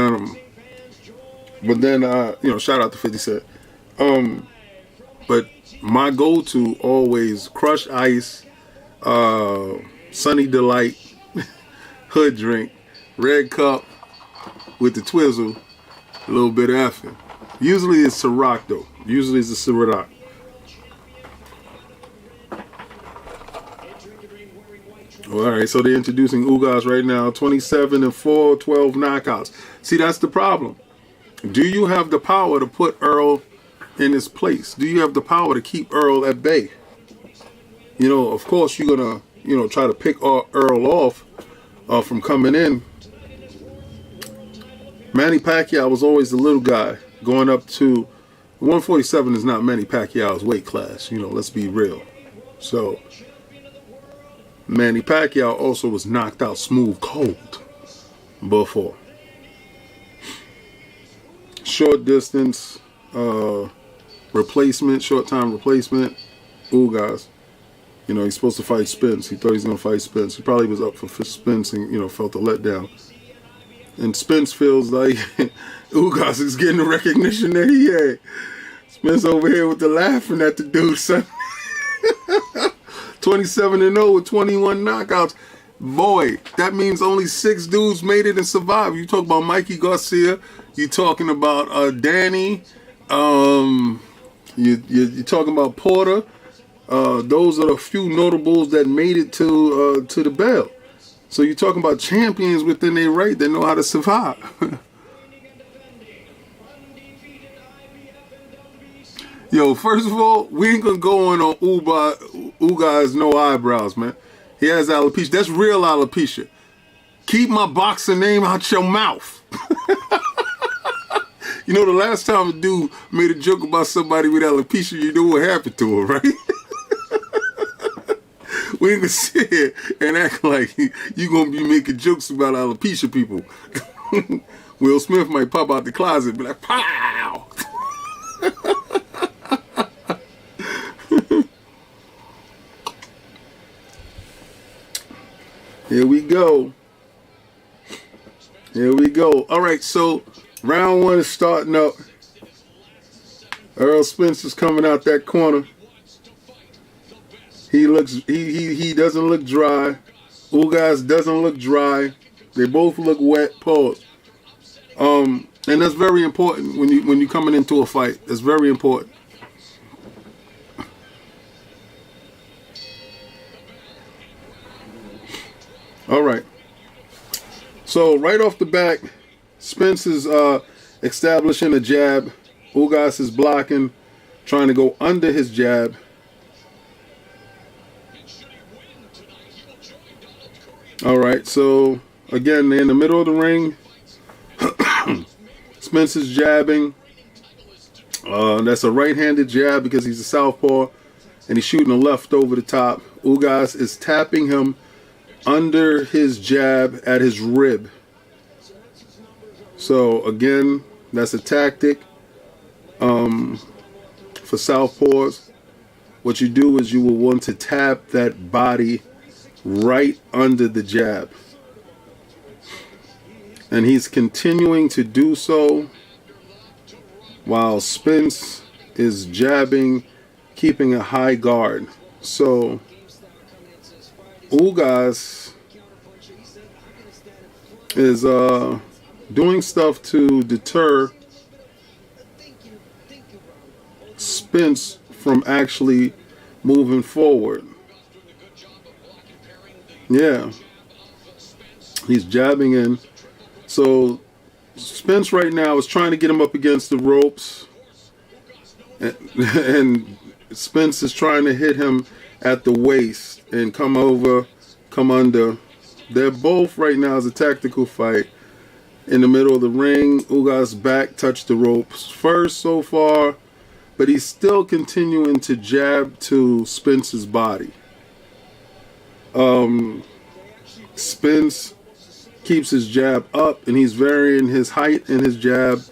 but then, shout out to 50 Cent. But my go-to always crushed ice, Sunny Delight, hood drink, red cup with the twizzle, a little bit of effing. Usually it's Ciroc though. Usually it's a Ciroc. All right, so they're introducing Ugas right now. 27-4, 12 knockouts. See, that's the problem. Do you have the power to put Earl in his place? Do you have the power to keep Earl at bay? You know, of course, you're going to, try to pick Earl off from coming in. Manny Pacquiao was always the little guy going up to 147 is not Manny Pacquiao's weight class. Let's be real. So Manny Pacquiao also was knocked out smooth cold before. Short distance replacement, short time replacement. Ugas. He's supposed to fight Spence. He thought he was going to fight Spence. He probably was up for Spence and, felt a letdown. And Spence feels like Ugas is getting the recognition that he had. Spence over here with the laughing at the dude, son. 27-0 with 21 knockouts. Boy, that means only 6 dudes made it and survived. You talk about Mikey Garcia. You talking about Danny. You're talking about Porter. Those are the few notables that made it to the bell. So you're talking about champions within their right that know how to survive. Yo, first of all, we ain't gonna go on Ugas no eyebrows, man. He has alopecia. That's real alopecia. Keep my boxer name out your mouth. The last time a dude made a joke about somebody with alopecia, you know what happened to him, right? We ain't gonna sit here and act like you gonna be making jokes about alopecia people. Will Smith might pop out the closet and be like, pow! Here we go. All right, so round 1 is starting up. Earl Spence is coming out that corner. He doesn't look dry. Ugas doesn't look dry. They both look wet. Pause. And that's very important when you coming into a fight. That's very important. All right. So right off the back, Spence is establishing a jab. Ugas is blocking, trying to go under his jab. All right, so again, they're in the middle of the ring. Spence is jabbing. That's a right-handed jab because he's a southpaw, and he's shooting a left over the top. Ugas is tapping him under his jab at his rib. So again, that's a tactic for southpaws. what you do is you will want to tap that body right under the jab. And he's continuing to do so while Spence is jabbing, keeping a high guard. So Ugas is doing stuff to deter Spence from actually moving forward. Yeah. He's jabbing in. So Spence right now is trying to get him up against the ropes. And Spence is trying to hit him at the waist and come over, come under. They're both right now is a tactical fight. In the middle of the ring, Ugas' back touched the ropes first so far, but he's still continuing to jab to Spence's body. Spence keeps his jab up, and he's varying his height and his jab.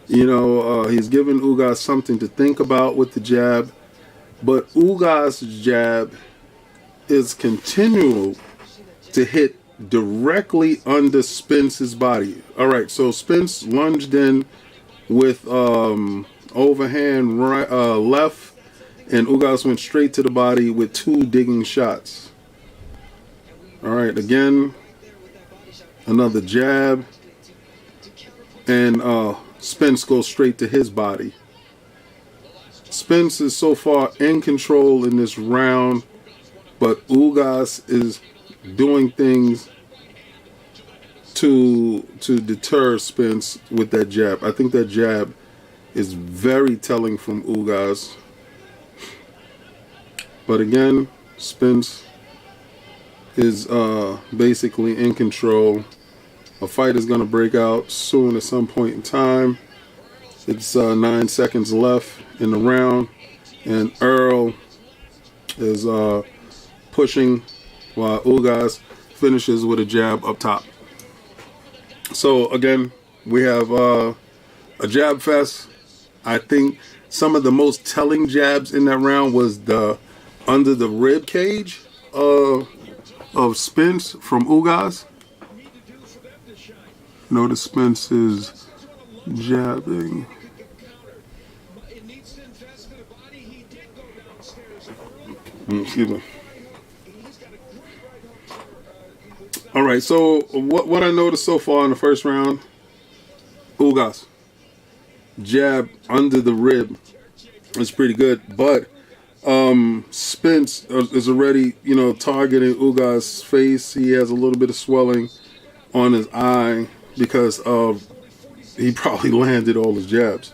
You know, he's giving Ugas something to think about with the jab, but Ugas' jab is continual to hit directly under Spence's body. All right, so Spence lunged in with overhand right, left, and Ugas went straight to the body with 2 digging shots. All right, again, another jab, and Spence goes straight to his body. Spence is so far in control in this round, but Ugas is doing things to deter Spence with that jab. I think that jab is very telling from Ugas. But again, Spence is basically in control. A fight is going to break out soon at some point in time. It's 9 seconds left in the round, and Earl is pushing while Ugas finishes with a jab up top. So again, we have a jab fest. I think some of the most telling jabs in that round was the under the rib cage of Spence from Ugas. Notice Spence is jabbing. Excuse me. All right, so what I noticed so far in the first round, Ugas jab under the rib is pretty good, but Spence is already, you know, targeting Ugas' face. He has a little bit of swelling on his eye because of he probably landed all his jabs.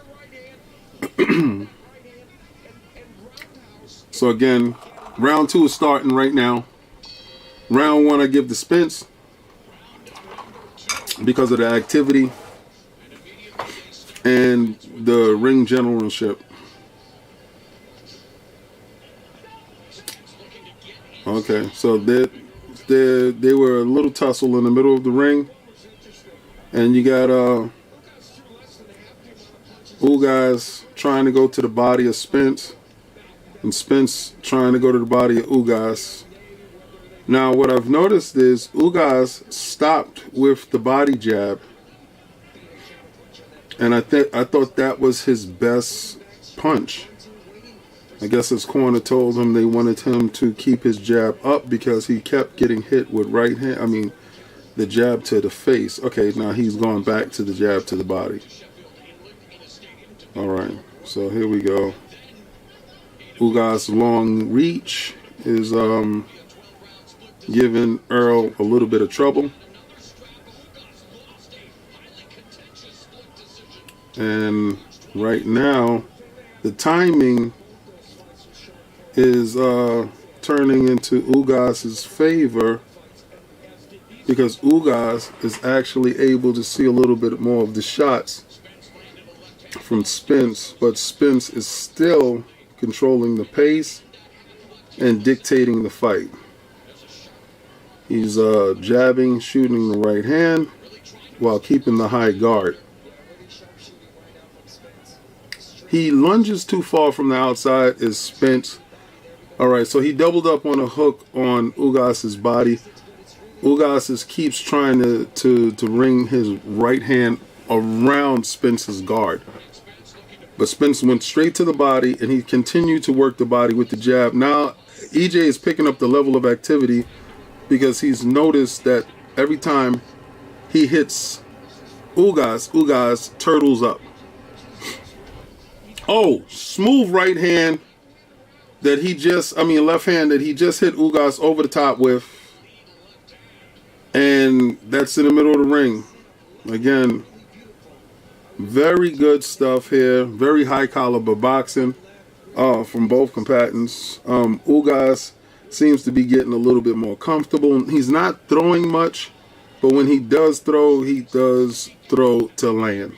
So again, round 2 is starting right now. Round 1 I give to Spence because of the activity and the ring generalship. Okay, so they were a little tussle in the middle of the ring, and you got Ugas trying to go to the body of Spence, and Spence trying to go to the body of Ugas. Now, what I've noticed is Ugas stopped with the body jab, and I thought that was his best punch. I guess his corner told him they wanted him to keep his jab up because he kept getting hit with right hand. I mean, the jab to the face. Okay, now he's going back to the jab to the body. All right, so here we go. Ugas' long reach is giving Earl a little bit of trouble. And right now, the timing is turning into Ugas' favor because Ugas is actually able to see a little bit more of the shots from Spence, but Spence is still controlling the pace and dictating the fight. He's jabbing, shooting the right hand while keeping the high guard. He lunges too far from the outside as Spence All right, so he doubled up on a hook on Ugas's body. Ugas keeps trying to ring his right hand around Spence's guard. But Spence went straight to the body, and he continued to work the body with the jab. Now, EJ is picking up the level of activity because he's noticed that every time he hits Ugas turtles up. Oh, smooth right hand that left hand that he just hit Ugas over the top with. And that's in the middle of the ring. Again, very good stuff here. Very high caliber boxing from both combatants. Ugas seems to be getting a little bit more comfortable. He's not throwing much, but when he does throw to land.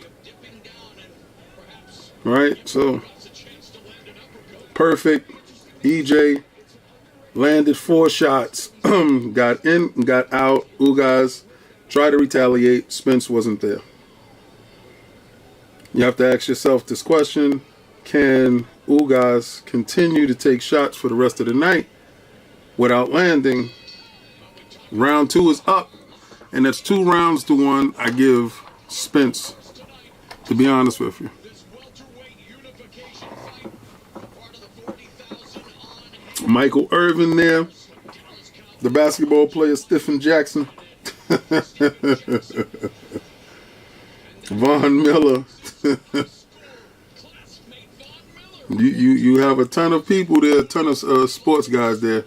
Right? So, perfect. EJ landed 4 shots. Got in, got out. Ugas tried to retaliate. Spence wasn't there. You have to ask yourself this question. Can Ugas continue to take shots for the rest of the night without landing? Round 2 is up. And that's 2 rounds to 1. I give Spence, to be honest with you. Michael Irvin there. The basketball player Stephen Jackson. Von Miller. you have a ton of people there, a ton of sports guys there.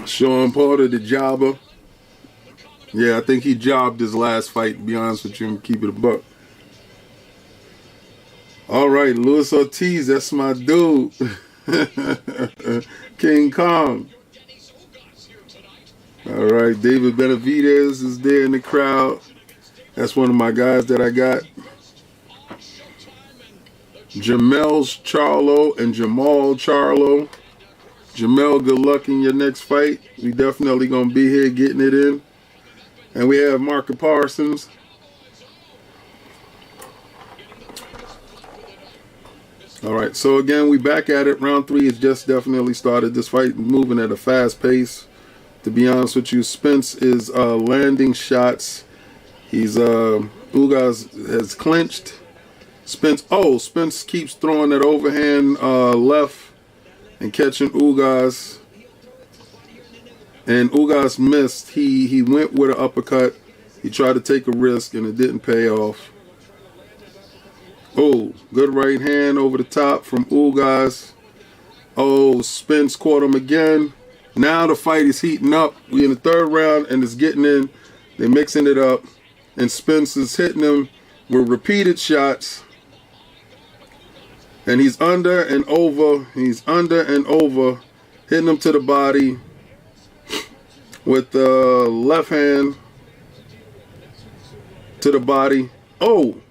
Sean Porter, the jobber. Yeah, I think he jobbed his last fight, to be honest with you, and keep it a buck. All right, Luis Ortiz, that's my dude. King Kong. All right, David Benavidez is there in the crowd. That's one of my guys that I got. Jamel Charlo and Jamal Charlo. Jamel, good luck in your next fight. We definitely going to be here getting it in. And we have Marka Parsons. All right, so again, we back at it. Round 3 has just definitely started. This fight moving at a fast pace. To be honest with you, Spence is landing shots. He's Ugas has clinched. Spence keeps throwing that overhand left and catching Ugas. And Ugas missed. He went with an uppercut. He tried to take a risk and it didn't pay off. Oh, good right hand over the top from Ugas. Oh, Spence caught him again. Now the fight is heating up. We're in the 3rd round and it's getting in. They're mixing it up. And Spence is hitting him with repeated shots. And he's under and over. He's under and over. Hitting him to the body with the left hand to the body. Oh!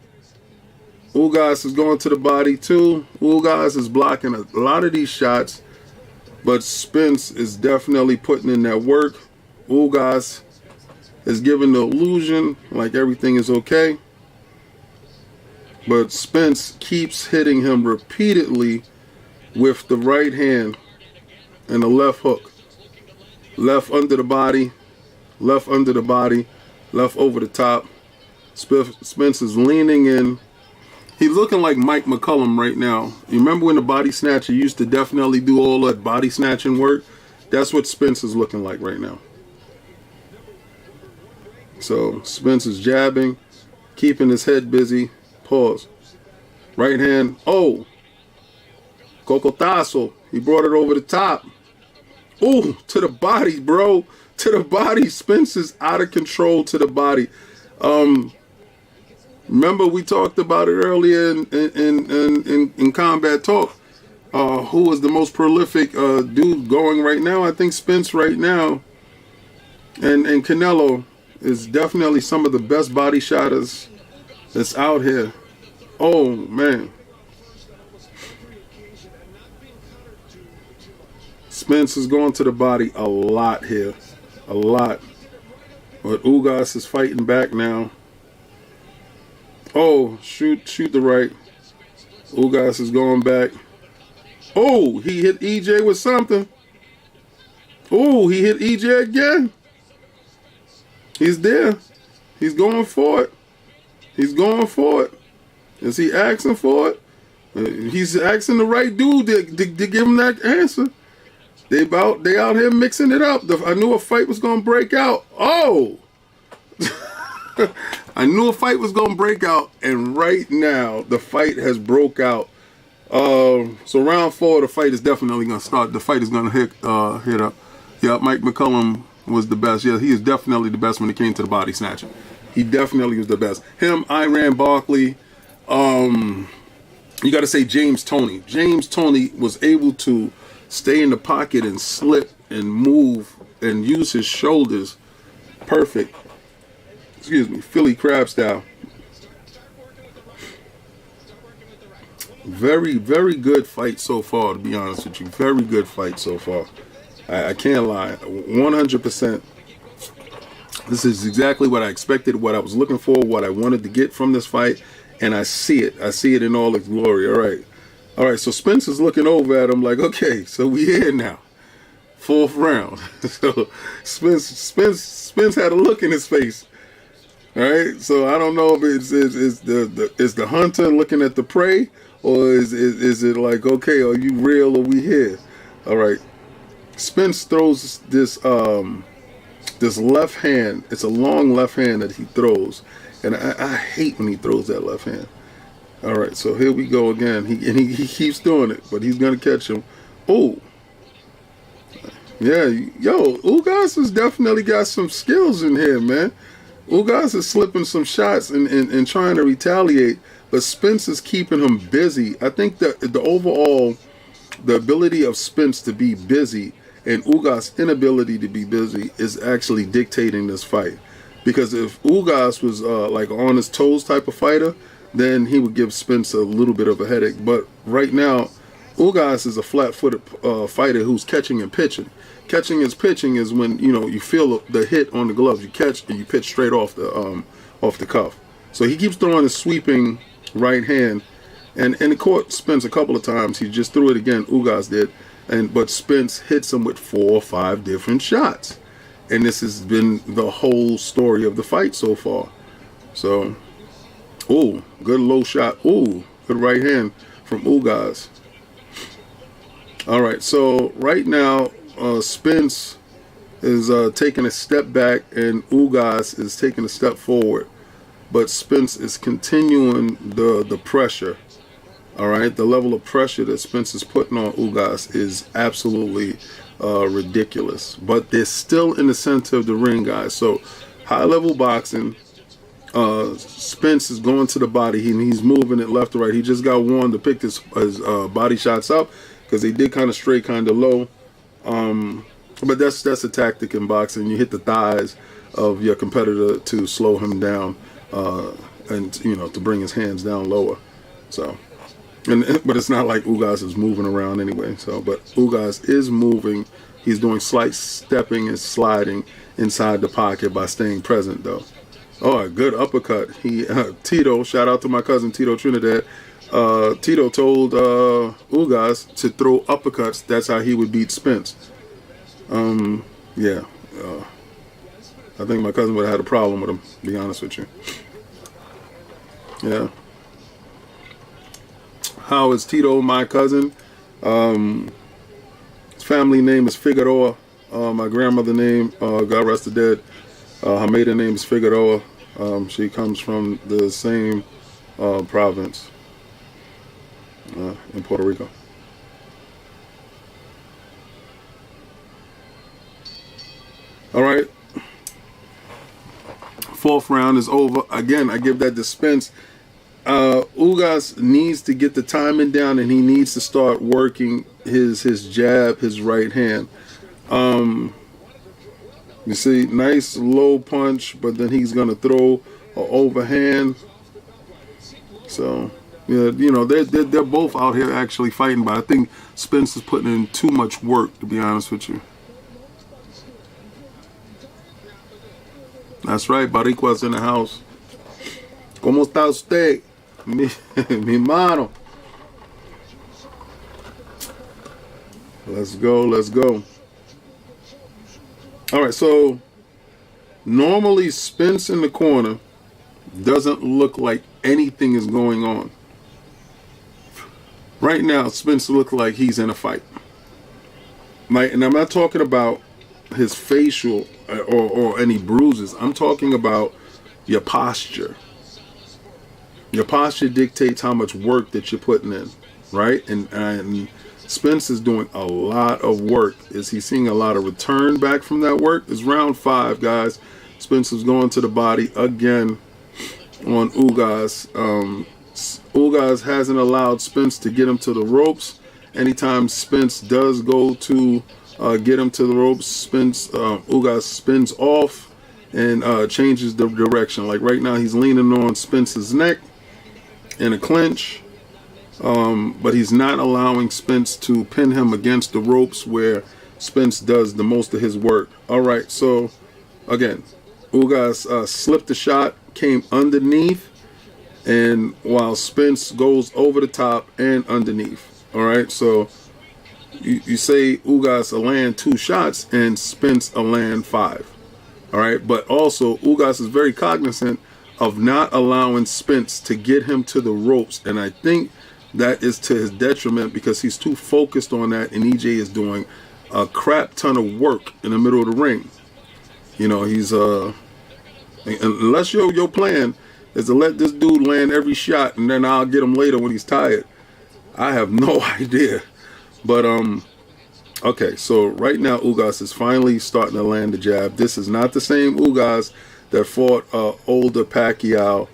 Ugas is going to the body too. Ugas is blocking a lot of these shots, but Spence is definitely putting in that work. Ugas is giving the illusion like everything is okay, but Spence keeps hitting him repeatedly with the right hand and the left hook. Left under the body, left under the body, left over the top. Spence is leaning in. He's looking like Mike McCullum right now. You remember when the body snatcher used to definitely do all that body snatching work? That's what Spence is looking like right now. So Spence is jabbing, keeping his head busy. Pause. Right hand. Oh! Cocotazo. He brought it over the top. Ooh, to the body, bro. To the body. Spence is out of control to the body. Remember we talked about it earlier in Combat Talk. Who was the most prolific dude going right now? I think Spence right now. And Canelo is definitely some of the best body shotters that's out here. Oh, man. Spence is going to the body a lot here. A lot. But Ugas is fighting back now. Oh, shoot the right. Ugas is going back. Oh, he hit EJ with something. Oh, he hit EJ again. He's there. He's going for it. He's going for it. Is he asking for it? He's asking the right dude to give him that answer. They out here mixing it up. I knew a fight was going to break out. Oh! I knew a fight was going to break out, and right now the fight has broke out. So round 4, the fight is definitely going to start. The fight is going to hit up. Yeah, Mike McCullum was the best. Yeah, he is definitely the best when it came to the body snatching. He definitely was the best. Him, Iran Barkley. You got to say James Toney. James Toney was able to stay in the pocket and slip and move and use his shoulders perfect. Excuse me, Philly crab style. Very, very good fight so far, to be honest with you. Very good fight so far. I can't lie. 100%. This is exactly what I expected, what I was looking for, what I wanted to get from this fight. And I see it. I see it in all its glory. All right. All right. So Spence is looking over at him like, okay, so we here now. 4th round. So Spence had a look in his face. All right. So I don't know if it's the hunter looking at the prey, or is it like, okay, are you real or we here? All right. Spence throws this left hand. It's a long left hand that he throws. And I hate when he throws that left hand. All right, so here we go again. He keeps doing it, but he's going to catch him. Oh. Yeah, yo, Ugas has definitely got some skills in here, man. Ugas is slipping some shots and trying to retaliate, but Spence is keeping him busy. I think that the overall, the ability of Spence to be busy and Ugas' inability to be busy is actually dictating this fight. Because if Ugas was like on his toes type of fighter, then he would give Spence a little bit of a headache. But right now, Ugas is a flat-footed fighter who's catching and pitching. Catching and pitching is when you feel the hit on the gloves. You catch and you pitch straight off the cuff. So he keeps throwing his sweeping right hand, and it caught Spence a couple of times. He just threw it again. Ugas did, but Spence hits him with 4 or 5 different shots. And this has been the whole story of the fight so far. So, oh, good low shot. Oh, good right hand from Ugas. All right, so right now, Spence is taking a step back and Ugas is taking a step forward. But Spence is continuing the pressure. All right, the level of pressure that Spence is putting on Ugas is absolutely ridiculous. But they're still in the center of the ring, guys. So high level boxing. Spence is going to the body and he's moving it left to right. He just got warned to pick his body shots up because they did kind of straight, kind of low. But that's a tactic in boxing. You hit the thighs of your competitor to slow him down, and to bring his hands down lower. So. But it's not like Ugas is moving around anyway. So, but Ugas is moving. He's doing slight stepping and sliding inside the pocket by staying present, though. Oh, a good uppercut. Tito, shout out to my cousin Tito Trinidad. Tito told Ugas to throw uppercuts. That's how he would beat Spence. Yeah. I think my cousin would have had a problem with him, to be honest with you. Yeah. How is Tito my cousin? His family name is Figueroa. My grandmother name, God rest her dead, her maiden name is Figueroa. She comes from the same province in Puerto Rico. All right. 4th round is over. Again, I give that to Spence. Ugas needs to get the timing down and he needs to start working his jab, his right hand. You see, nice low punch, but then he's going to throw an overhand. So, yeah, they're both out here actually fighting, but I think Spence is putting in too much work, to be honest with you. That's right, Baricua's in the house. ¿Cómo está usted? Mi mano. Let's go. Let's go. All right, so normally Spence in the corner doesn't look like anything is going on. Right now, Spence looks like he's in a fight. Like, and I'm not talking about his facial or any bruises. I'm talking about your posture. Your posture dictates how much work that you're putting in, right? And Spence is doing a lot of work. Is he seeing a lot of return back from that work? It's round 5, guys. Spence is going to the body again on Ugas. Ugas hasn't allowed Spence to get him to the ropes. Anytime Spence does go to get him to the ropes, Ugas spins off and changes the direction. Like right now, he's leaning on Spence's neck in a clinch, but he's not allowing Spence to pin him against the ropes where Spence does the most of his work. All right, so again, Ugas slipped the shot, came underneath, and while Spence goes over the top and underneath. All right, so you say Ugas will land 2 shots and Spence will land 5. All right, but also Ugas is very cognizant of not allowing Spence to get him to the ropes, and I think that is to his detriment because he's too focused on that, and EJ is doing a crap ton of work in the middle of the ring. You know, he's unless your plan is to let this dude land every shot and then I'll get him later when he's tired. I have no idea. But okay, so right now Ugas is finally starting to land the jab. This is not the same Ugas that fought older Pacquiao.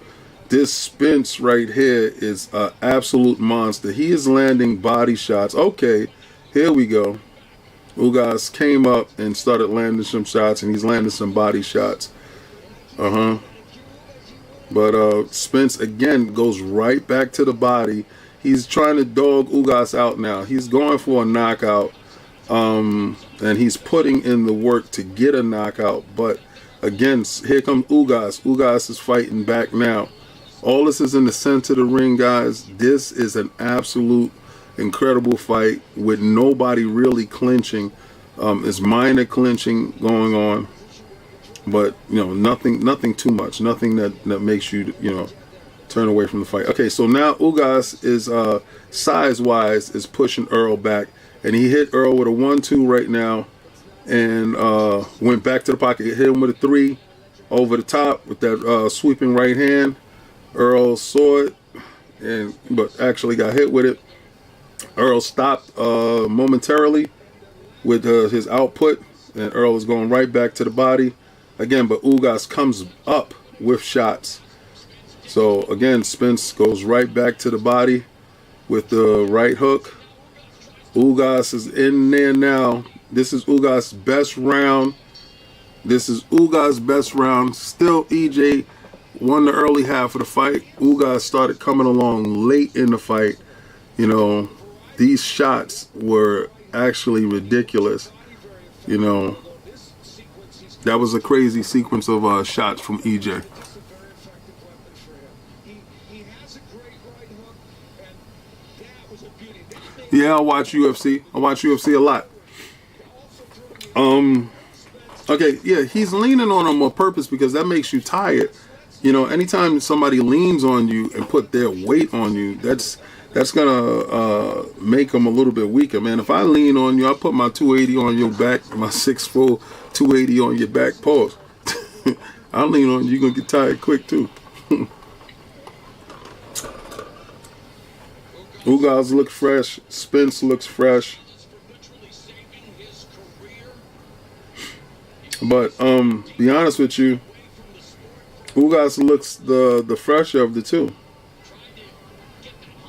This Spence right here is an absolute monster. He is landing body shots. Okay, here we go. Ugas came up and started landing some shots, and he's landing some body shots. But Spence again goes right back to the body. He's trying to dog Ugas out now. He's going for a knockout, and he's putting in the work to get a knockout. But again, here comes Ugas. Ugas is fighting back now. All this is in the center of the ring, guys. This is an absolute incredible fight with nobody really clinching. It's minor clinching going on, but you know, nothing too much, nothing that makes you turn away from the fight. Okay, so now Ugas is size-wise is pushing Earl back, and he hit Earl with a 1-2 right now, and went back to the pocket, hit him with a 3 over the top with that sweeping right hand. Earl saw it, but actually got hit with it. Earl stopped momentarily with his output, and Earl is going right back to the body again, but Ugas comes up with shots. So again, Spence goes right back to the body with the right hook. Ugas is in there now. This is Ugas' best round. Still, EJ won the early half of the fight. Ugas started coming along late in the fight. You know, these shots were actually ridiculous. You know, that was a crazy sequence of shots from EJ. Yeah, I watch UFC. I watch UFC a lot. Okay, yeah, he's leaning on him on purpose because that makes you tired. You know, anytime somebody leans on you and put their weight on you, that's gonna make them a little bit weaker, man. If I lean on you, I put my 280 on your back, my 6'4", 280 on your back. Pause. I lean on you, you're gonna get tired quick too. Ugas look fresh. Spence looks fresh. But be honest with you, Ugas looks the fresher of the two.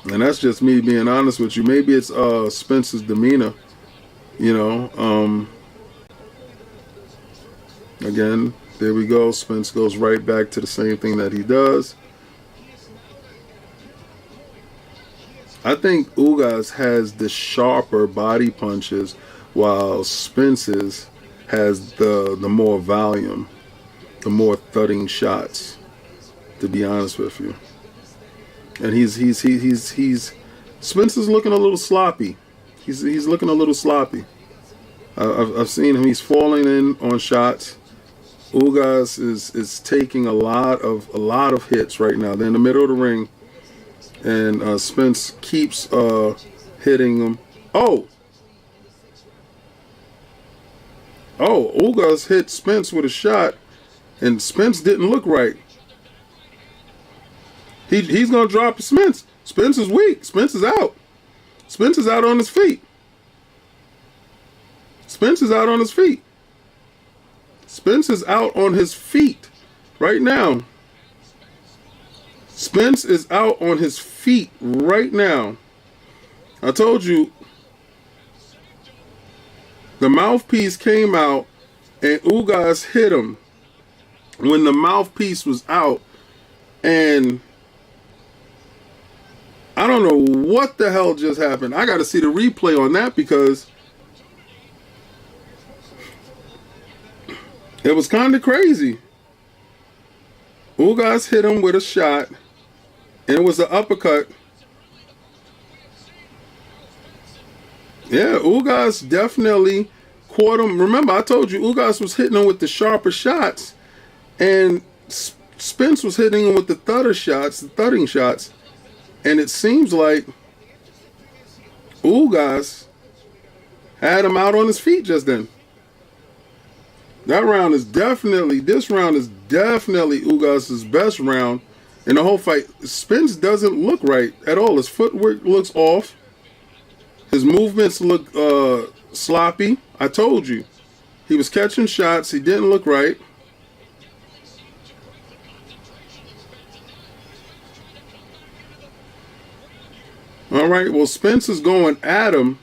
And that's just me being honest with you. Maybe it's Spence's demeanor. You know. Again, there we go. Spence goes right back to the same thing that he does. I think Ugas has the sharper body punches, while Spence's has the more volume, the more thudding shots. To be honest with you, and he's Spence's looking a little sloppy. He's looking a little sloppy. I've seen him. He's falling in on shots. Ugas is taking a lot of hits right now. They're in the middle of the ring, and Spence keeps hitting him. Oh, Ugas hit Spence with a shot, and Spence didn't look right. He's gonna drop Spence. Spence is weak. Spence is out. Spence is out on his feet. Spence is out on his feet. Spence is out on his feet right now. Spence is out on his feet right now. I told you, the mouthpiece came out and Ugas hit him when the mouthpiece was out, and I don't know what the hell just happened. I got to see the replay on that because it was kind of crazy. Ugas hit him with a shot, and it was an uppercut. Yeah, Ugas definitely caught him. Remember, I told you Ugas was hitting him with the sharper shots, and Spence was hitting him with the thudding shots. And it seems like Ugas had him out on his feet just then. This round is definitely Ugas' best round in the whole fight. Spence doesn't look right at all. His footwork looks off. His movements look sloppy. I told you. He was catching shots. He didn't look right. All right, well, Spence is going at him.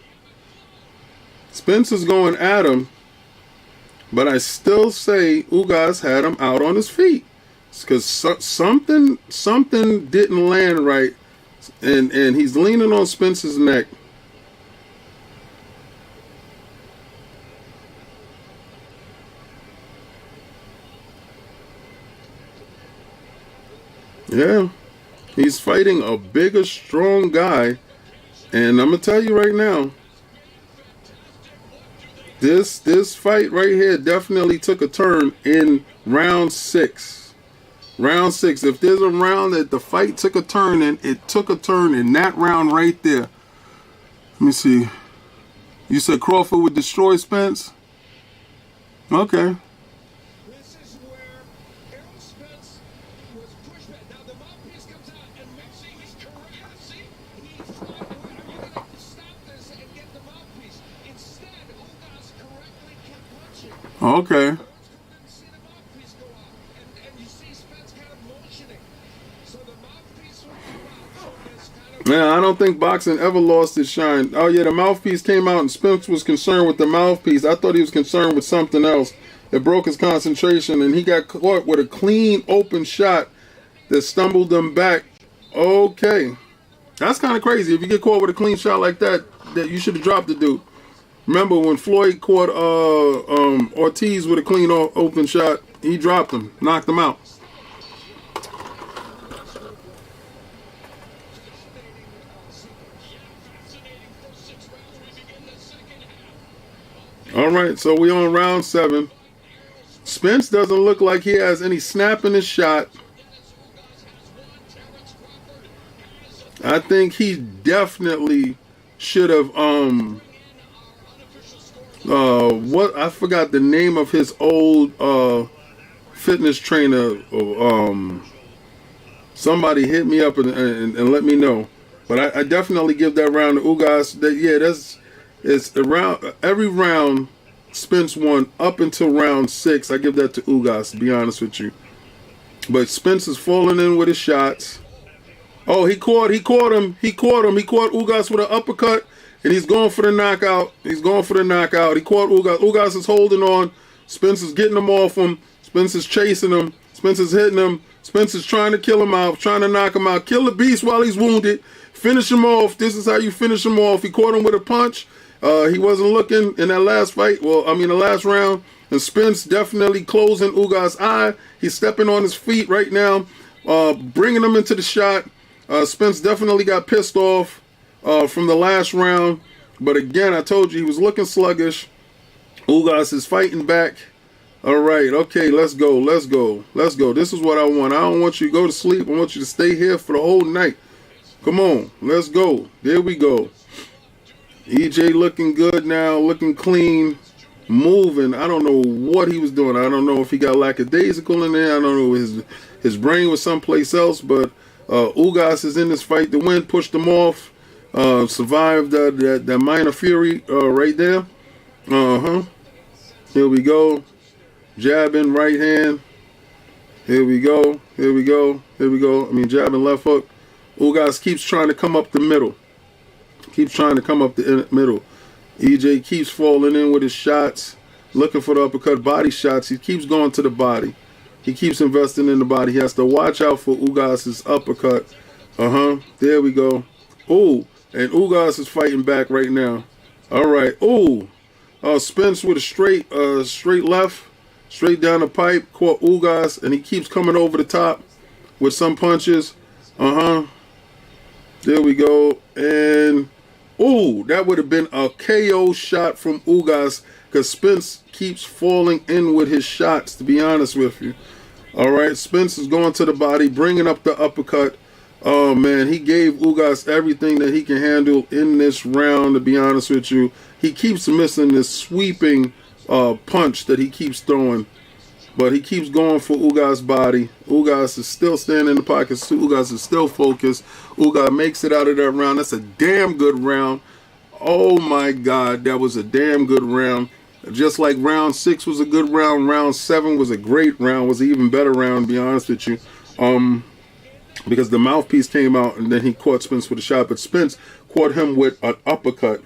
But I still say Ugas had him out on his feet. Because something didn't land right. And he's leaning on Spence's neck. Yeah. He's fighting a bigger, strong guy. And I'm going to tell you right now, this fight right here definitely took a turn in round 6. Round 6. If there's a round that the fight took a turn in, it took a turn in that round right there. Let me see. You said Crawford would destroy Spence? Okay. This is where Errol Spence was pushed back. Now the mouthpiece comes out, and Maxie, he's correct. See? He's like, are you going to have to stop this and get the mouthpiece? Instead, Ugas correctly kept punching. Okay. Didn't see the mouthpiece go out. And you see Spence kind of motioning. So the mouthpiece will come out. So there's kind of... Man, I don't think boxing ever lost its shine. Oh, yeah, the mouthpiece came out and Spence was concerned with the mouthpiece. I thought he was concerned with something else. It broke his concentration, and he got caught with a clean, open shot that stumbled him back. Okay. That's kind of crazy. If you get caught with a clean shot like that, that you should have dropped the dude. Remember when Floyd caught Ortiz with a clean, open shot? He dropped him, knocked him out. All right, so we on round 7. Spence doesn't look like he has any snap in his shot. I think he definitely should have what I forgot the name of his old fitness trainer. Somebody hit me up and let me know. But I definitely give that round to Ugas. It's around every round Spence won up until round 6. I give that to Ugas, to be honest with you. But Spence is falling in with his shots. Oh, he caught him. He caught Ugas with an uppercut, and he's going for the knockout. He caught Ugas. Ugas is holding on. Spence is getting him off him. Spence is chasing him. Spence is hitting him. Spence is trying to kill him out, trying to knock him out. Kill the beast while he's wounded. Finish him off. This is how you finish him off. He caught him with a punch. He wasn't looking in that last fight. The last round. And Spence definitely closing Ugas' eye. He's stepping on his feet right now, bringing him into the shot. Spence definitely got pissed off from the last round. But again, I told you he was looking sluggish. Ugas is fighting back. All right, okay, let's go, let's go, let's go. This is what I want. I don't want you to go to sleep. I want you to stay here for the whole night. Come on, let's go. There we go. EJ looking good now, looking clean, moving. I don't know what he was doing. I don't know if he got lackadaisical in there. I don't know if his brain was someplace else. But Ugas is in this fight. The win pushed him off. Survived that minor fury right there. Here we go. Jabbing right hand. Here we go. Here we go. Here we go. I mean, jabbing left hook. Ugas keeps trying to come up the middle. Keeps trying to come up the middle. EJ keeps falling in with his shots. Looking for the uppercut body shots. He keeps going to the body. He keeps investing in the body. He has to watch out for Ugas' uppercut. There we go. Ooh. And Ugas is fighting back right now. All right. Ooh. Spence with a straight left. Straight down the pipe, caught Ugas, and he keeps coming over the top with some punches. There we go. And, ooh, that would have been a KO shot from Ugas because Spence keeps falling in with his shots, to be honest with you. All right, Spence is going to the body, bringing up the uppercut. Oh, man, he gave Ugas everything that he can handle in this round, to be honest with you. He keeps missing this sweeping punch that he keeps throwing, but he keeps going for Ugas' body. Ugas is still standing in the pocket. Ugas is still focused. Ugas makes it out of that round. That's a damn good round. Oh my God, that was a damn good round. Just like round 6 was a good round, round 7 was a great round, was an even better round, to be honest with you. Because the mouthpiece came out and then he caught Spence with a shot, but Spence caught him with an uppercut.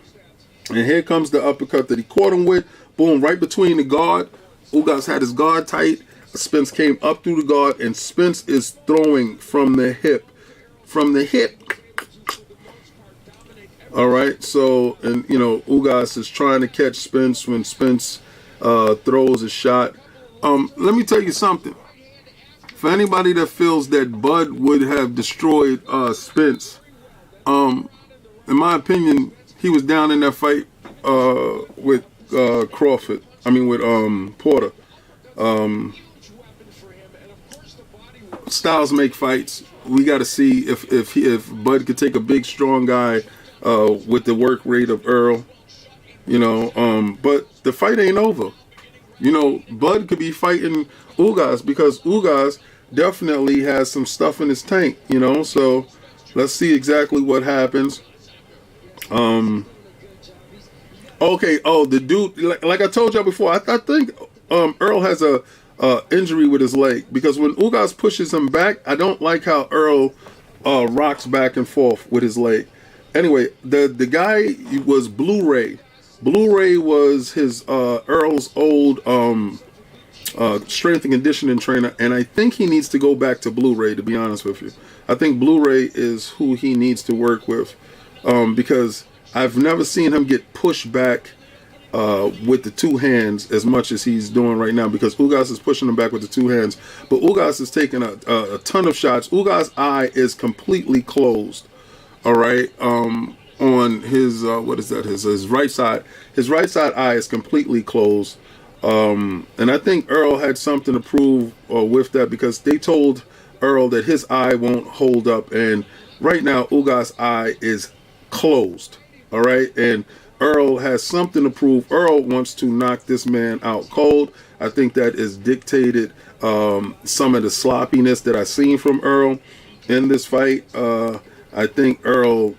And here comes the uppercut that he caught him with. Boom, right between the guard. Ugas had his guard tight. Spence came up through the guard, and Spence is throwing from the hip. From the hip. All right, so, and, you know, Ugas is trying to catch Spence when Spence throws a shot. Let me tell you something. For anybody that feels that Bud would have destroyed Spence, in my opinion, he was down in that fight with Crawford. I mean with Porter. Styles make fights. We got to see if Bud could take a big strong guy with the work rate of Earl. You know, but the fight ain't over. You know, Bud could be fighting Ugas because Ugas definitely has some stuff in his tank. You know, so let's see exactly what happens. Okay. Oh, the dude, like I told y'all before, I think Earl has a injury with his leg because when Ugas pushes him back, I don't like how Earl rocks back and forth with his leg. Anyway, the guy was Blu-ray. Blu-ray was his Earl's old strength and conditioning trainer, and I think he needs to go back to Blu-ray, to be honest with you. I think Blu-ray is who he needs to work with because I've never seen him get pushed back with the two hands as much as he's doing right now because Ugas is pushing him back with the two hands. But Ugas is taking a ton of shots. Ugas' eye is completely closed. All right. On his, what is that? His right side. His right side eye is completely closed. And I think Earl had something to prove with that because they told Earl that his eye won't hold up. And right now, Ugas' eye is closed. All right. And Earl has something to prove. Earl wants to knock this man out cold. I think that is dictated some of the sloppiness that I've seen from Earl in this fight. I think Earl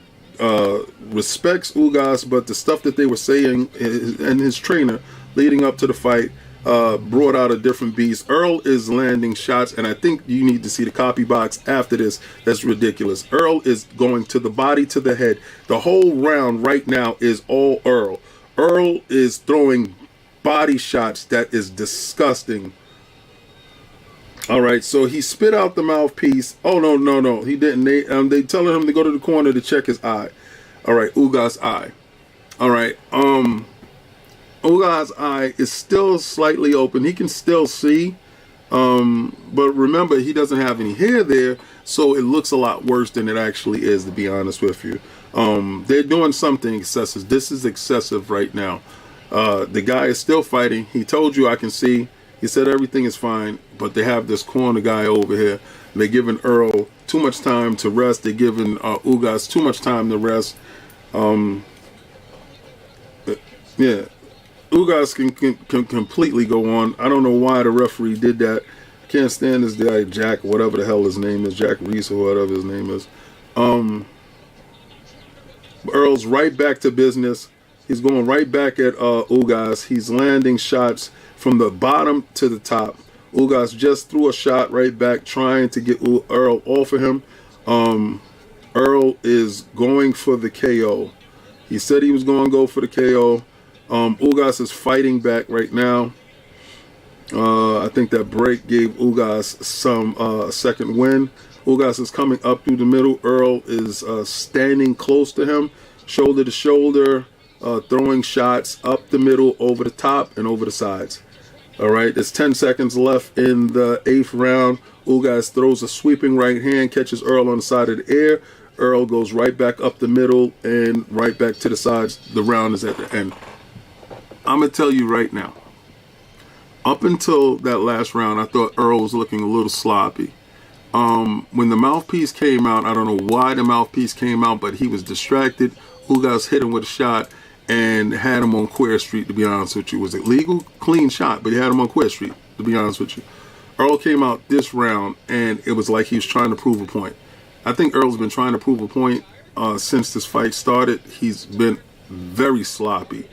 respects Ugas, but the stuff that they were saying and his trainer leading up to the fight brought out a different beast. Earl is landing shots, and I think you need to see the copy box after this. That's ridiculous. Earl is going to the body, to the head. The whole round right now is all Earl. Earl is throwing body shots that is disgusting. All right, so he spit out the mouthpiece. Oh, no, he didn't. They telling him to go to the corner to check his eye. All right, Ugas' eye. All right, Ugas' eye is still slightly open. He can still see. But remember, he doesn't have any hair there, so it looks a lot worse than it actually is, to be honest with you. They're doing something excessive. This is excessive right now. The guy is still fighting. He told you I can see. He said everything is fine, but they have this corner guy over here. They're giving Earl too much time to rest. They're giving Ugas too much time to rest. Yeah, Ugas can completely go on. I don't know why the referee did that. Can't stand this guy, Jack, whatever the hell his name is, Jack Reese or whatever his name is. Earl's right back to business. He's going right back at Ugas. He's landing shots from the bottom to the top. Ugas just threw a shot right back trying to get Earl off of him. Earl is going for the KO. He said he was going to go for the KO. Ugas is fighting back right now. I think that break gave Ugas some second win. Ugas is coming up through the middle. Earl is standing close to him, shoulder to shoulder, throwing shots up the middle, over the top, and over the sides. All right, there's 10 seconds left in the 8th round. Ugas throws a sweeping right hand, catches Earl on the side of the air. Earl goes right back up the middle and right back to the sides. The round is at the end. I'm going to tell you right now, up until that last round, I thought Earl was looking a little sloppy. When the mouthpiece came out, I don't know why the mouthpiece came out, but he was distracted. Ugas hit him with a shot and had him on Queer Street, to be honest with you. It was a legal, clean shot, but he had him on Queer Street, to be honest with you. Earl came out this round, and it was like he was trying to prove a point. I think Earl's been trying to prove a point since this fight started. He's been very sloppy,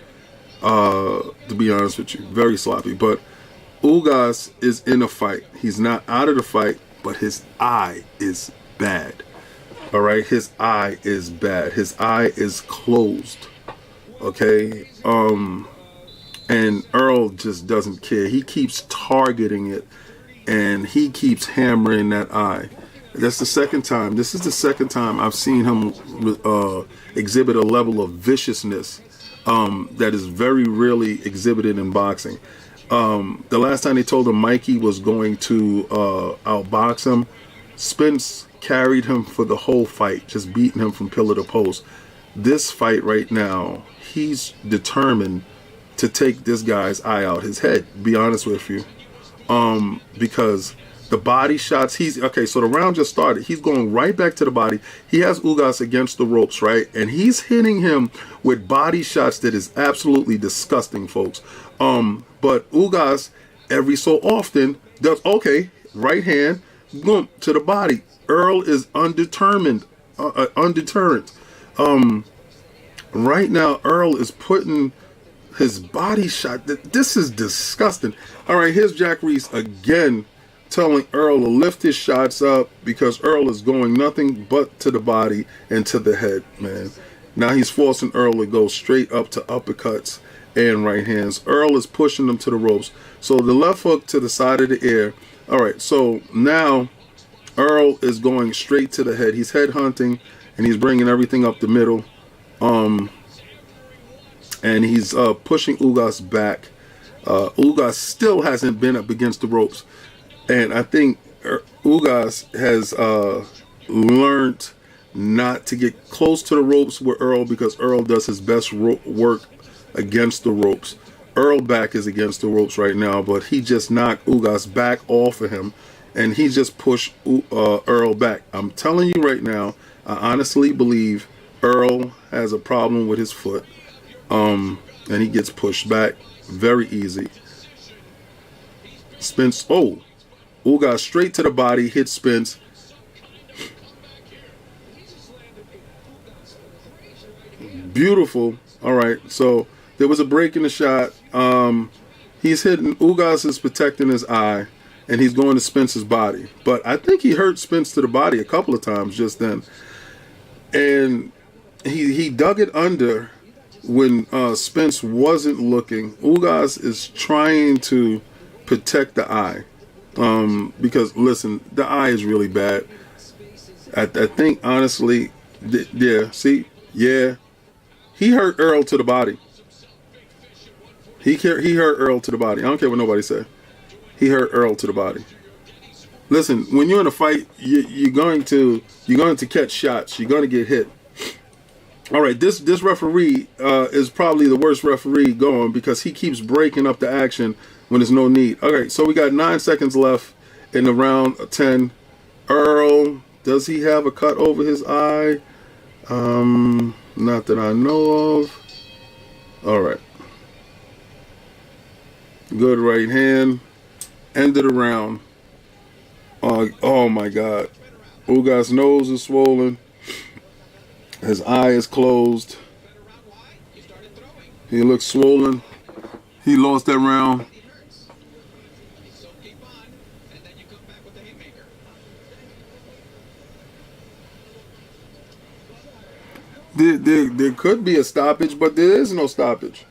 to be honest with you. Very sloppy. But Ugas is in a fight. He's not out of the fight, but his eye is bad. All right? His eye is bad. His eye is closed. Okay? And Earl just doesn't care. He keeps targeting it, and he keeps hammering that eye. That's the second time. This is the second time I've seen him exhibit a level of viciousness that is very rarely exhibited in boxing. The last time they told him Mikey was going to outbox him, Spence carried him for the whole fight, just beating him from pillar to post. This fight right now, he's determined to take this guy's eye out his head, to be honest with you. Because the body shots, okay, so the round just started. He's going right back to the body. He has Ugas against the ropes, right? And he's hitting him with body shots that is absolutely disgusting, folks. But Ugas, every so often, does, okay, right hand, boom, to the body. Earl is undetermined, undeterrent. Right now, Earl is putting his body shot. This is disgusting. All right, here's Jack Reese again, telling Earl to lift his shots up because Earl is going nothing but to the body and to the head, man. Now he's forcing Earl to go straight up to uppercuts and right hands. Earl is pushing him to the ropes. So the left hook to the side of the air. All right, so now Earl is going straight to the head. He's head hunting, and he's bringing everything up the middle. And he's pushing Ugas back. Ugas still hasn't been up against the ropes. And I think Ugas has learned not to get close to the ropes with Earl because Earl does his best work against the ropes. Earl back is against the ropes right now, but he just knocked Ugas back off of him, and he just pushed Earl back. I'm telling you right now, I honestly believe Earl has a problem with his foot, and he gets pushed back very easy. Spence, Ugas straight to the body, hits Spence. Beautiful. All right, so there was a break in the shot. He's hitting, Ugas is protecting his eye, and he's going to Spence's body. But I think he hurt Spence to the body a couple of times just then. And he dug it under when Spence wasn't looking. Ugas is trying to protect the eye. Because, listen, the eye is really bad. I think, honestly, yeah, see? Yeah. He hurt Earl to the body. He hurt Earl to the body. I don't care what nobody said. He hurt Earl to the body. Listen, when you're in a fight, you're going to catch shots. You're going to get hit. All right, this referee is probably the worst referee going because he keeps breaking up the action when there's no need. Okay, so we got 9 seconds left in the round 10. Earl, does he have a cut over his eye? Not that I know of. All right. Good right hand. End of the round. Oh my God. Ugas' nose is swollen. His eye is closed. He looks swollen. He lost that round. There could be a stoppage, but there is no stoppage.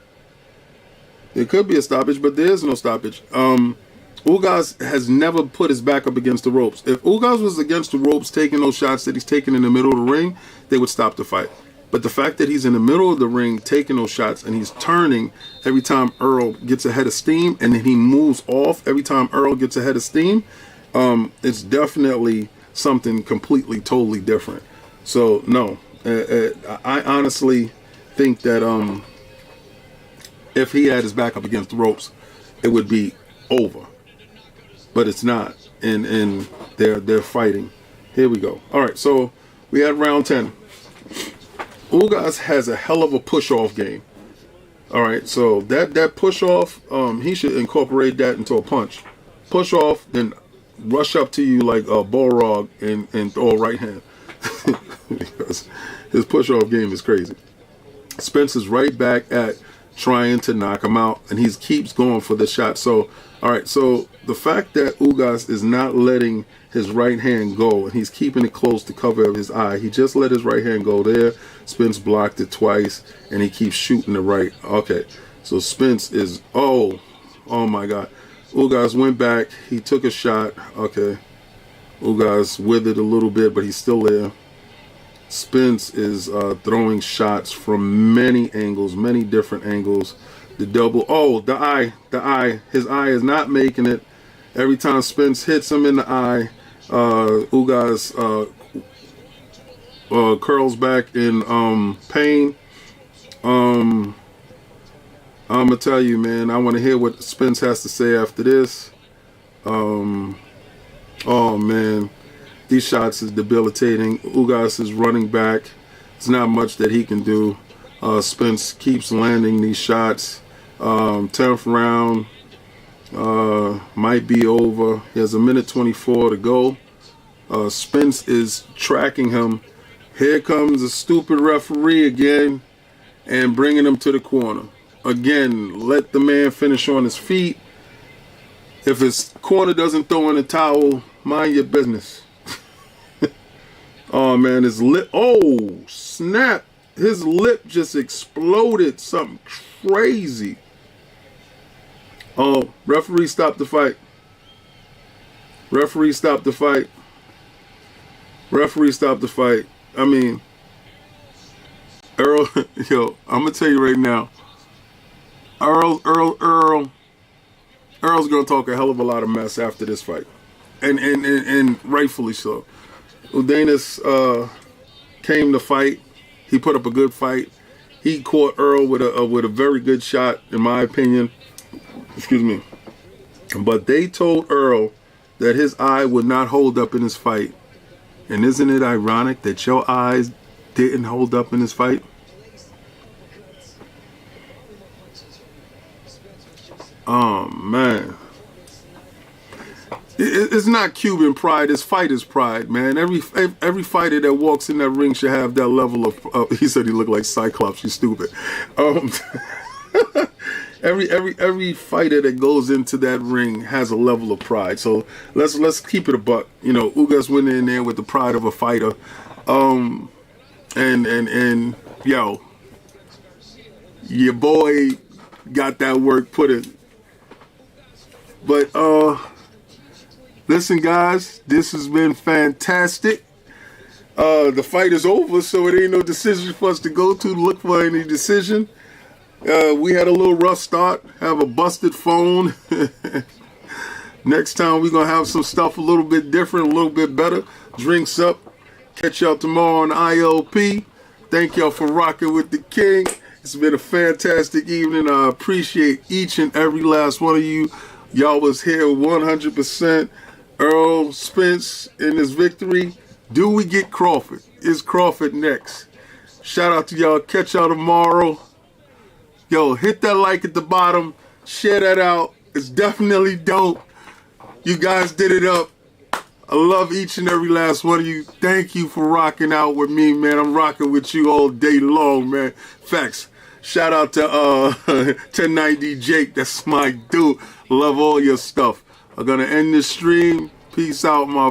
There could be a stoppage, but there is no stoppage. Ugas has never put his back up against the ropes. If Ugas was against the ropes taking those shots that he's taking in the middle of the ring, they would stop the fight. But the fact that he's in the middle of the ring taking those shots and he's turning every time Earl gets ahead of steam, and then he moves off every time Earl gets ahead of steam, it's definitely something completely, totally different. So, no. I honestly think that if he had his back up against the ropes, it would be over. But it's not, and they're fighting. Here we go. All right, so we had round 10. Ugas has a hell of a push-off game. All right, so that push-off, he should incorporate that into a punch. Push off, then rush up to you like a bullrog and throw a right hand. Because his push-off game is crazy. Spence is right back at trying to knock him out, and he keeps going for the shot. So, all right, so the fact that Ugas is not letting his right hand go, and he's keeping it close to cover his eye. He just let his right hand go there. Spence blocked it twice, and he keeps shooting the right. Okay, so Spence is, oh my God. Ugas went back. He took a shot. Okay. Ugas withered a little bit, but he's still there. Spence is throwing shots from many angles, many different angles. The double, the eye. His eye is not making it. Every time Spence hits him in the eye, Ugas curls back in pain. I'm gonna tell you, man, I want to hear what Spence has to say after this. Oh man, these shots is debilitating. Ugas is running back. There's not much that he can do. Spence keeps landing these shots. 10th round might be over. He has 1:24 to go. Spence is tracking him. Here comes a stupid referee again and bringing him to the corner. Again, let the man finish on his feet. If his corner doesn't throw in a towel, mind your business. Oh man, his lip, oh snap. His lip just exploded, something crazy. Oh, referee stopped the fight. Referee stopped the fight. Referee stopped the fight. I mean, Earl, yo, I'm gonna tell you right now, Earl's gonna talk a hell of a lot of mess after this fight, and rightfully so. Udanis came to fight. He put up a good fight. He caught Earl with a very good shot, in my opinion. Excuse me. But they told Earl that his eye would not hold up in his fight. And isn't it ironic that your eyes didn't hold up in this fight? Oh man. It's not Cuban pride, it's fighter's pride, man. Every fighter that walks in that ring should have that level of he said he looked like Cyclops, you stupid. Every fighter that goes into that ring has a level of pride. So let's keep it a buck. You know, Ugas went in there with the pride of a fighter. And yo, your boy got that work put in. But listen, guys, this has been fantastic. The fight is over, so it ain't no decision for us to go to look for any decision. We had a little rough start, have a busted phone. Next time we're going to have some stuff a little bit different, a little bit better. Drinks up. Catch y'all tomorrow on ILP. Thank y'all for rocking with the king. It's been a fantastic evening. I appreciate each and every last one of you. Y'all was here 100%. Earl, Spence in his victory. Do we get Crawford? Is Crawford next? Shout out to y'all. Catch y'all tomorrow. Yo, hit that like at the bottom. Share that out. It's definitely dope. You guys did it up. I love each and every last one of you. Thank you for rocking out with me, man. I'm rocking with you all day long, man. Facts. Shout out to 1090 Jake. That's my dude. Love all your stuff. I'm going to end this stream. Peace out, my